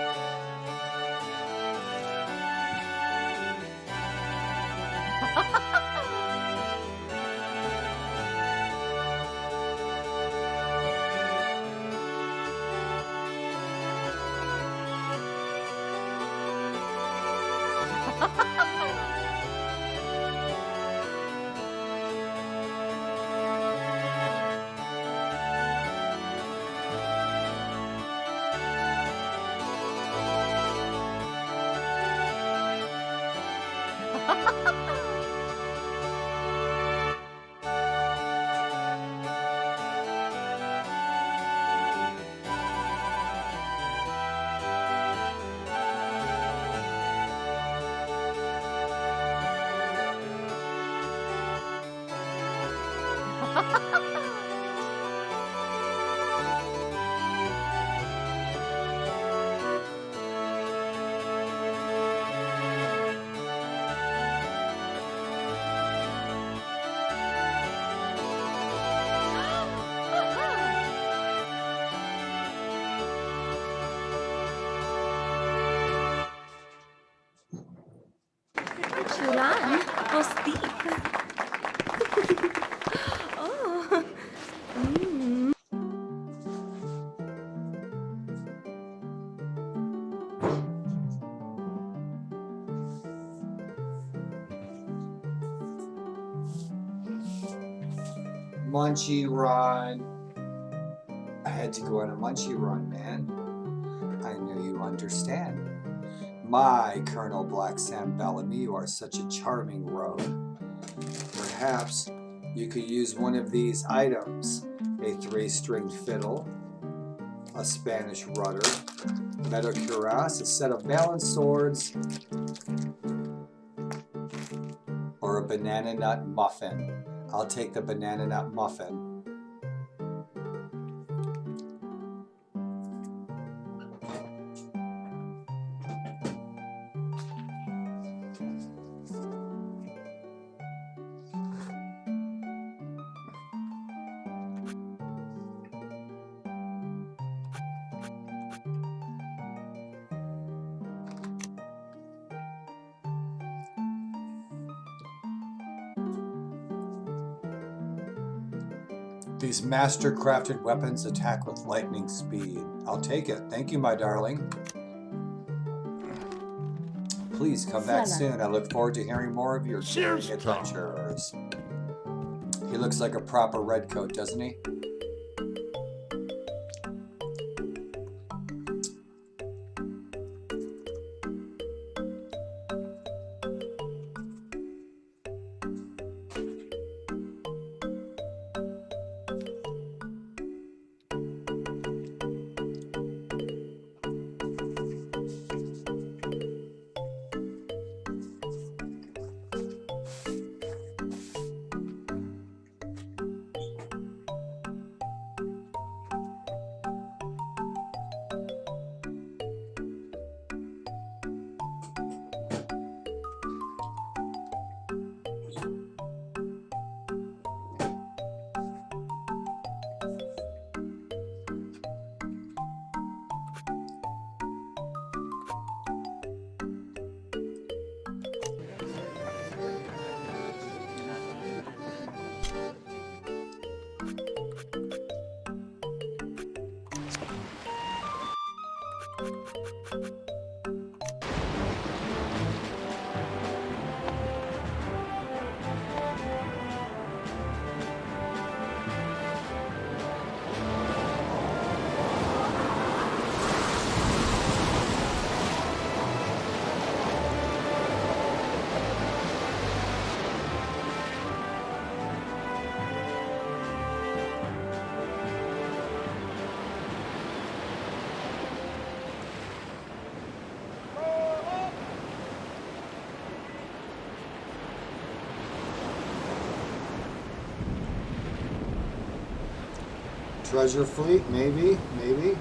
Chulan. Posti. Oh. Munchie run. I had to go on a munchie run, man. I know you understand. My Colonel Black Sam Bellamy, you are such a charming rogue. Perhaps you could use one of these items. A 3-stringed fiddle, a Spanish rudder, metal cuirass, a set of balanced swords, or a banana nut muffin. I'll take the banana nut muffin. These master-crafted weapons attack with lightning speed. I'll take it. Thank you, my darling. Please come back soon. I look forward to hearing more of your daring adventures. He looks like a proper redcoat, doesn't he? Treasure Fleet, maybe, maybe.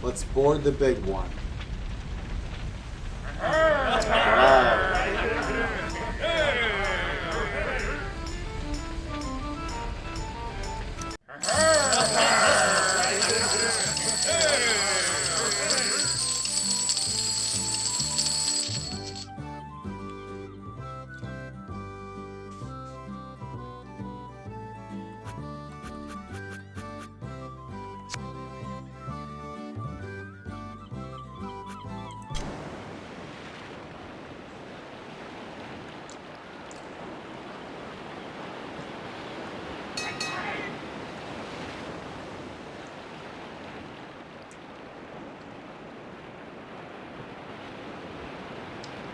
Let's board the big one. Alright.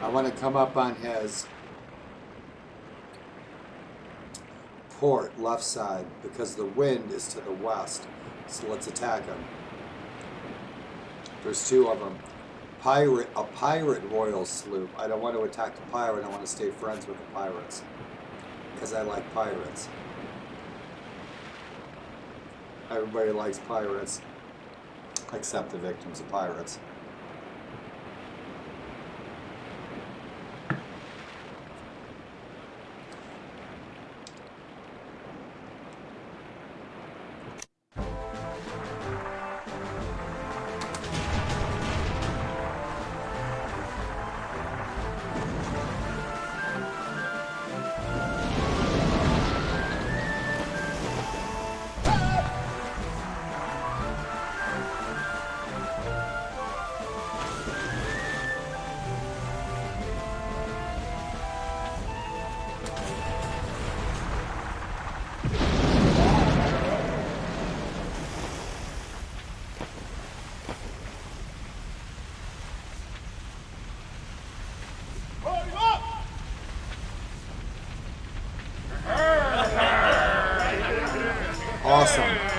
I want to come up on his port left side because the wind is to the west. So let's attack him. There's two of them. A pirate royal sloop. I don't want to attack the pirate. I want to stay friends with the pirates because I like pirates. Everybody likes pirates except the victims of pirates. Awesome.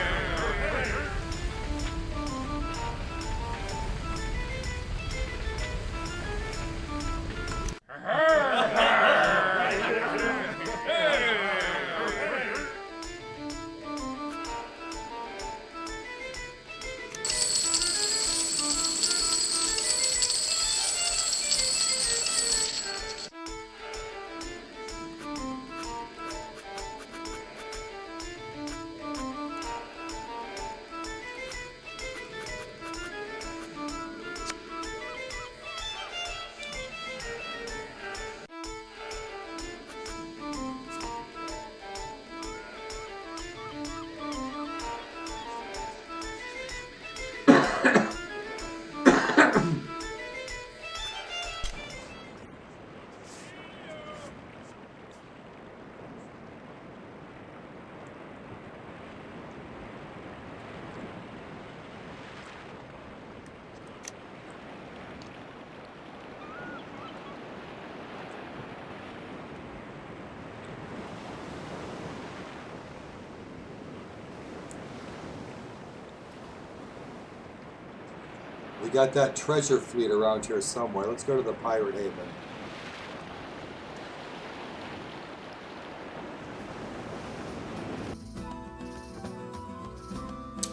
We got that treasure fleet around here somewhere. Let's go to the pirate haven.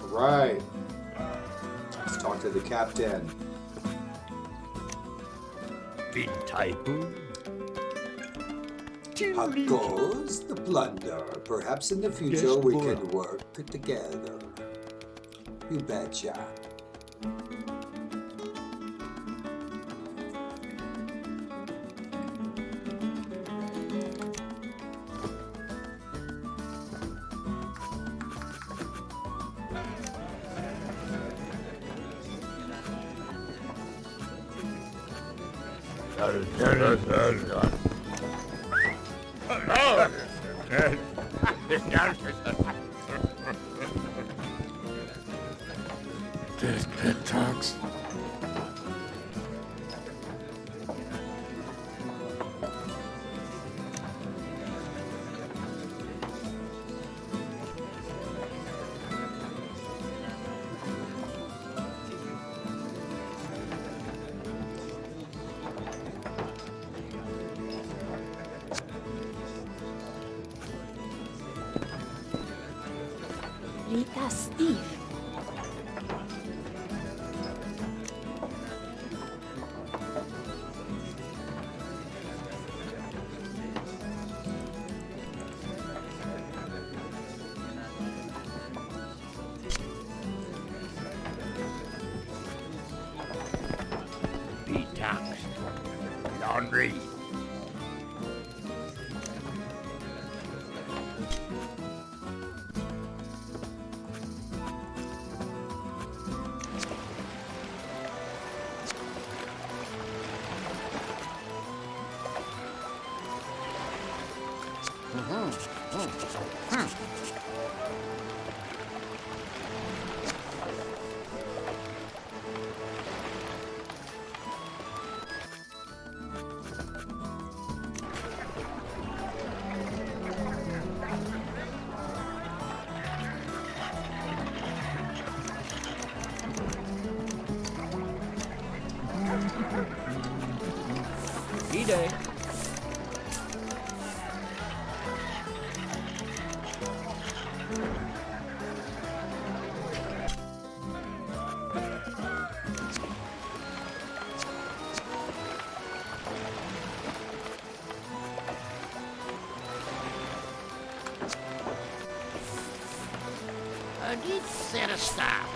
Right. Let's talk to the captain. Big typhoon. How goes the plunder? Perhaps in the future Yes, we boy. can work together. You betcha. There's pet talks. Rita, Steve. E-Day. Need Santa stop.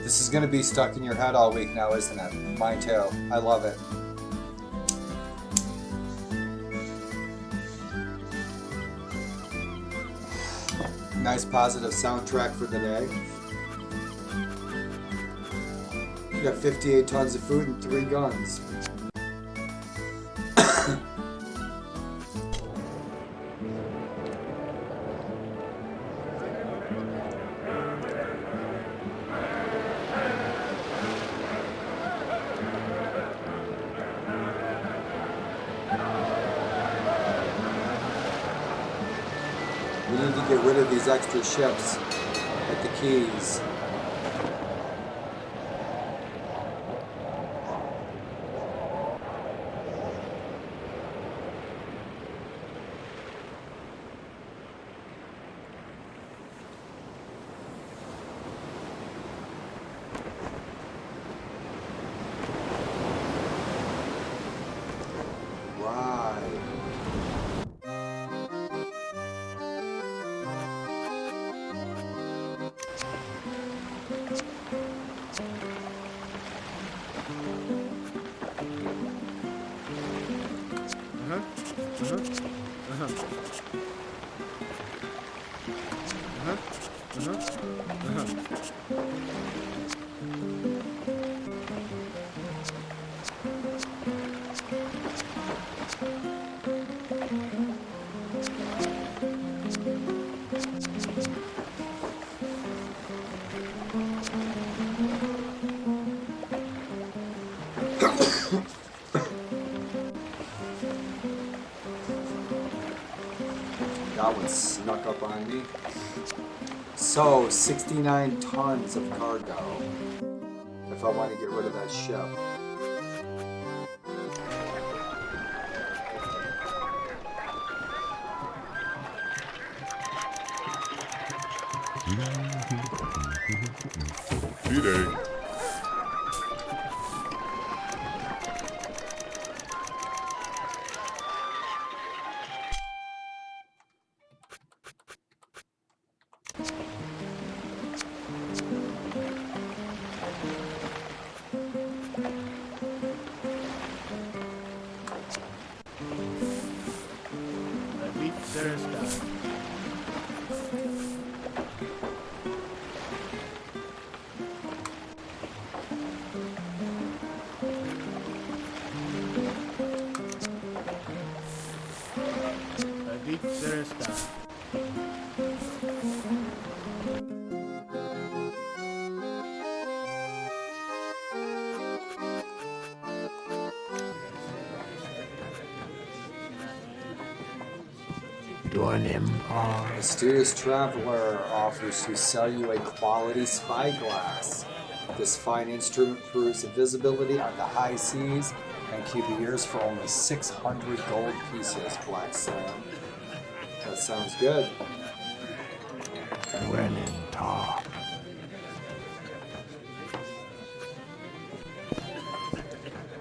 This is going to be stuck in your head all week now, isn't it? Mine too. I love it. Nice positive soundtrack for the day. You got 58 tons of food and 3 guns. We need to get rid of these extra ships at the Keys. That one snuck up on me. So, 69 tons of cargo. If I want to get rid of that ship. D-Day. Mysterious traveler offers to sell you a quality spyglass. This fine instrument proves invisibility on the high seas and keep yours for only 600 gold pieces, Black Sam. That sounds good. When in talk.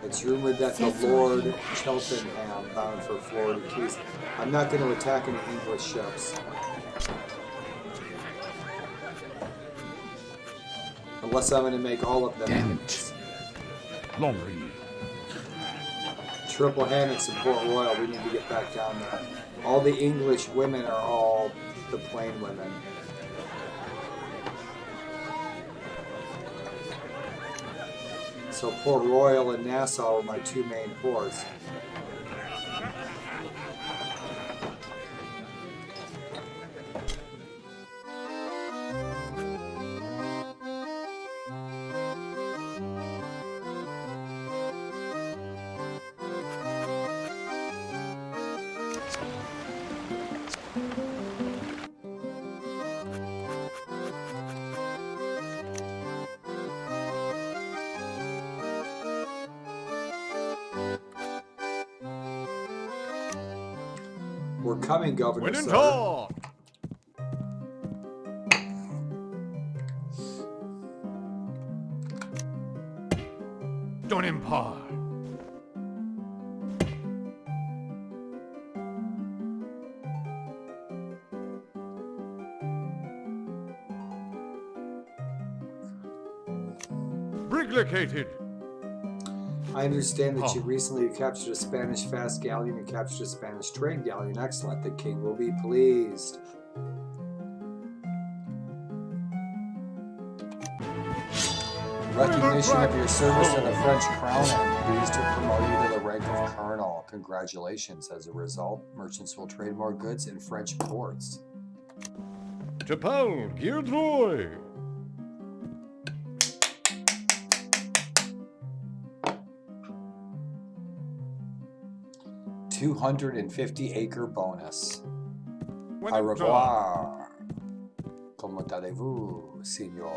It's rumored that the Lord Cheltenham bound for Florida Keys. I'm not going to attack any English ships. Unless I'm going to make all of them enemies. Longry. Triple hammocks in Port Royal. We need to get back down there. All the English women are all the plain women. So Port Royal and Nassau are my two main ports. We're coming, Governor. When in Sir. talk. Don Empire. Brig located. I understand that you recently captured a Spanish fast galleon and captured a Spanish trade galleon. Excellent. The king will be pleased. Recognition of your service to the French crown, I'm pleased to promote you to the rank of colonel. Congratulations. As a result, merchants will trade more goods in French ports. Tapal, Gildroy. 250-acre bonus. When Au in revoir. Comment allez-vous, signor?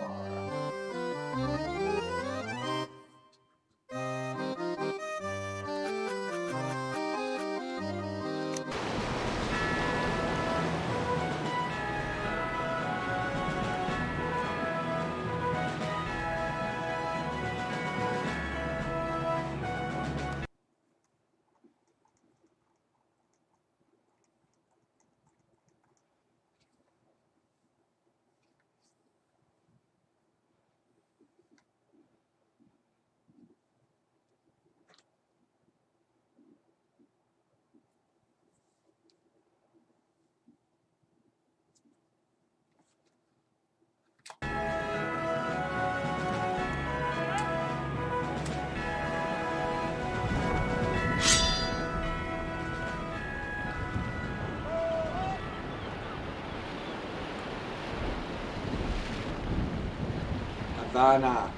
Havana,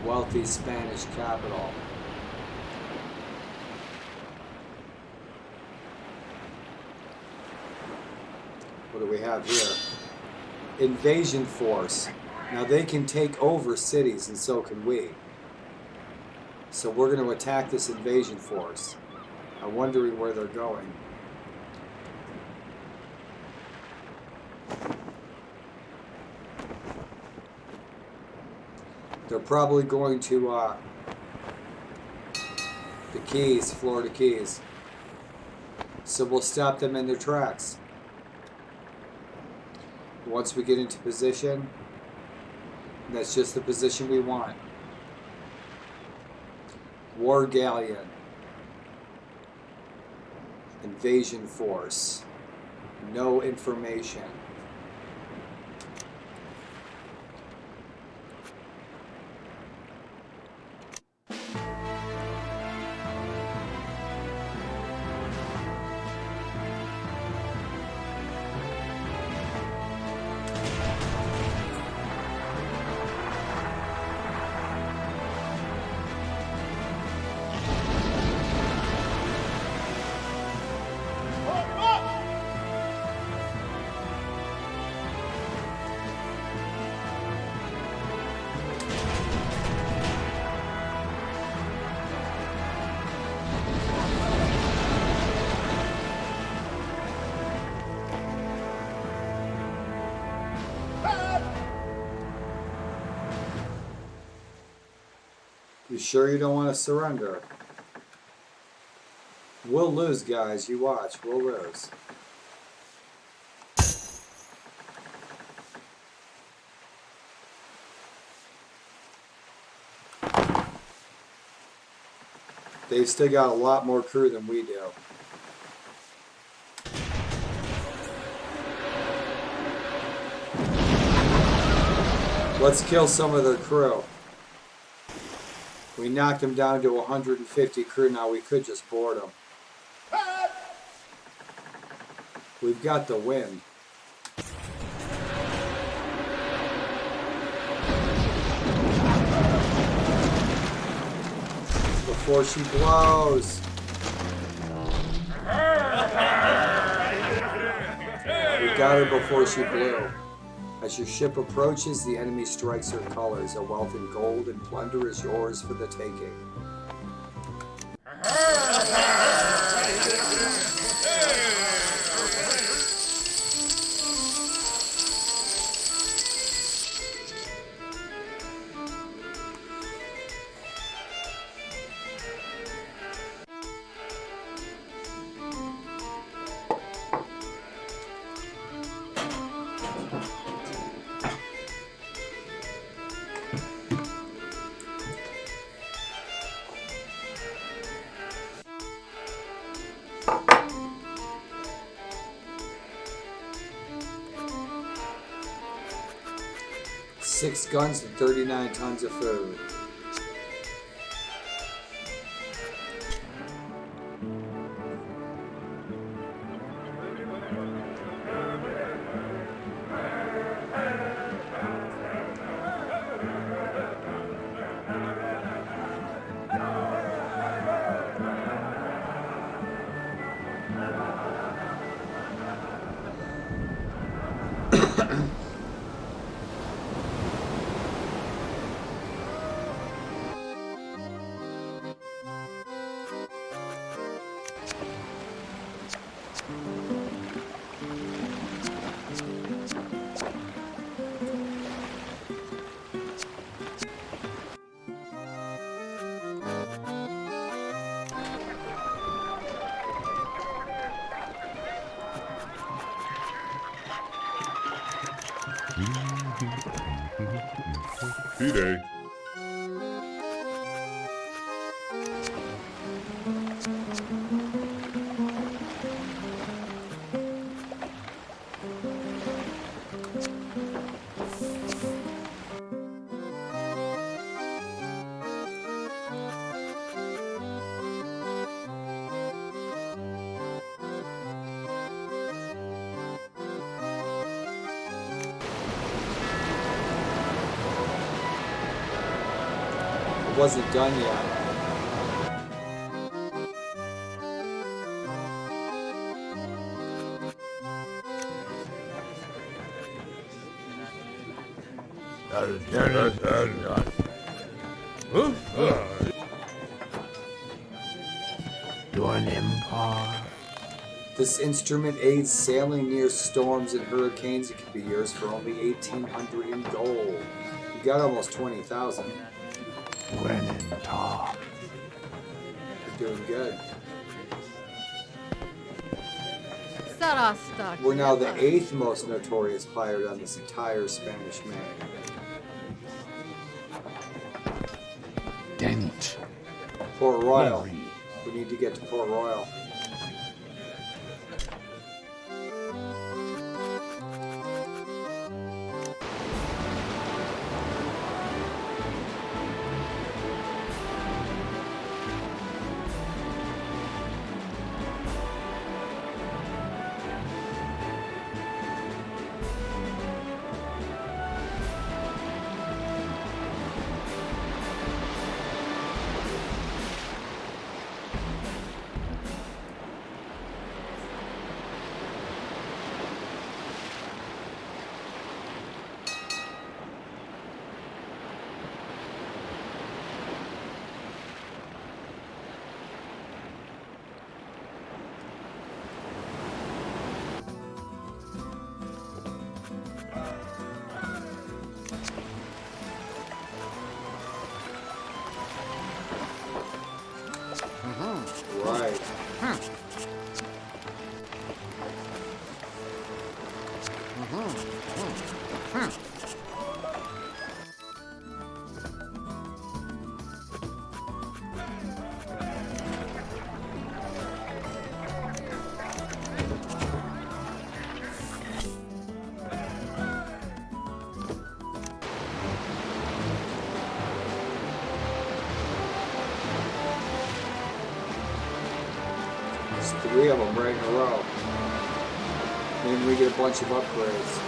wealthy Spanish capital. What do we have here? Invasion force. Now they can take over cities, and so can we. So we're going to attack this invasion force. I'm wondering where they're going. They're probably going to the Keys, Florida Keys. So we'll stop them in their tracks. Once we get into position, that's just the position we want. War galleon. Invasion force. No information. You sure you don't want to surrender? We'll lose, guys. You watch. We'll lose. They've still got a lot more crew than we do. Let's kill some of their crew. We knocked them down to 150 crew. Now we could just board them. We've got the wind. Before she blows. We got her before she blew. As your ship approaches, the enemy strikes her colors. A wealth in gold and plunder is yours for the taking. Six guns and 39 tons of food. D-Day. wasn't done yet. To an empire. This instrument aids sailing near storms and hurricanes. It can be yours for only 1,800 in gold. You got almost 20,000. Wenentar. You're doing good. Sarasta. We're now the 8th most notorious pirate on this entire Spanish Main. Dent. Port Royal. Mary. We need to get to Port Royal. Right. There's 3 of them right in a row. Maybe we get a bunch of upgrades.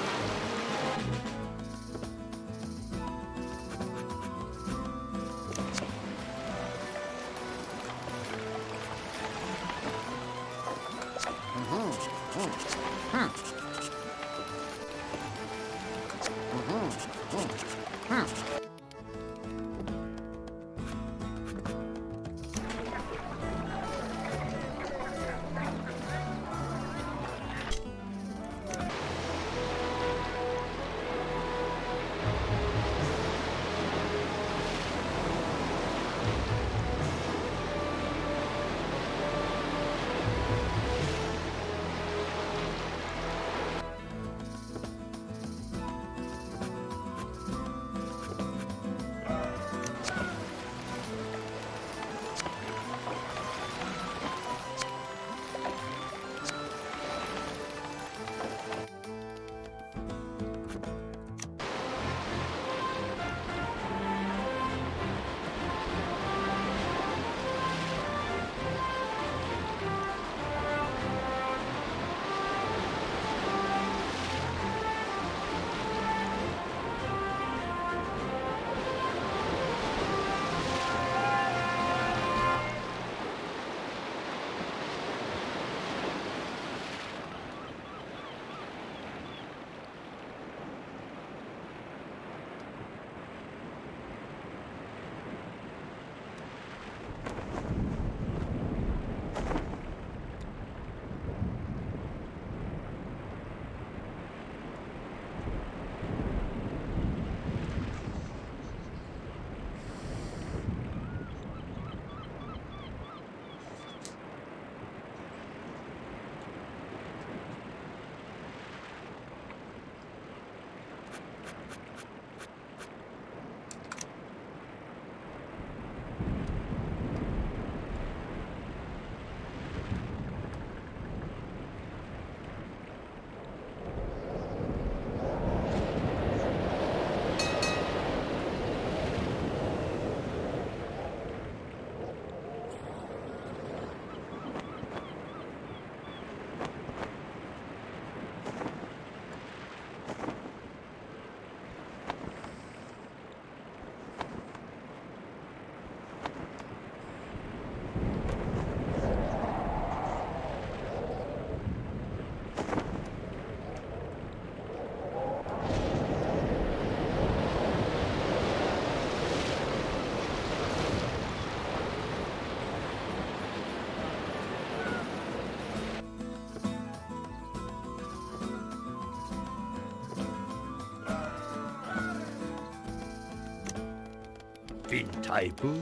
Big Taipu.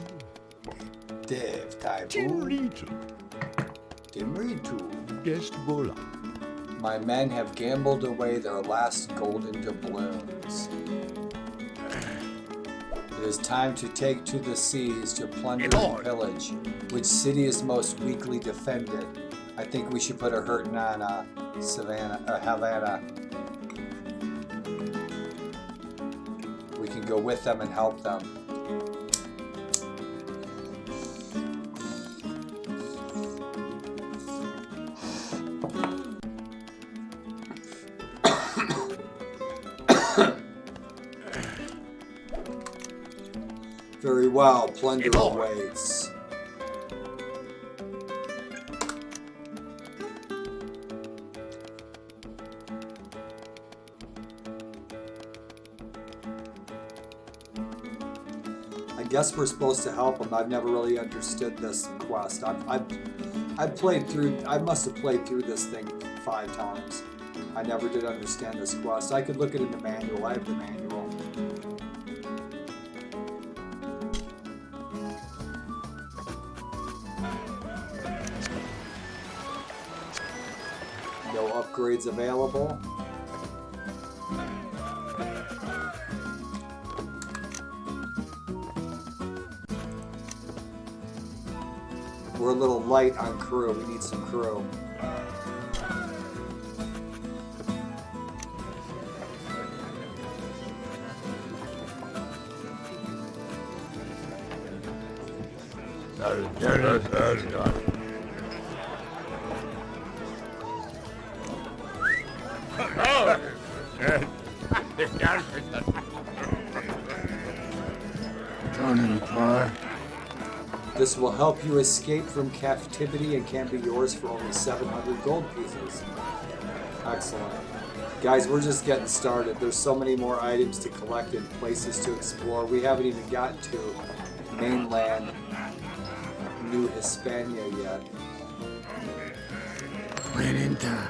Dev Taipu. Timritu. Dimritu. Guest Bola. My men have gambled away their last golden doubloons. It is time to take to the seas to plunder and pillage. Which city is most weakly defended? I think we should put a hurting on Havana. We can go with them and help them. Very well, plunder awaits. I guess we're supposed to help them. I've never really understood this quest. I've played through. I must have played through this thing 5 times. I never did understand this quest. I could look at it in the manual. I have the manual. No upgrades available. We're a little light on crew. We need some crew. This will help you escape from captivity and can be yours for only 700 gold pieces. Excellent. Guys, we're just getting started. There's so many more items to collect and places to explore. We haven't even gotten to mainland New Hispania yet. Buenita.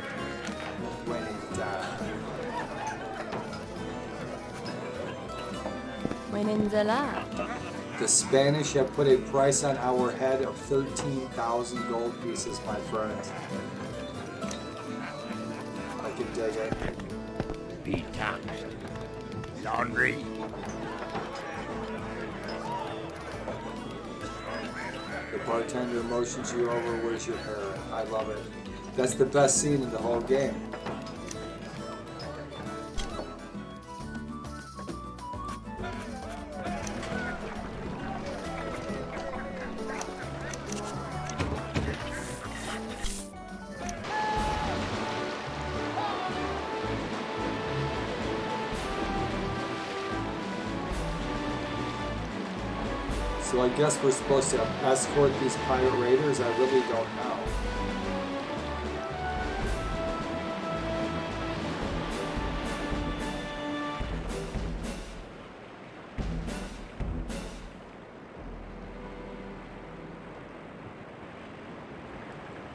Buenenzala. The Spanish have put a price on our head of 13,000 gold pieces, my friends. I can dig it. Detox. Laundry. The bartender motions you over, where's your parent? I love it. That's the best scene in the whole game. So I guess we're supposed to escort these pirate raiders? I really don't know.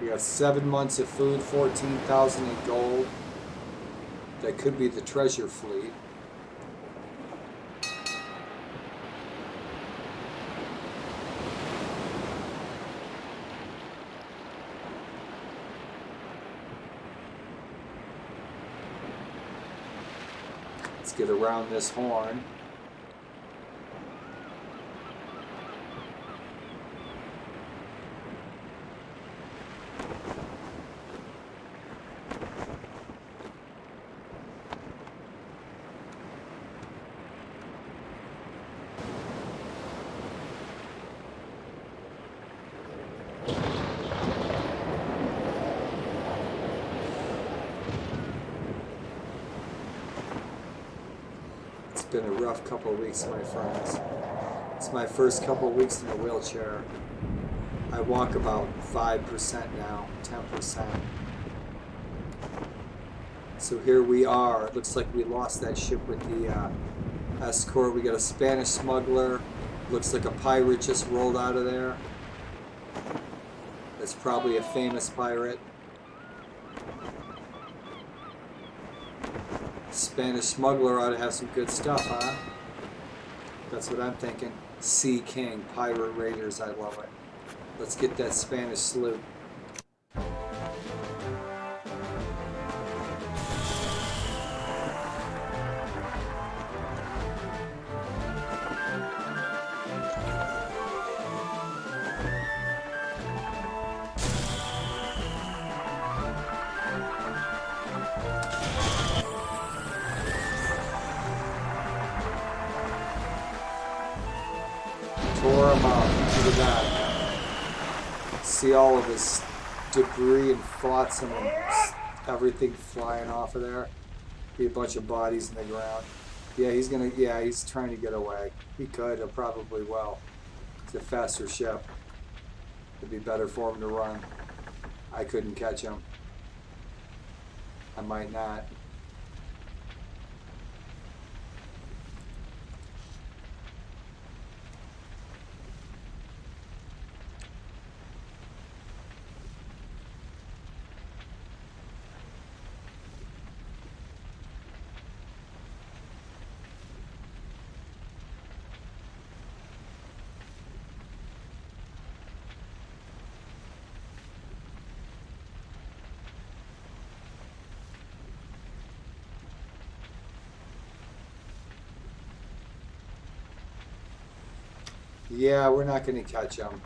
We got 7 months of food, 14,000 in gold. That could be the treasure fleet. Let's get around this horn. It's been a rough couple of weeks, my friends. It's my first couple of weeks in a wheelchair. I walk about 5% now, 10%. So here we are. It looks like we lost that ship with the escort. We got a Spanish smuggler. Looks like a pirate just rolled out of there. It's probably a famous pirate. Spanish smuggler ought to have some good stuff, huh? That's what I'm thinking. Sea King, Pirate Raiders, I love it. Let's get that Spanish sloop. Tore him up. Look at that. See all of his debris and flotsam and everything flying off of there. Be a bunch of bodies in the ground. Yeah, he's trying to get away. He could, or probably will. It's a faster ship. It'd be better for him to run. I couldn't catch him. I might not. Yeah, we're not going to catch him.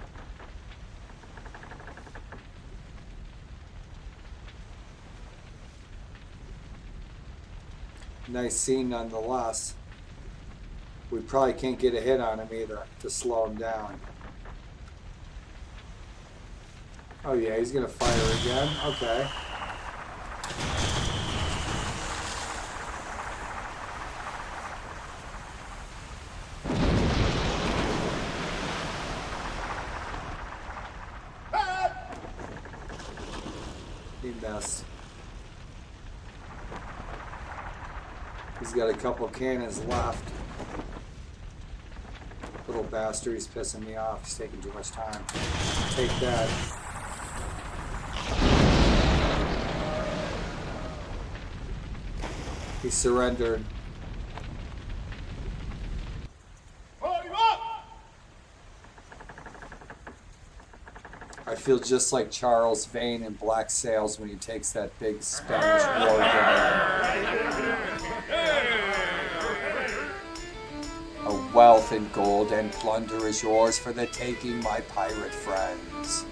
Nice scene nonetheless. We probably can't get a hit on him either to slow him down. Oh yeah, he's going to fire again. Okay. He missed. He's got a couple cannons left. Little bastard, he's pissing me off. He's taking too much time. Take that. He surrendered. I feel just like Charles Vane in Black Sails when he takes that big Spanish war gun. A wealth in gold and plunder is yours for the taking, my pirate friends.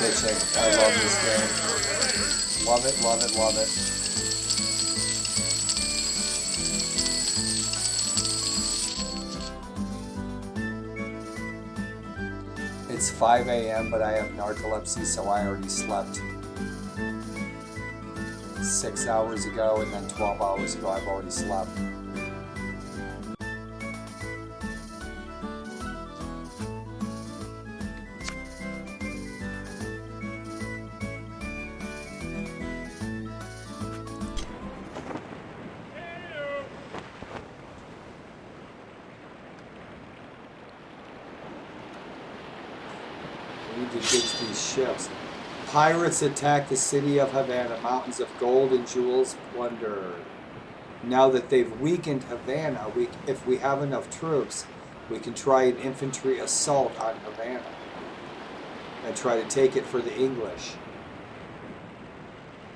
Bitching. I love this game. Love it, love it, love it. It's 5 a.m., but I have narcolepsy, so I already slept 6 hours ago, and then 12 hours ago I've already slept. We need to ditch these ships. Pirates attack the city of Havana. Mountains of gold and jewels plundered. Now that they've weakened Havana, if we have enough troops, we can try an infantry assault on Havana and try to take it for the English.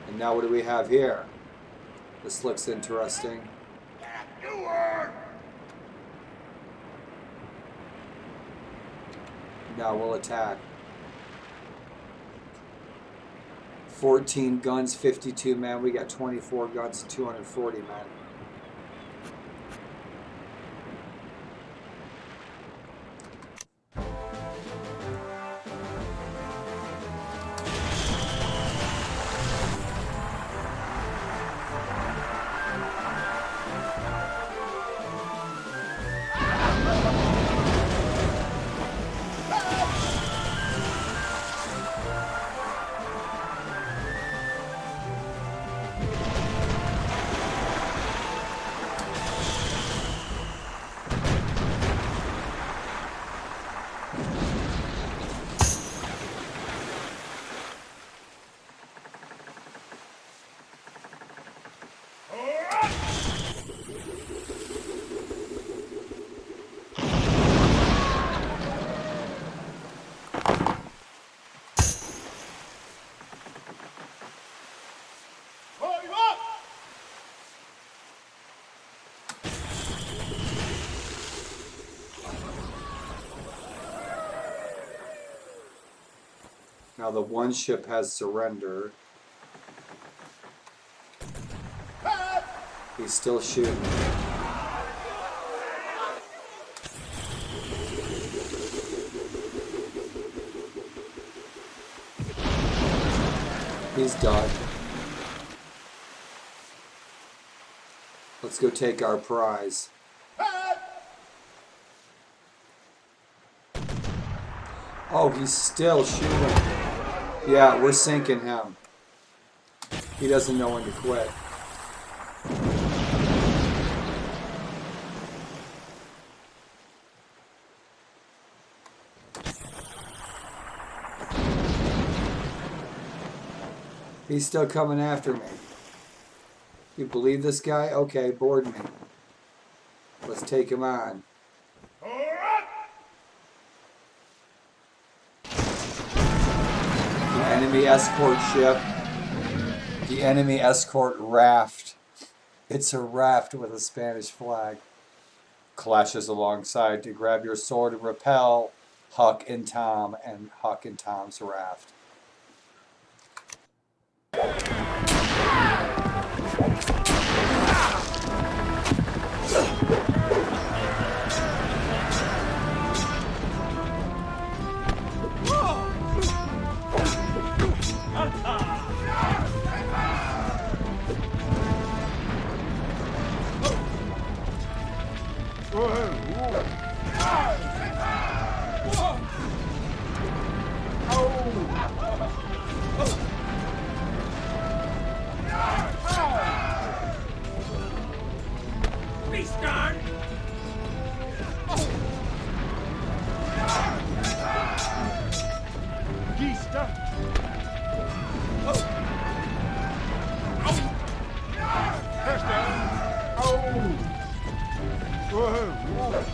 And now what do we have here? This looks interesting. Now we'll attack. 14 guns, 52 men. We got 24 guns and 240 men. Now the one ship has surrendered. He's still shooting. He's done. Let's go take our prize. Oh, he's still shooting. Yeah, we're sinking him. He doesn't know when to quit. He's still coming after me. You believe this guy? Okay, board me. Let's take him on. The enemy escort ship. The enemy escort raft. It's a raft with a Spanish flag. Clashes alongside to grab your sword and repel Huck and Tom and Huck and Tom's raft.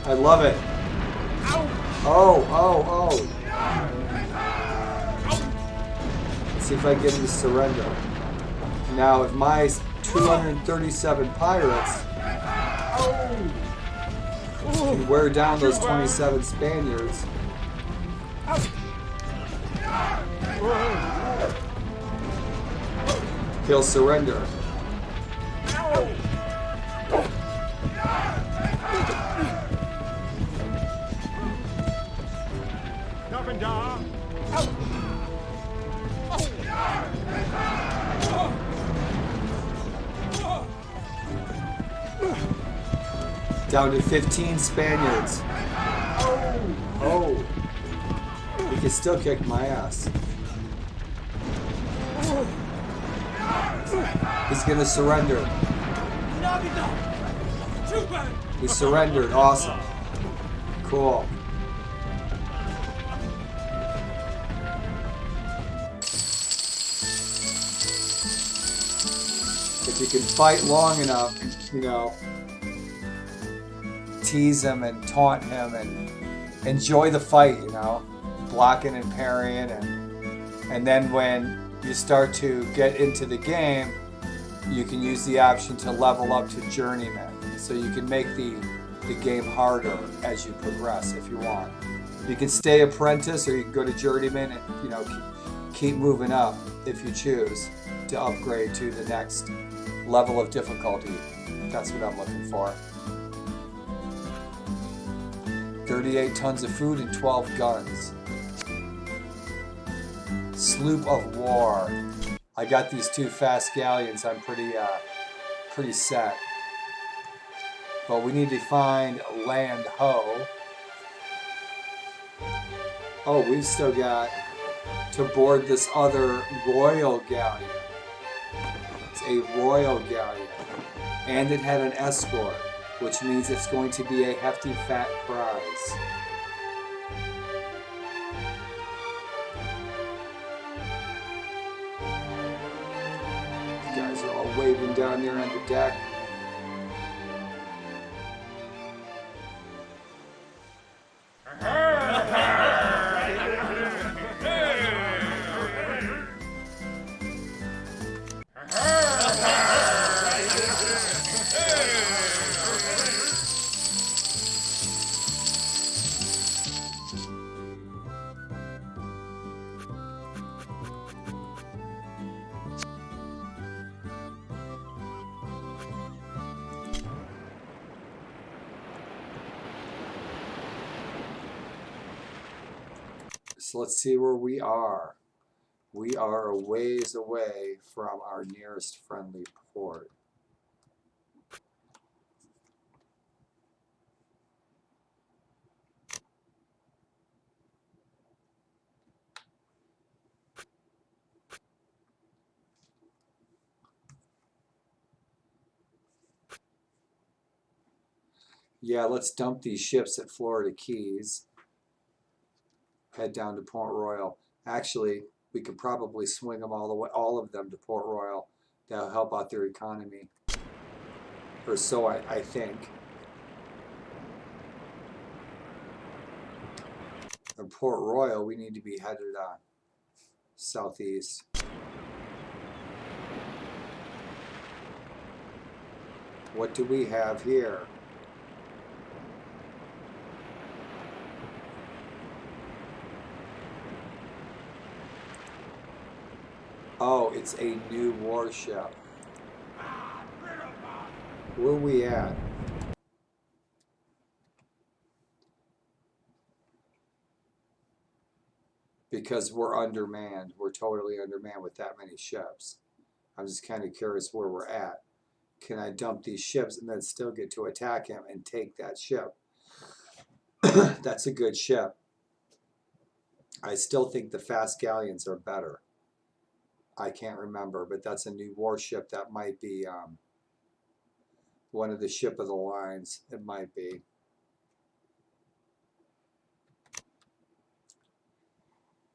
I love it. Oh. Let's see if I get him to surrender. Now, if my 237 pirates can wear down those 27 Spaniards, he'll surrender. Down to 15 Spaniards. Oh. He can still kick my ass. He's gonna surrender. He surrendered. Awesome. Cool. If you can fight long enough, you know, tease him and taunt him and enjoy the fight, you know, blocking and parrying, and then when you start to get into the game, you can use the option to level up to journeyman, so you can make the game harder as you progress if you want. You can stay apprentice or you can go to journeyman and, you know, keep moving up if you choose to upgrade to the next level of difficulty. That's what I'm looking for. 38 tons of food and 12 guns. Sloop of war. I got these 2 fast galleons. I'm pretty set. But we need to find Land Ho. Oh, we've still got to board this other royal galleon. It's a royal galleon. And it had an escort, which means it's going to be a hefty fat prize. You guys are all waving down there on the deck. So let's see where we are. We are a ways away from our nearest friendly port. Yeah, let's dump these ships at Florida Keys. Head down to Port Royal. Actually, we could probably swing them all the way, all of them to Port Royal. That'll help out their economy. Or so I think. From Port Royal, we need to be headed southeast. What do we have here? Oh, it's a new warship. Where are we at? Because we're undermanned. We're totally undermanned with that many ships. I'm just kind of curious where we're at. Can I dump these ships and then still get to attack him and take that ship? That's a good ship. I still think the fast galleons are better. I can't remember, but that's a new warship. That might be one of the ship of the lines. It might be.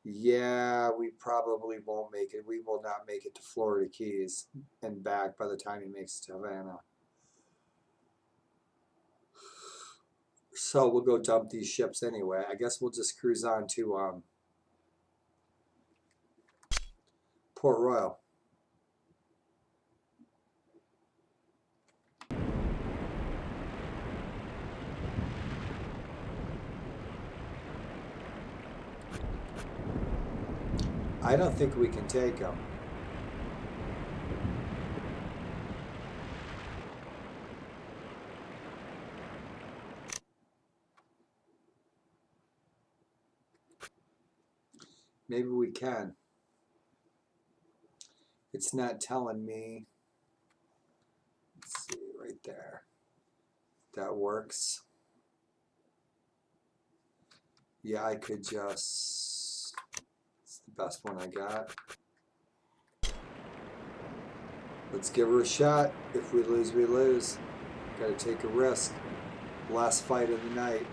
Yeah, we probably won't make it. We will not make it to Florida Keys and back by the time he makes it to Havana. So we'll go dump these ships anyway. I guess we'll just cruise on to Port Royal. I don't think we can take them. Maybe we can. It's not telling me. Let's see, right there. That works. Yeah, I could just... It's the best one I got. Let's give her a shot. If we lose, we lose. Gotta take a risk. Last fight of the night.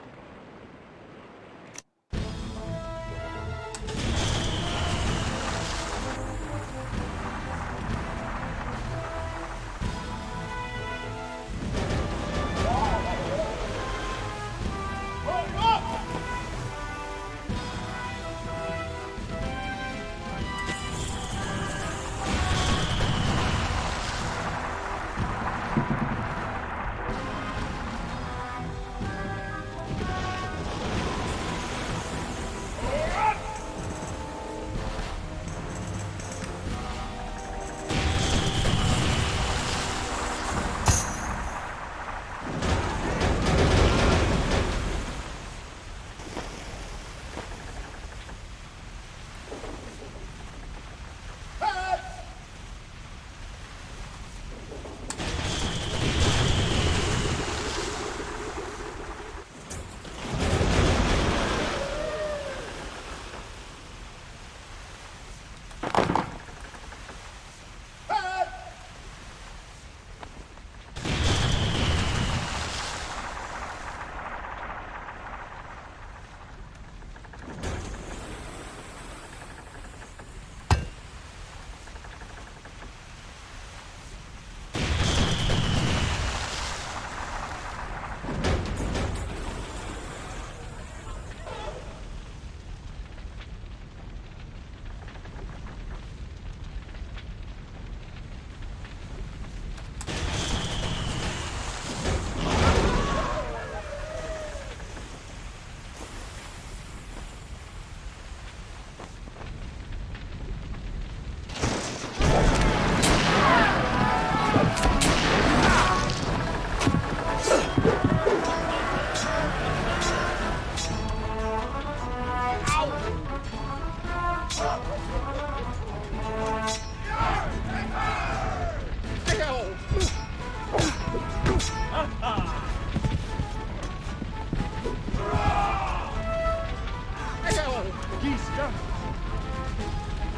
Yeaster.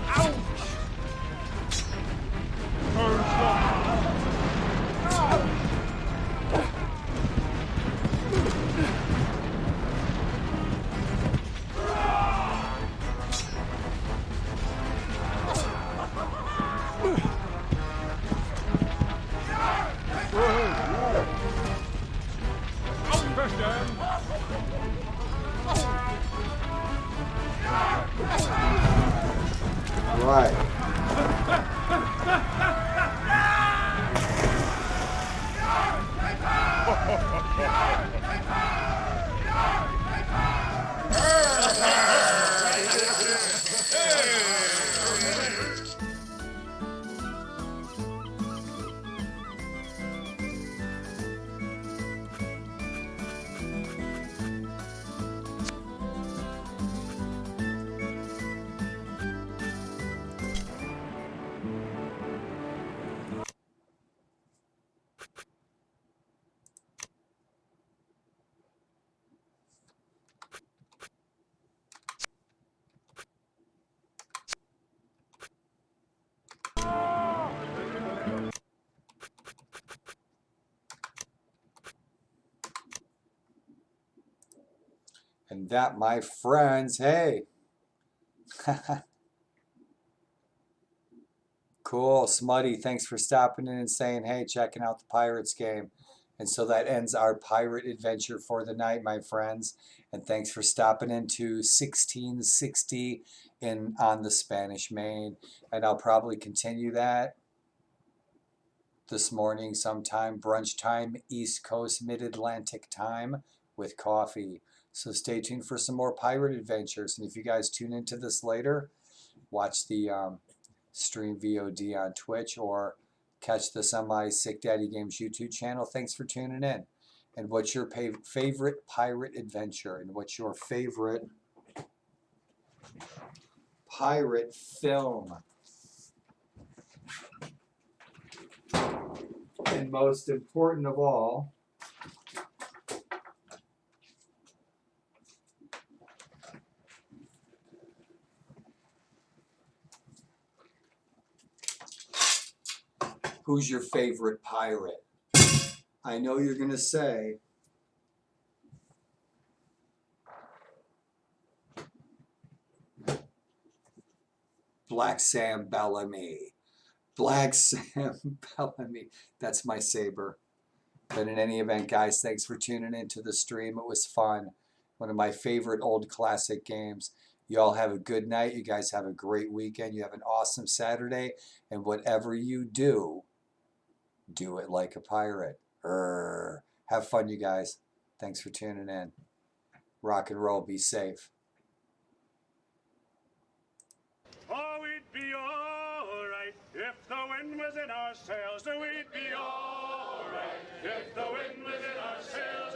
Ouch! Turnstile. Right. And that, my friends, hey. Cool, Smutty, thanks for stopping in and saying, hey, checking out the Pirates game. And so that ends our pirate adventure for the night, my friends. And thanks for stopping into 1660 on the Spanish Main. And I'll probably continue that this morning sometime, brunch time, East Coast, Mid-Atlantic time with coffee. So stay tuned for some more pirate adventures. And if you guys tune into this later, watch the stream VOD on Twitch or catch this on my Sick Daddy Games YouTube channel. Thanks for tuning in. And what's your favorite pirate adventure? And what's your favorite pirate film? And most important of all, who's your favorite pirate? I know you're going to say Black Sam Bellamy. Black Sam Bellamy. That's my saber. But in any event, guys, thanks for tuning into the stream. It was fun. One of my favorite old classic games. You all have a good night. You guys have a great weekend. You have an awesome Saturday. And whatever you do, do it like a pirate. Have fun, you guys. Thanks for tuning in. Rock and roll. Be safe. Oh, we'd be alright if the wind was in our sails. We'd be alright if the wind was in our sails.